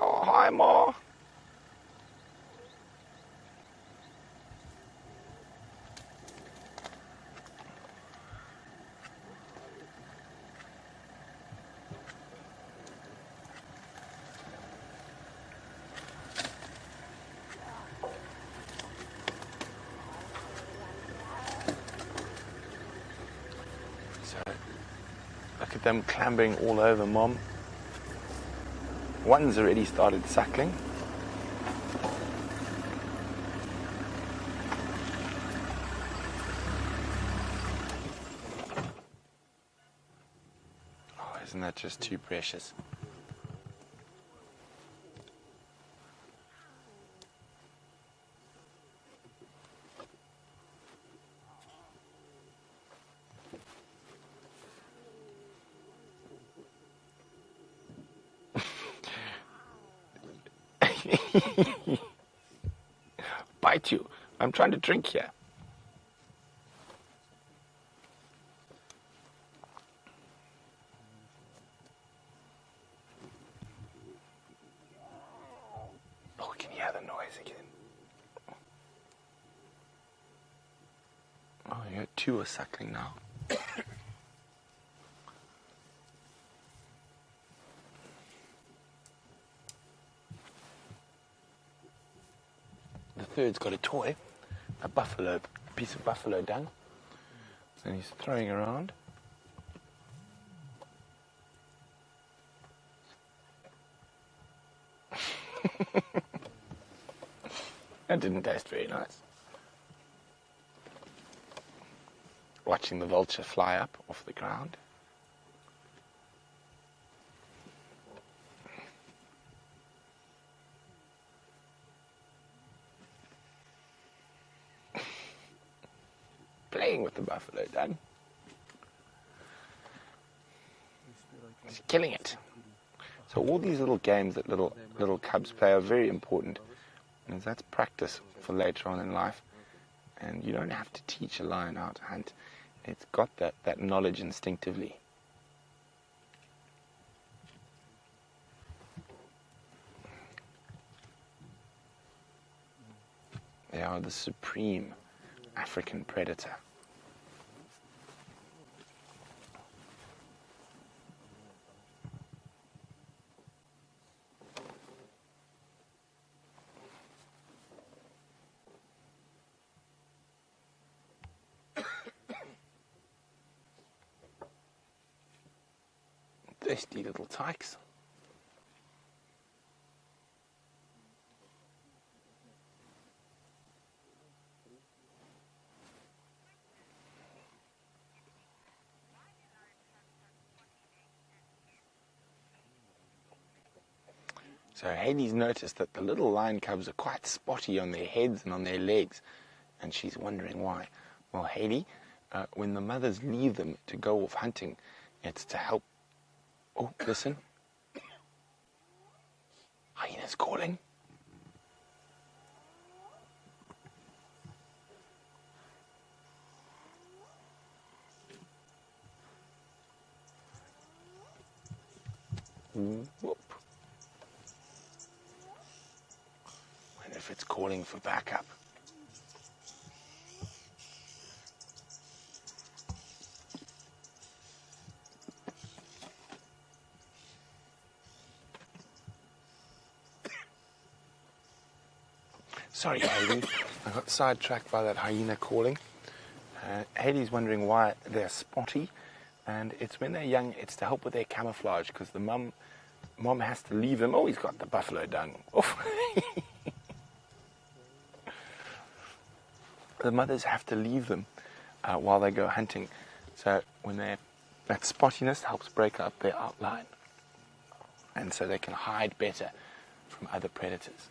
Oh, hi, Ma. Look at them clambering all over Mom. One's already started suckling. Oh, isn't that just too precious? Bite you. I'm trying to drink here. Oh, can you hear the noise again? Oh, yeah, two are suckling now. The third's got a toy, a piece of buffalo dung, and he's throwing around. That didn't taste very nice. Watching the vulture fly up off the ground. Playing with the buffalo dung. He's killing it. So all these little games that little cubs play are very important, and that's practice for later on in life. And you don't have to teach a lion how to hunt. It's got that knowledge instinctively. They are the supreme African predator. Thirsty little tykes. So Haley's noticed that the little lion cubs are quite spotty on their heads and on their legs, and she's wondering why. Well, Haley, when the mothers leave them to go off hunting, it's to help. Oh, listen. Hyena's calling. Whoop. Wonder if it's calling for backup. Sorry, Haley. I got sidetracked by that hyena calling. Haley's wondering why they're spotty, and it's when they're young, it's to help with their camouflage, because the mom has to leave them. Oh, he's got the buffalo dung. The mothers have to leave them while they go hunting. So when that spottiness helps break up their outline, and so they can hide better from other predators.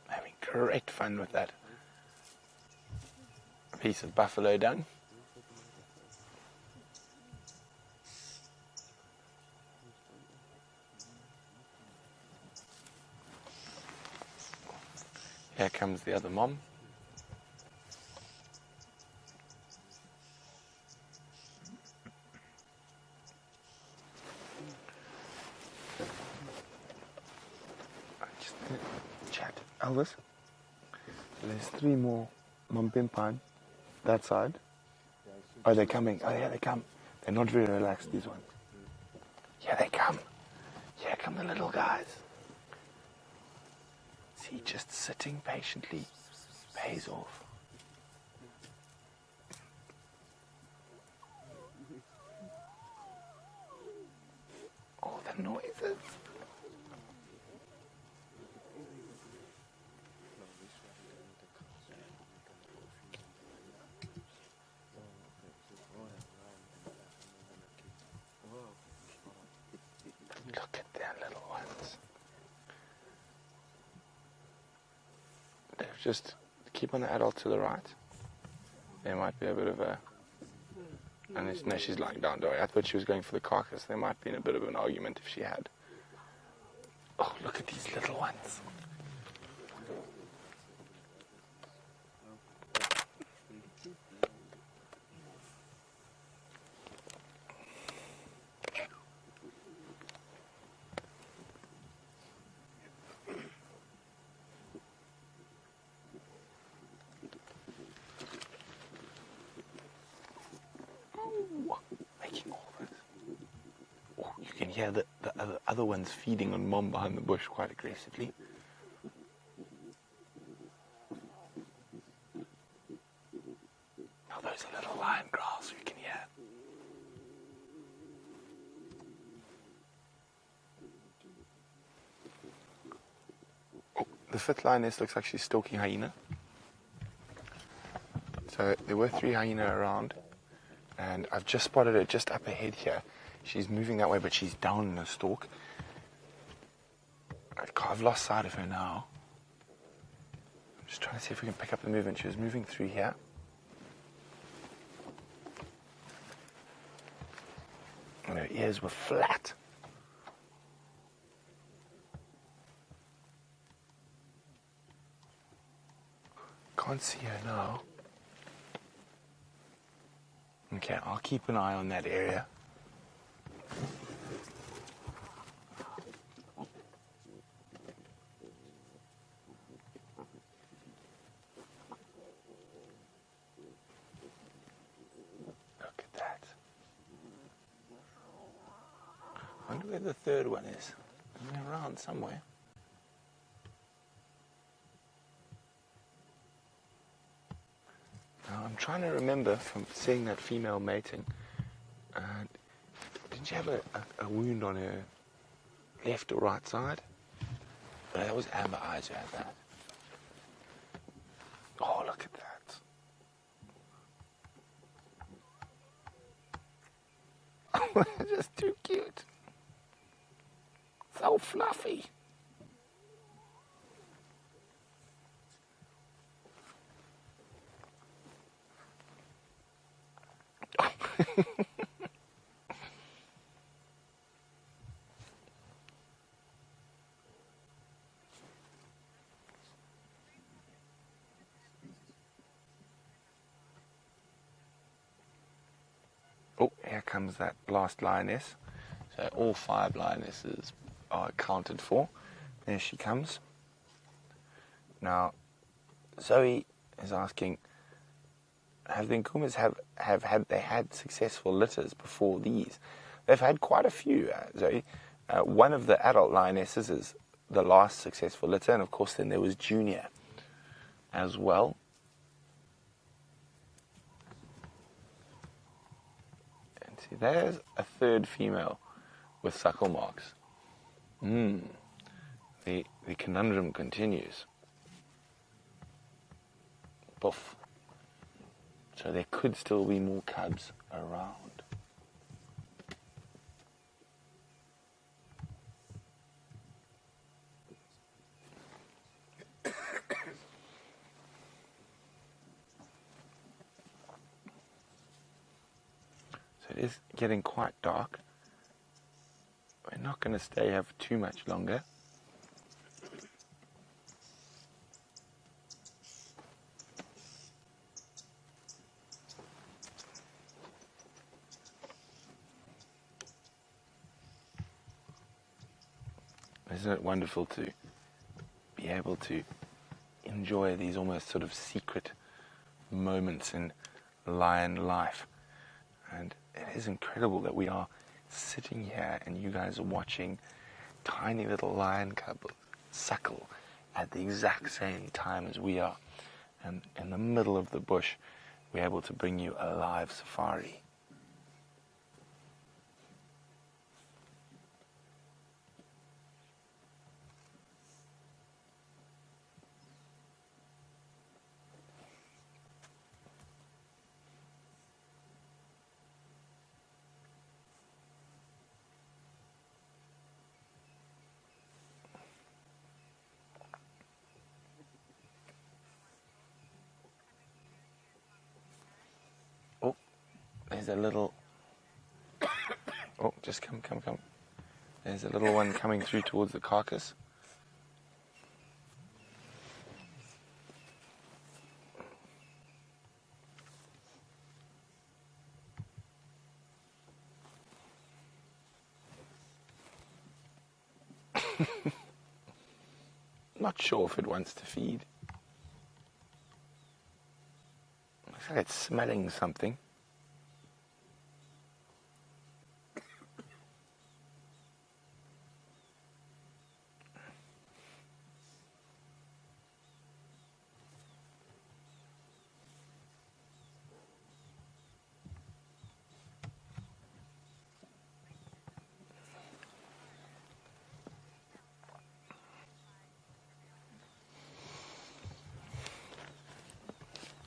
Having great fun with that piece of buffalo dung. Here comes the other mom. Just chat. Elvis, there's 3 more Mumpimpan that side. Oh, they're coming. Oh, yeah, they come. They're not very relaxed, these ones. Here they come. Here come the little guys. See, just sitting patiently pays off. Oh, the noises. Look at their little ones. Just keep on the adult to the right. There might be a bit of a... And no, she's lying down, don't worry. I thought she was going for the carcass. There might be a bit of an argument if she had. Oh, look at these little ones. Making all this. Oh, you can hear the other ones feeding on mom behind the bush quite aggressively. Now those are little lion growls you can hear. Oh, the 5th lioness looks like she's stalking hyena. So there were 3 hyena around. And I've just spotted her just up ahead here. She's moving that way, but she's down in a stalk. I've lost sight of her now. I'm just trying to see if we can pick up the movement. She was moving through here. And her ears were flat. Can't see her now. Okay, I'll keep an eye on that area. Look at that. I wonder where the 3rd one is. Isn't it around somewhere? Now, I'm trying to remember from seeing that female mating. Didn't she have a wound on her left or right side? But that was Amber Eyes who had that. Oh, look at that. They're just too cute. So fluffy. Oh, here comes that last lioness. So all 5 lionesses are accounted for. There she comes. Now, Zoe is asking, have the Nkumas had successful litters before these? They've had quite a few, Zoe. One of the adult lionesses is the last successful litter, and of course then there was Junior as well. And see, there's a 3rd female with suckle marks. The conundrum continues. Poof. So there could still be more cubs around. it is getting quite dark. We're not going to stay here for too much longer. Isn't it wonderful to be able to enjoy these almost sort of secret moments in lion life? And it is incredible that we are sitting here and you guys are watching tiny little lion cub suckle at the exact same time as we are. And in the middle of the bush, we're able to bring you a live safari. There's a little... Oh, just come. There's a little one coming through towards the carcass. Not sure if it wants to feed. Looks like it's smelling something.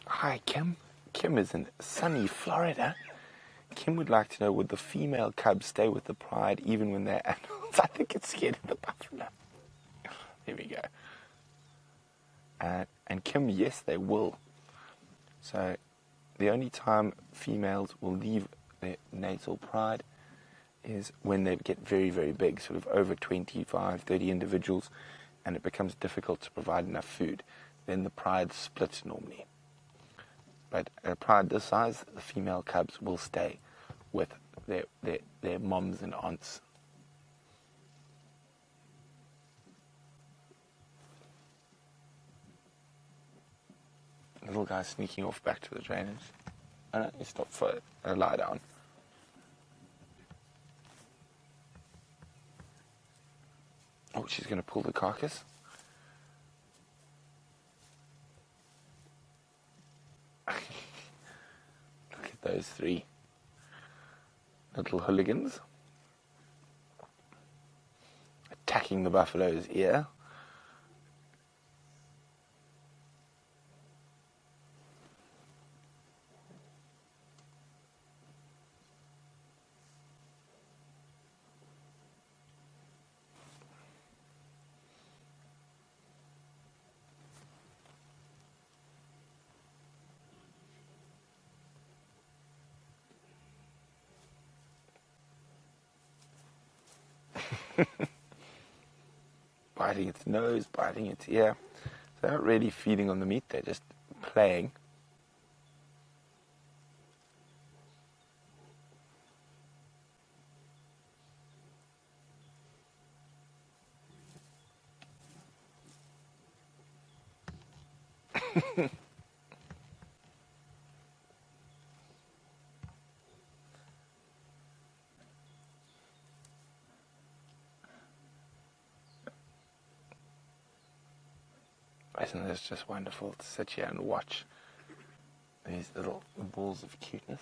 Hi, Kim. Kim is in sunny Florida. Kim would like to know, would the female cub stay with the pride even when they're adults? I think it's scared of the buffalo. There we go. And Kim, yes, they will. So the only time females will leave their natal pride is when they get very, very big, sort of over 25, 30 individuals, and it becomes difficult to provide enough food. Then the pride splits normally. But at a pride this size, the female cubs will stay with their moms and aunts. Little guy sneaking off back to the drainage. Oh no, he stopped for a lie down. Oh, she's going to pull the carcass. Look at those three little hooligans attacking the buffalo's ear. Biting its nose, biting its ear. So they're not really feeding on the meat, they're just playing. Isn't this just wonderful to sit here and watch these little balls of cuteness?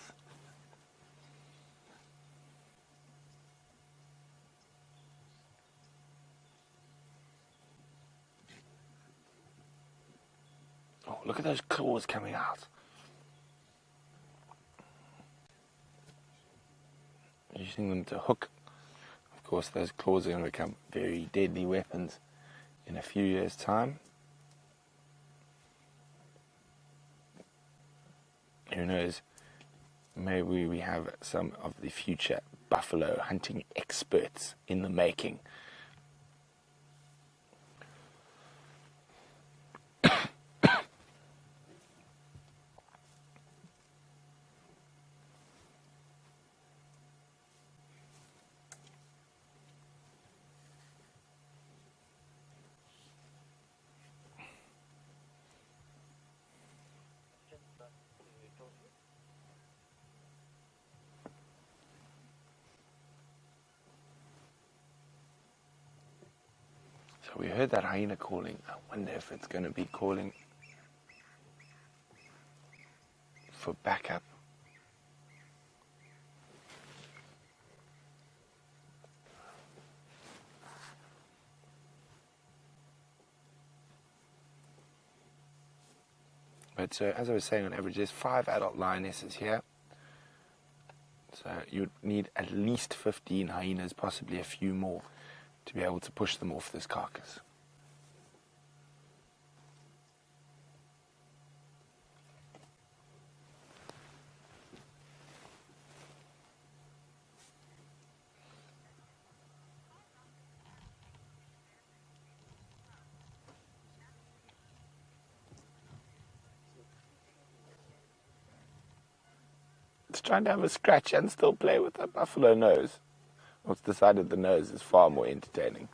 Oh, look at those claws coming out. Using them to hook. Of course, those claws are going to become very deadly weapons in a few years' time. Who knows, maybe we have some of the future buffalo hunting experts in the making. So we heard that hyena calling. I wonder if it's going to be calling for backup. But so, as I was saying, on average, there's 5 adult lionesses here. So you'd need at least 15 hyenas, possibly a few more, to be able to push them off this carcass. It's trying to have a scratch and still play with that buffalo nose. Well, it's decided the nose is far more entertaining.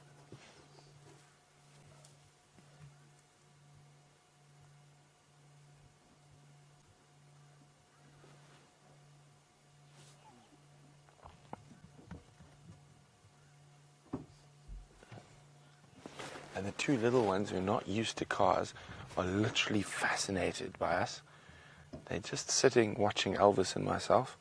And the 2 little ones who are not used to cars are literally fascinated by us. They're just sitting watching Elvis and myself.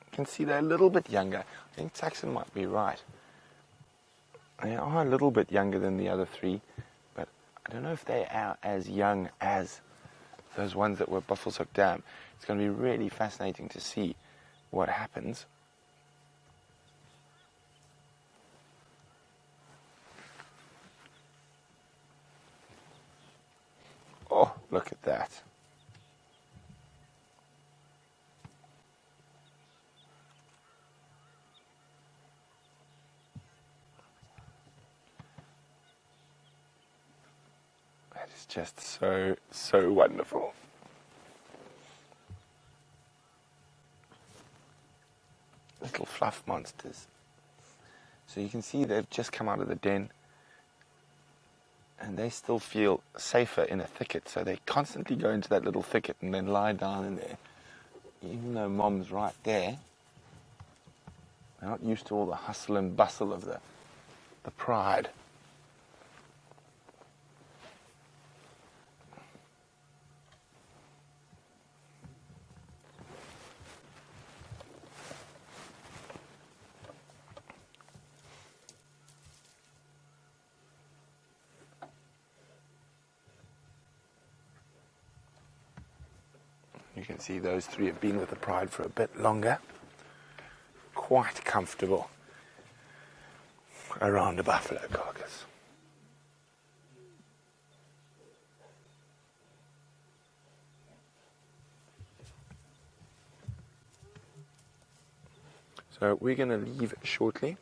You can see they're a little bit younger. I think Saxon might be right. They are a little bit younger than the other 3, but I don't know if they are as young as those ones that were at Buffalo's Hook Dam. It's going to be really fascinating to see what happens. Oh, look at that. That is just so wonderful. Little fluff monsters. So you can see they've just come out of the den, and they still feel safer in a thicket, so they constantly go into that little thicket and then lie down in there. Even though Mom's right there, they're not used to all the hustle and bustle of the pride. You can see those 3 have been with the pride for a bit longer. Quite comfortable around a buffalo carcass. So we're going to leave shortly,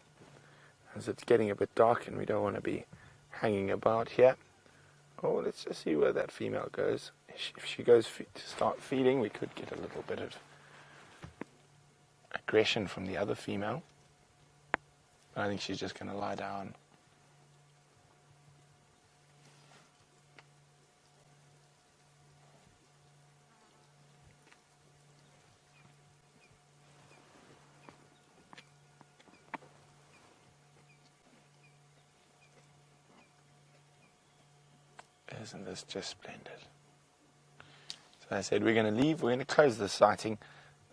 as it's getting a bit dark and we don't want to be hanging about here. Oh, let's just see where that female goes. If she goes to start feeding, we could get a little bit of aggression from the other female. I think she's just going to lie down. Isn't this just splendid? So I said we're going to leave, we're going to close the sighting,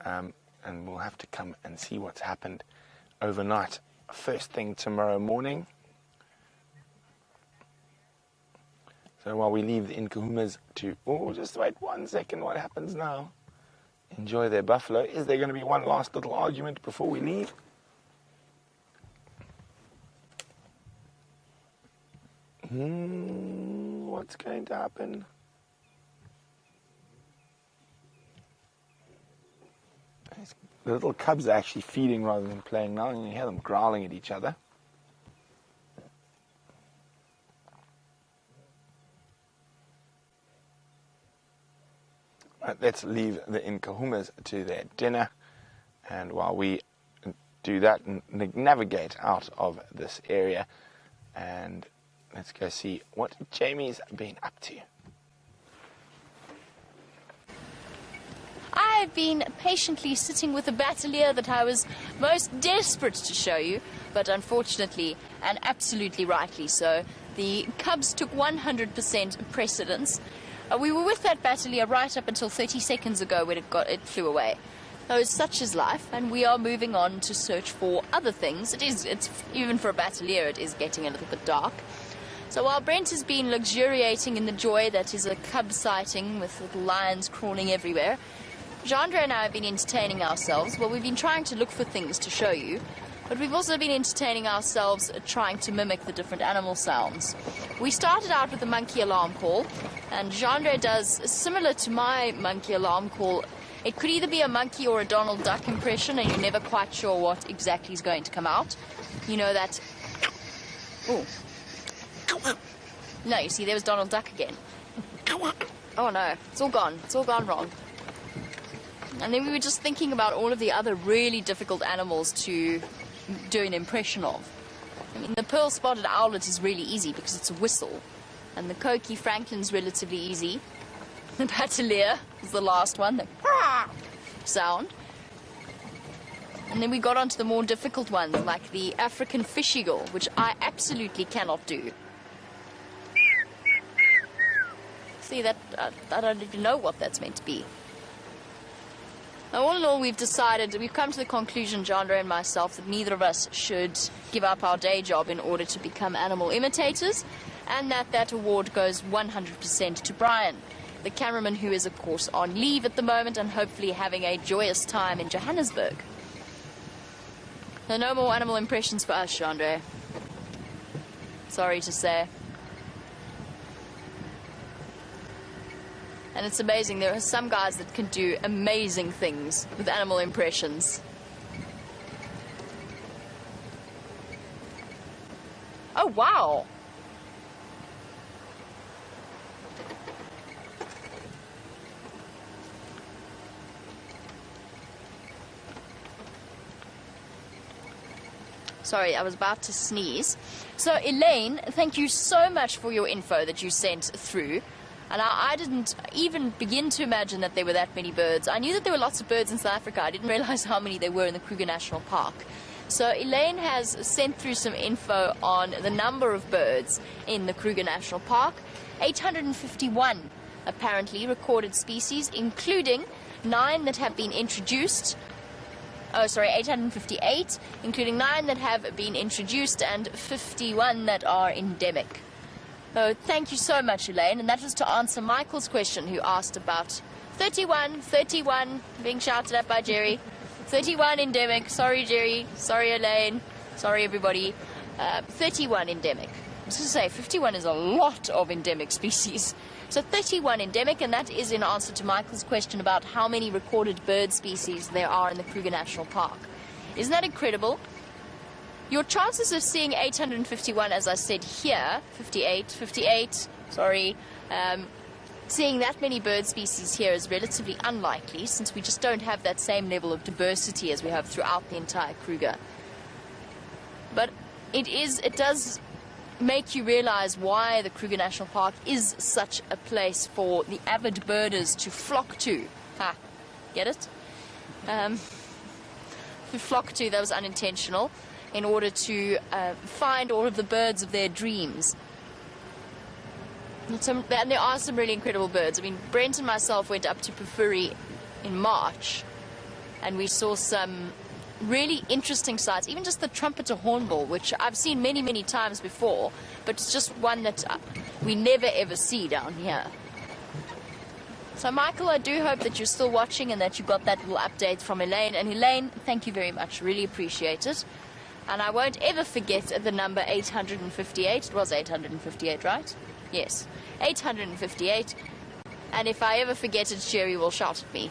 and we'll have to come and see what's happened overnight. First thing tomorrow morning. So while we leave the Nkuhumas to, just wait 1 second, what happens now? Enjoy their buffalo. Is there going to be one last little argument before we leave? What's going to happen? The little cubs are actually feeding rather than playing now, and you hear them growling at each other. Right, let's leave the Nkahumas to their dinner, and while we do that and navigate out of this area, and let's go see what Jamie's been up to. I've been patiently sitting with a batelier that I was most desperate to show you, but unfortunately, and absolutely rightly so, the cubs took 100% precedence. We were with that batelier right up until 30 seconds ago when it flew away. So such is life, and we are moving on to search for other things. It's even for a batelier, it is getting a little bit dark. So while Brent has been luxuriating in the joy that is a cub sighting with little lions crawling everywhere, Jandre and I have been entertaining ourselves. Well, we've been trying to look for things to show you, but we've also been entertaining ourselves trying to mimic the different animal sounds. We started out with the monkey alarm call, and Jandre does similar to my monkey alarm call. It could either be a monkey or a Donald Duck impression, and you're never quite sure what exactly is going to come out. You know that... Oh. No, you see, there was Donald Duck again. Oh no, it's all gone. It's all gone wrong. And then we were just thinking about all of the other really difficult animals to do an impression of. I mean, the pearl-spotted owlet is really easy because it's a whistle. And the Coqui Franklin's relatively easy. The Patelier is the last one, the sound. And then we got onto the more difficult ones, like the African fish eagle, which I absolutely cannot do. See, that I don't even know what that's meant to be. Now, all in all, we've come to the conclusion, Jandre and myself, that neither of us should give up our day job in order to become animal imitators, and that award goes 100% to Brian, the cameraman who is, of course, on leave at the moment and hopefully having a joyous time in Johannesburg. So no more animal impressions for us, Jandre. Sorry to say. And it's amazing, there are some guys that can do amazing things with animal impressions. Oh, wow! Sorry, I was about to sneeze. So, Elaine, thank you so much for your info that you sent through. And I didn't even begin to imagine that there were that many birds. I knew that there were lots of birds in South Africa. I didn't realize how many there were in the Kruger National Park. So Elaine has sent through some info on the number of birds in the Kruger National Park. 851, apparently, recorded species, including 9 that have been introduced. 858, including 9 that have been introduced and 51 that are endemic. So thank you so much, Elaine. And that was to answer Michael's question, who asked about 31, being shouted at by Jerry. 31 endemic. Sorry, Jerry. Sorry, Elaine. Sorry, everybody. 31 endemic. I was going to say, 51 is a lot of endemic species. So 31 endemic, and that is in answer to Michael's question about how many recorded bird species there are in the Kruger National Park. Isn't that incredible? Your chances of seeing 851, as I said here, 58, sorry, seeing that many bird species here is relatively unlikely, since we just don't have that same level of diversity as we have throughout the entire Kruger. But it does make you realize why the Kruger National Park is such a place for the avid birders to flock to. Ha, get it? To flock to, that was unintentional, in order to find all of the birds of their dreams. And there are some really incredible birds. I mean, Brent and myself went up to Pafuri in March, and we saw some really interesting sights, even just the trumpeter hornbill, which I've seen many, many times before, but it's just one that we never ever see down here. So, Michael, I do hope that you're still watching and that you got that little update from Elaine. And Elaine, thank you very much. Really appreciate it. And I won't ever forget the number 858. It was 858, right? Yes, 858. And if I ever forget it, Sherry will shout at me.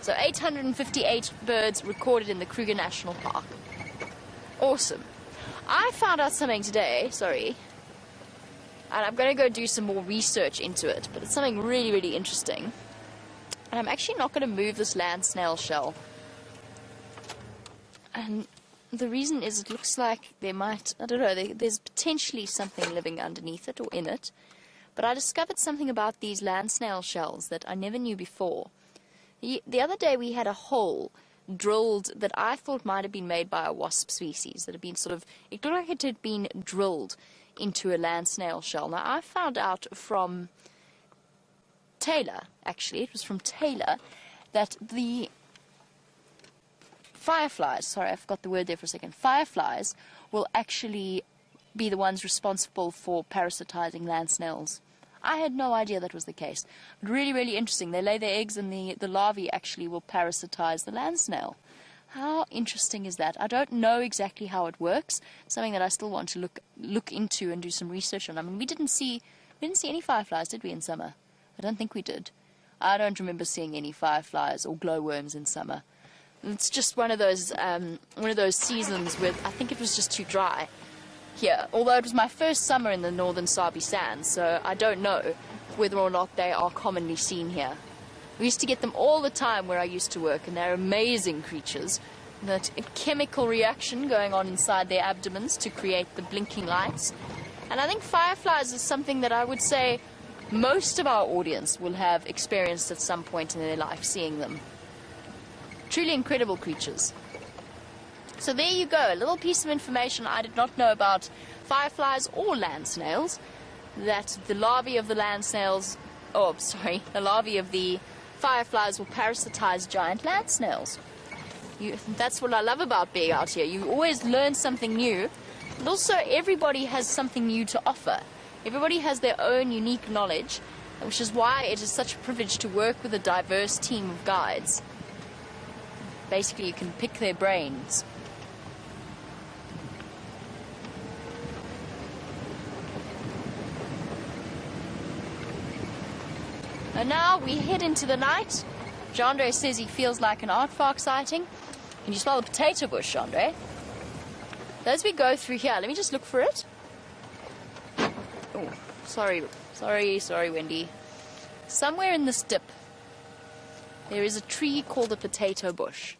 So 858 birds recorded in the Kruger National Park. Awesome. I found out something today, sorry. And I'm going to go do some more research into it. But it's something really, really interesting. And I'm actually not going to move this land snail shell. And the reason is it looks like there might, I don't know, there's potentially something living underneath it or in it. But I discovered something about these land snail shells that I never knew before. The other day we had a hole drilled that I thought might have been made by a wasp species that had been sort of, it looked like it had been drilled into a land snail shell. Now I found out from Taylor, actually, it was from Taylor, that the fireflies, sorry, I forgot the word there for a second, fireflies will actually be the ones responsible for parasitizing land snails. I had no idea that was the case. But really, really interesting. They lay their eggs and the larvae actually will parasitize the land snail. How interesting is that? I don't know exactly how it works. Something that I still want to look into and do some research on. I mean, we didn't see any fireflies, did we, in summer? I don't think we did. I don't remember seeing any fireflies or glowworms in summer. It's just one of those seasons where I think it was just too dry here. Although it was my first summer in the northern Sabi Sands, so I don't know whether or not they are commonly seen here. We used to get them all the time where I used to work, and they're amazing creatures. That chemical reaction going on inside their abdomens to create the blinking lights. And I think fireflies is something that I would say most of our audience will have experienced at some point in their life, seeing them. Truly incredible creatures. So there you go, a little piece of information I did not know about fireflies or land snails, that the larvae of the land snails, the larvae of the fireflies will parasitize giant land snails. That's what I love about being out here. You always learn something new, and also everybody has something new to offer. Everybody has their own unique knowledge, which is why it is such a privilege to work with a diverse team of guides. Basically, you can pick their brains. And now we head into the night. Jandre says he feels like an aardvark sighting. Can you smell the potato bush, Jandre? As we go through here, let me just look for it. Oh, sorry, Wendy. Somewhere in this dip, there is a tree called a potato bush.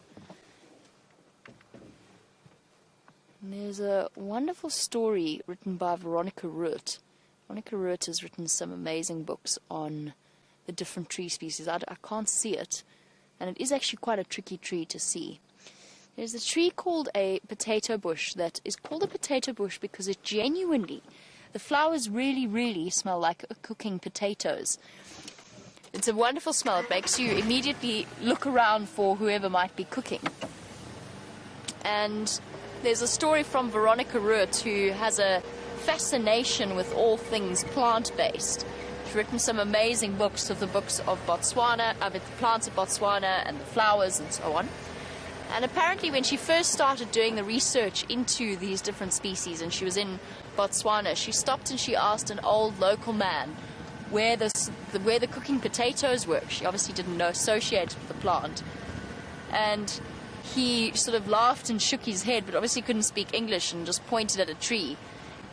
And there's a wonderful story written by Veronica Root. Veronica Root has written some amazing books on the different tree species. I can't see it, and it is actually quite a tricky tree to see. There's a tree called a potato bush that is called a potato bush because it genuinely, the flowers really, really smell like cooking potatoes. It's a wonderful smell. It makes you immediately look around for whoever might be cooking. And there's a story from Veronica Root, who has a fascination with all things plant-based. She's written some amazing books of the books of Botswana, of the plants of Botswana and the flowers and so on. And apparently when she first started doing the research into these different species, and she was in Botswana, she stopped and she asked an old local man where the cooking potatoes were. She obviously didn't know associated with the plant. And he sort of laughed and shook his head, but obviously couldn't speak English, and just pointed at a tree.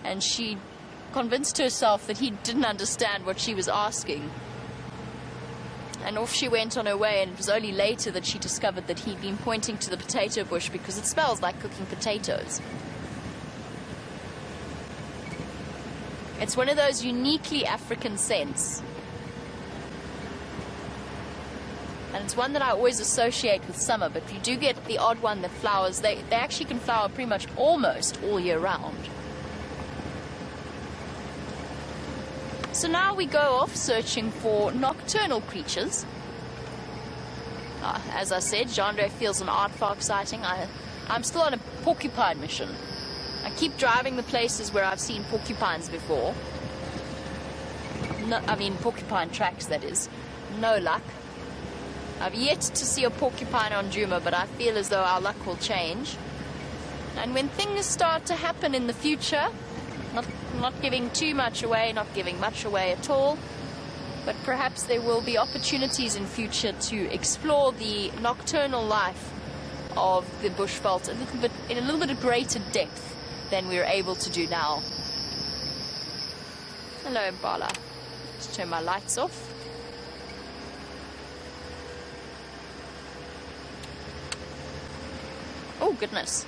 And she convinced herself that he didn't understand what she was asking. And off she went on her way, and it was only later that she discovered that he'd been pointing to the potato bush because it smells like cooking potatoes. It's one of those uniquely African scents. And it's one that I always associate with summer, but you do get the odd one that flowers. They actually can flower pretty much almost all year round. So now we go off searching for nocturnal creatures. As I said, Jandre feels an aardvark sighting. I'm still on a porcupine mission. I keep driving the places where I've seen porcupines before. No, I mean porcupine tracks, that is. No luck. I've yet to see a porcupine on Djuma, but I feel as though our luck will change. And when things start to happen in the future, not giving too much away, not giving much away at all, but perhaps there will be opportunities in future to explore the nocturnal life of the bushveld in a little bit of greater depth than we're able to do now. Hello, Impala. Let's turn my lights off. Oh, goodness.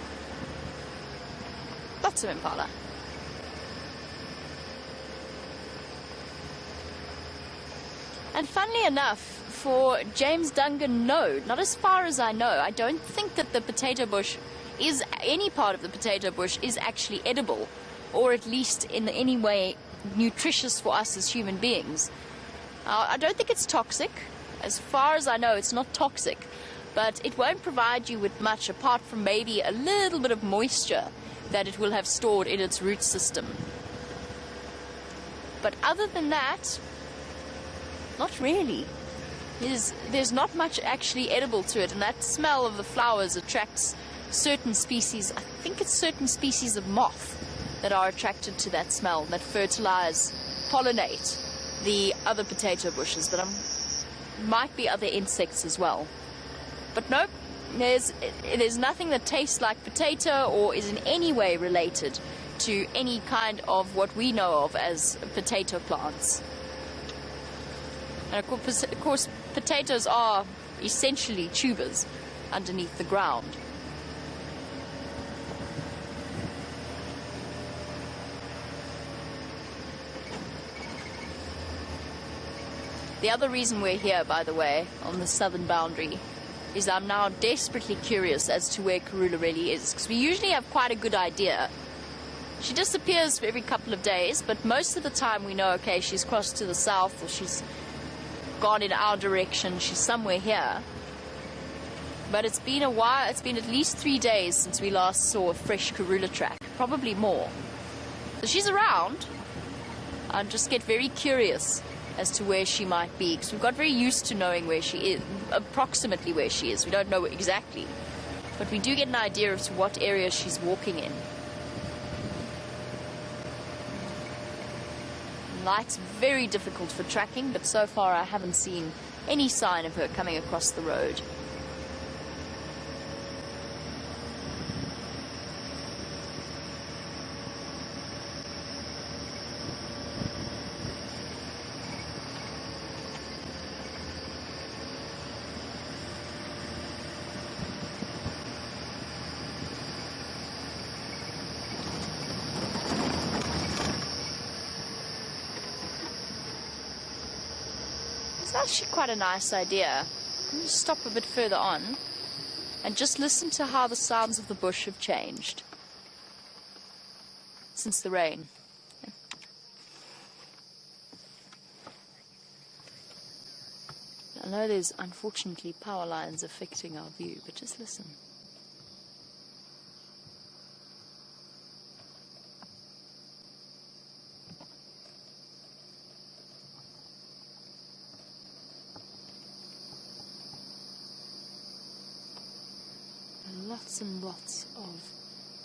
Lots of Impala. And funnily enough, for James Dungan, no, not as far as I know. I don't think that the potato bush is, any part of the potato bush is actually edible, or at least in any way nutritious for us as human beings. I don't think it's toxic. As far as I know, it's not toxic, but it won't provide you with much apart from maybe a little bit of moisture that it will have stored in its root system. But other than that, not really. There's not much actually edible to it, and that smell of the flowers attracts certain species. I think it's certain species of moth that are attracted to that smell, that fertilize, pollinate the other potato bushes, but might be other insects as well. But nope, there's nothing that tastes like potato or is in any way related to any kind of what we know of as potato plants. And of course, potatoes are essentially tubers underneath the ground. The other reason we're here, by the way, on the southern boundary, is I'm now desperately curious as to where Karula really is, because we usually have quite a good idea. She disappears for every couple of days, but most of the time we know, okay, she's crossed to the south, or she's gone in our direction, she's somewhere here. But it's been a while, it's been at least 3 days since we last saw a fresh Karula track, probably more. So she's around. I just get very curious as to where she might be, because we've got very used to knowing where she is, approximately where she is. We don't know exactly, but we do get an idea as to what area she's walking in. Light's very difficult for tracking, but so far I haven't seen any sign of her coming across the road. Actually quite a nice idea. I'm going to stop a bit further on and just listen to how the sounds of the bush have changed since the rain. I know there's unfortunately power lines affecting our view, but just listen. Lots and lots of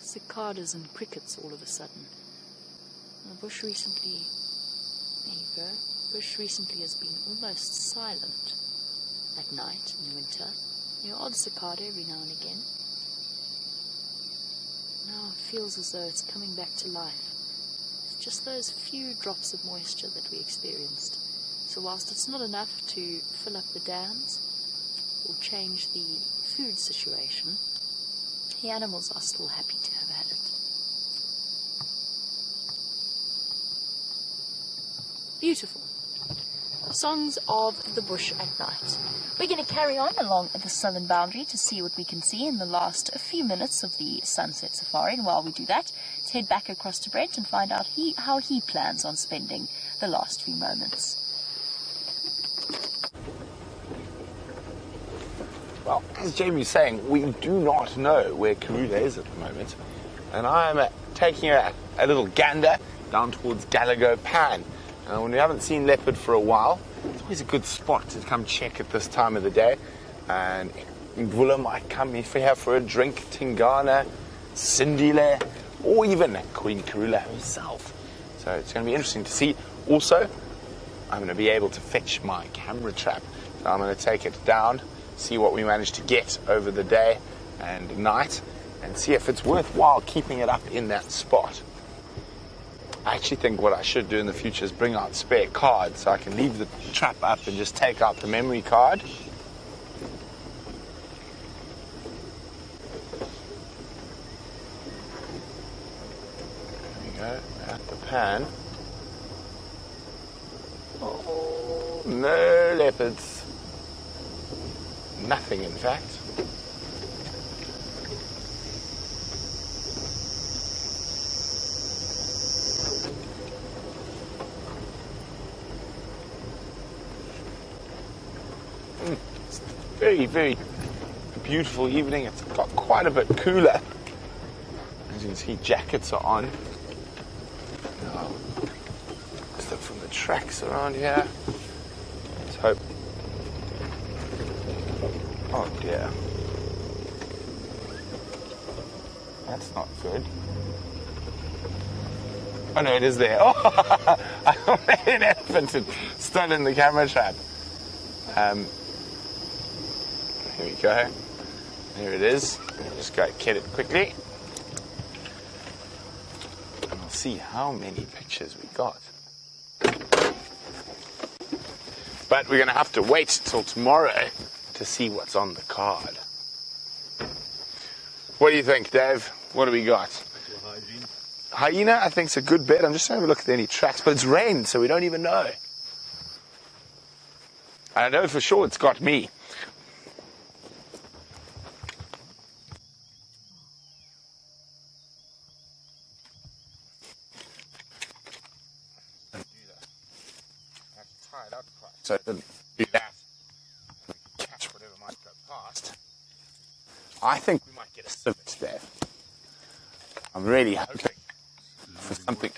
cicadas and crickets all of a sudden. The bush recently, there you go, bush recently has been almost silent at night in winter. You know, odd cicada every now and again. Now it feels as though it's coming back to life. It's just those few drops of moisture that we experienced. So whilst it's not enough to fill up the dams or change the food situation, the animals are still happy to have had it. Beautiful. Songs of the bush at night. We're going to carry on along the southern boundary to see what we can see in the last few minutes of the sunset safari. And while we do that, let's head back across to Brent and find out how he plans on spending the last few moments. Well, as Jamie's saying, we do not know where Karula is at the moment. And I'm taking a little gander down towards Gallagher Pan. When we haven't seen leopard for a while, it's always a good spot to come check at this time of the day. And Mvula might come here for a drink, Tingana, Sindile, or even Queen Karula herself. So it's going to be interesting to see. Also, I'm going to be able to fetch my camera trap. So I'm going to take it down, see what we manage to get over the day and night, and see if it's worthwhile keeping it up in that spot. I actually think what I should do in the future is bring out spare cards so I can leave the trap up and just take out the memory card. There we go, at the pan. Oh, no leopards. Nothing, in fact. It's very, very beautiful evening. It's got quite a bit cooler. As you can see, jackets are on. Now, let's look from the tracks around here. Let's hope. Oh dear. That's not good. Oh no, it is there. Oh, I made an elephant and stood in the camera trap. Here we go. There it is. I'll just go get it quickly. And we'll see how many pictures we got. But we're going to have to wait till tomorrow to see what's on the card. What do you think, Dave? What do we got? Hyena, I think, is a good bet. I'm just having a look at any tracks, but it's rained, so we don't even know. I know for sure it's got me. So it didn't do that. Catch whatever might go past. I think we might get a civet there. I'm really hoping for something.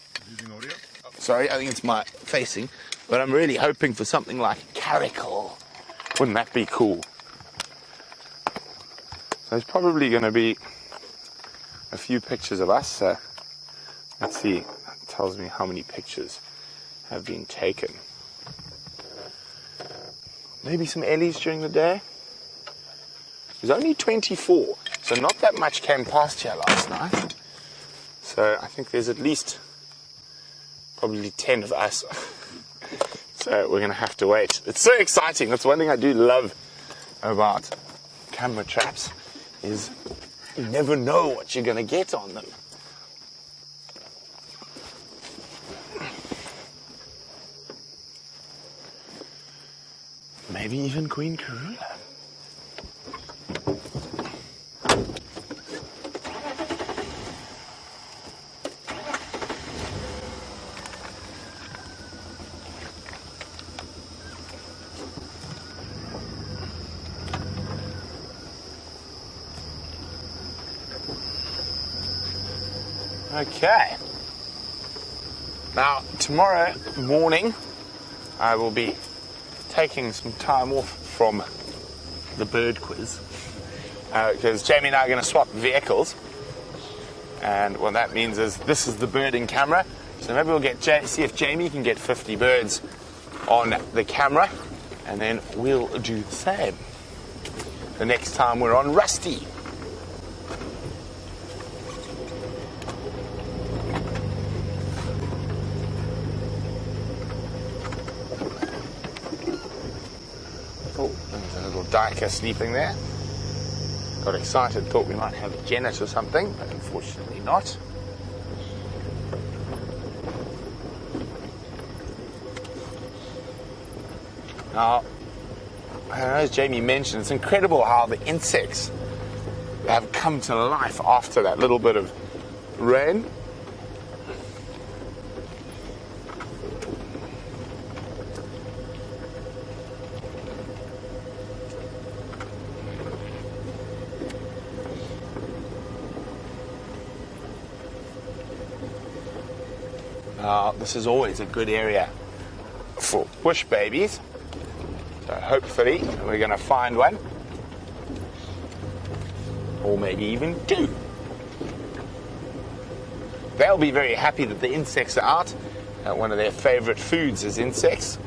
Oh, sorry, I think it's my facing. But I'm really hoping for something like a caracal. Wouldn't that be cool? So there's probably going to be a few pictures of us. So let's see. It tells me how many pictures have been taken. Maybe some Ellies during the day. There's only 24, so not that much came past here last night. So I think there's at least probably 10 of us. So we're going to have to wait. It's so exciting. That's one thing I do love about camera traps, is you never know what you're going to get on them. Maybe even Queen Karula. Okay. Now, tomorrow morning, I will be taking some time off from the bird quiz because Jamie and I are going to swap vehicles, and what that means is this is the birding camera, so maybe we'll see if Jamie can get 50 birds on the camera, and then we'll do the same the next time we're on Rusty. Dyker sleeping there. Got excited, thought we might have a Janet or something, but unfortunately not. Now, as Jamie mentioned, it's incredible how the insects have come to life after that little bit of rain. This is always a good area for bush babies, so hopefully we're going to find one, or maybe even two. they'll be very happy that the insects are out. One of their favorite foods is insects.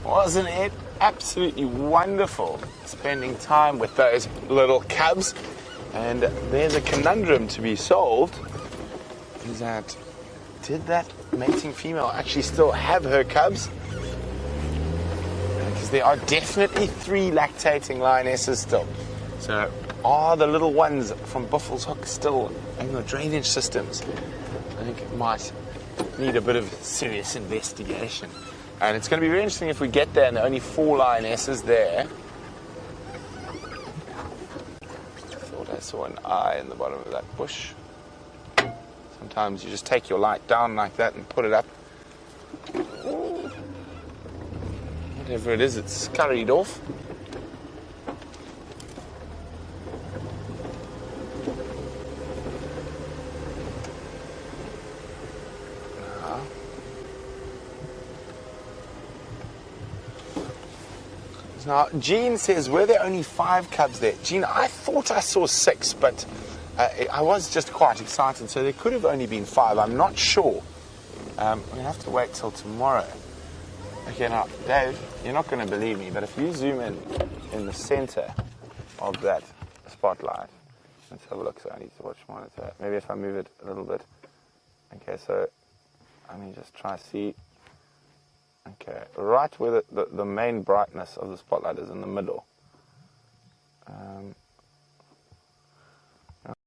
Wasn't it absolutely wonderful spending time with those little cubs? And there's a conundrum to be solved, is that did that mating female actually still have her cubs? Because there are definitely 3 lactating lionesses still. So are the little ones from Buffel's Hook still in the drainage systems? I think it might need a bit of serious investigation. And it's going to be very interesting if we get there and there are only 4 lionesses there. I thought I saw an eye in the bottom of that bush. Sometimes you just take your light down like that and put it up. Whatever it is, it's scurried off. Now, Jean says, were there only 5 cubs there? Jean, I thought I saw 6, but I was just quite excited, so there could have only been 5. I'm not sure. We'll have to wait till tomorrow. Okay, now, Dave, you're not going to believe me, but if you zoom in the center of that spotlight, let's have a look. So I need to watch monitor. Maybe if I move it a little bit. Okay, so let me just try to see. Okay, right where the main brightness of the spotlight is in the middle.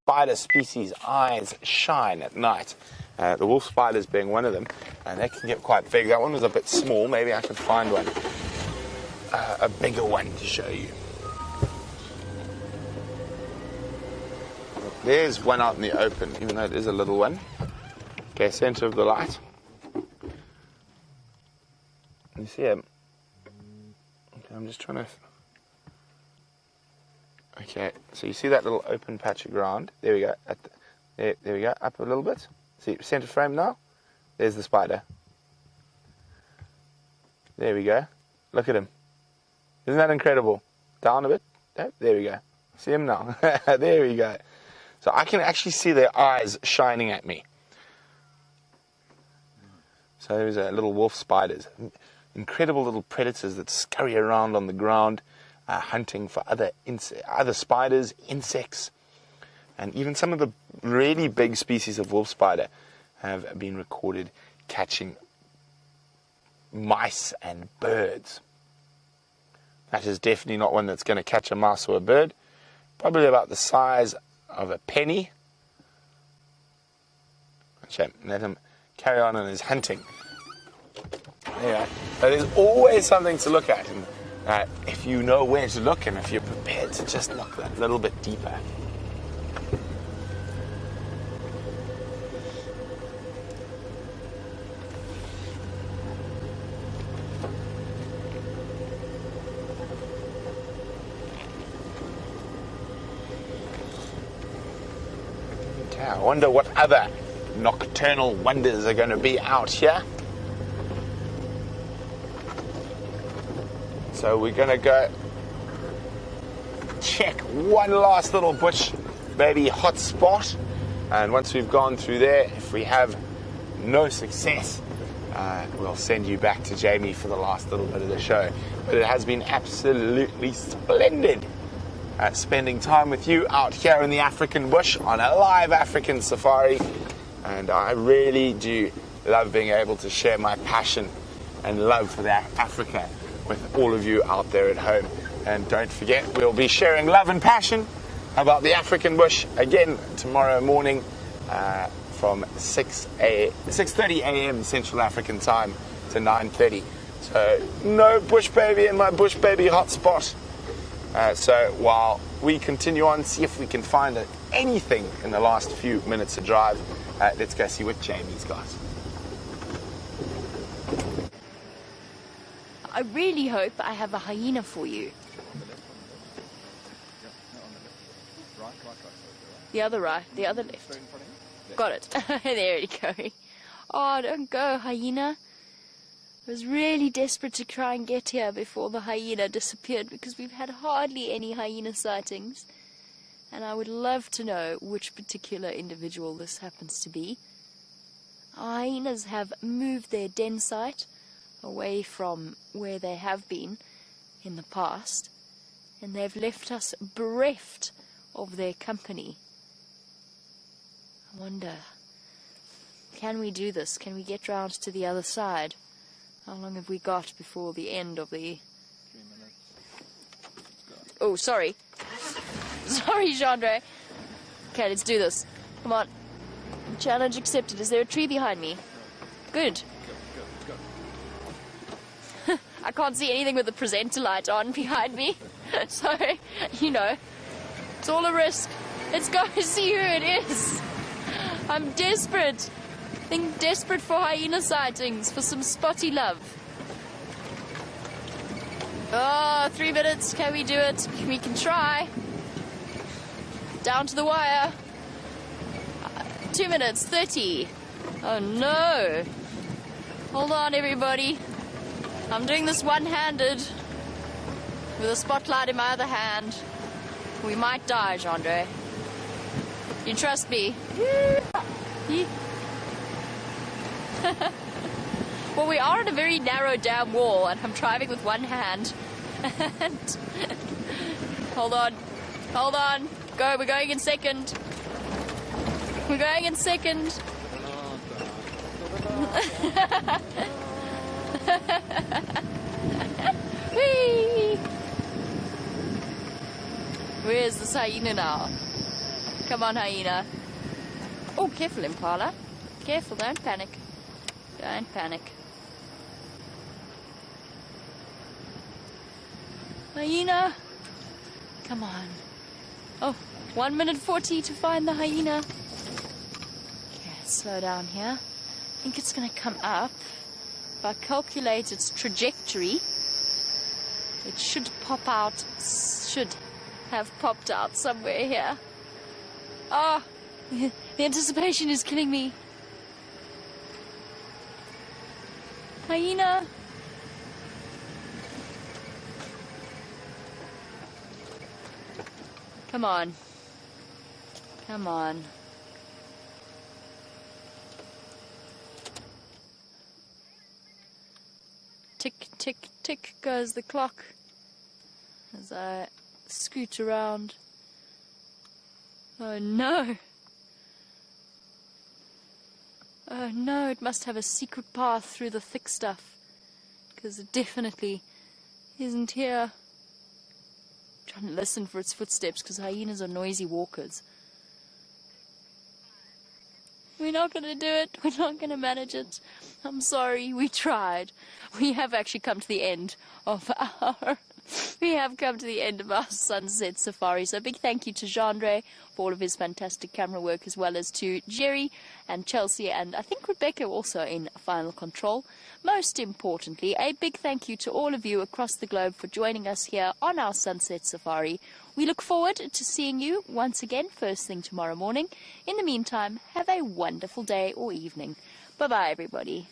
Spider species' eyes shine at night. The wolf spiders being one of them, and they can get quite big. That one was a bit small. Maybe I could find one, a bigger one to show you. There's one out in the open, even though it is a little one. Okay, center of the light. You see him? Okay, I'm just trying to... Okay, so you see that little open patch of ground? There we go. There we go. Up a little bit. See, center frame now? There's the spider. There we go. Look at him. Isn't that incredible? Down a bit. There we go. See him now? There we go. So I can actually see their eyes shining at me. So there's little wolf spiders. Incredible little predators that scurry around on the ground, hunting for other spiders, insects, and even some of the really big species of wolf spider have been recorded catching mice and birds. That is definitely not one that's going to catch a mouse or a bird. Probably about the size of a penny. Okay, let him carry on in his hunting. Yeah, but there's always something to look at, and if you know where to look and if you're prepared to just look that little bit deeper. Okay, I wonder what other nocturnal wonders are going to be out here. So we're going to go check one last little bush baby hot spot, and once we've gone through there, if we have no success, we'll send you back to Jamie for the last little bit of the show. But it has been absolutely splendid spending time with you out here in the African bush on a live African safari, and I really do love being able to share my passion and love for that Africa with all of you out there at home. And don't forget, we'll be sharing love and passion about the African bush again tomorrow morning from 6:30 a.m. Central African time to 9:30. So no bush baby in my bush baby hotspot. So while we continue on, see if we can find anything in the last few minutes of drive. Let's go see what Jamie's got. I really hope I have a hyena for you. The other right, the other left. Got it. There you go. Oh, don't go, hyena. I was really desperate to try and get here before the hyena disappeared because we've had hardly any hyena sightings. And I would love to know which particular individual this happens to be. Our hyenas have moved their den site away from where they have been in the past, and they've left us bereft of their company. I wonder, can we do this? Can we get round to the other side? How long have we got before the end of the... 3 minutes. Oh, sorry. Sorry, Chandra. Okay, let's do this. Come on. Challenge accepted. Is there a tree behind me? Good. Go. I can't see anything with the presenter light on behind me. So, you know, it's all a risk. Let's go see who it is. I'm desperate. Desperate for hyena sightings, for some spotty love. Oh, 3 minutes. Can we do it? We can try. Down to the wire. 2 minutes, 30. Oh no. Hold on, everybody. I'm doing this one-handed with a spotlight in my other hand. We might die, Chandra. You trust me? Well, we are on a very narrow damn wall, and I'm driving with one hand. And hold on. Hold on. Go, we're going in second. We're going in second. Whee! Where's this hyena now? Come on, hyena. Oh, careful, Impala. Careful, don't panic. Don't panic. Hyena! Come on. Oh, 1 minute 40 to find the hyena. Okay, slow down here. I think it's going to come up. If I calculate its trajectory, it should pop out, should have popped out somewhere here. Oh, the anticipation is killing me. Hyena. Come on. Come on. Tick, tick, tick goes the clock as I scoot around. Oh no. Oh no, it must have a secret path through the thick stuff, because it definitely isn't here. I'm trying to listen for its footsteps, because hyenas are noisy walkers. We're not going to do it. We're not going to manage it. I'm sorry. We tried. We have actually come to the end of our... We have come to the end of our sunset safari. So a big thank you to Jean-Ray for all of his fantastic camera work, as well as to Jerry and Chelsea and I think Rebecca also in final control. Most importantly, a big thank you to all of you across the globe for joining us here on our sunset safari. We look forward to seeing you once again first thing tomorrow morning. In the meantime, have a wonderful day or evening. Bye-bye, everybody.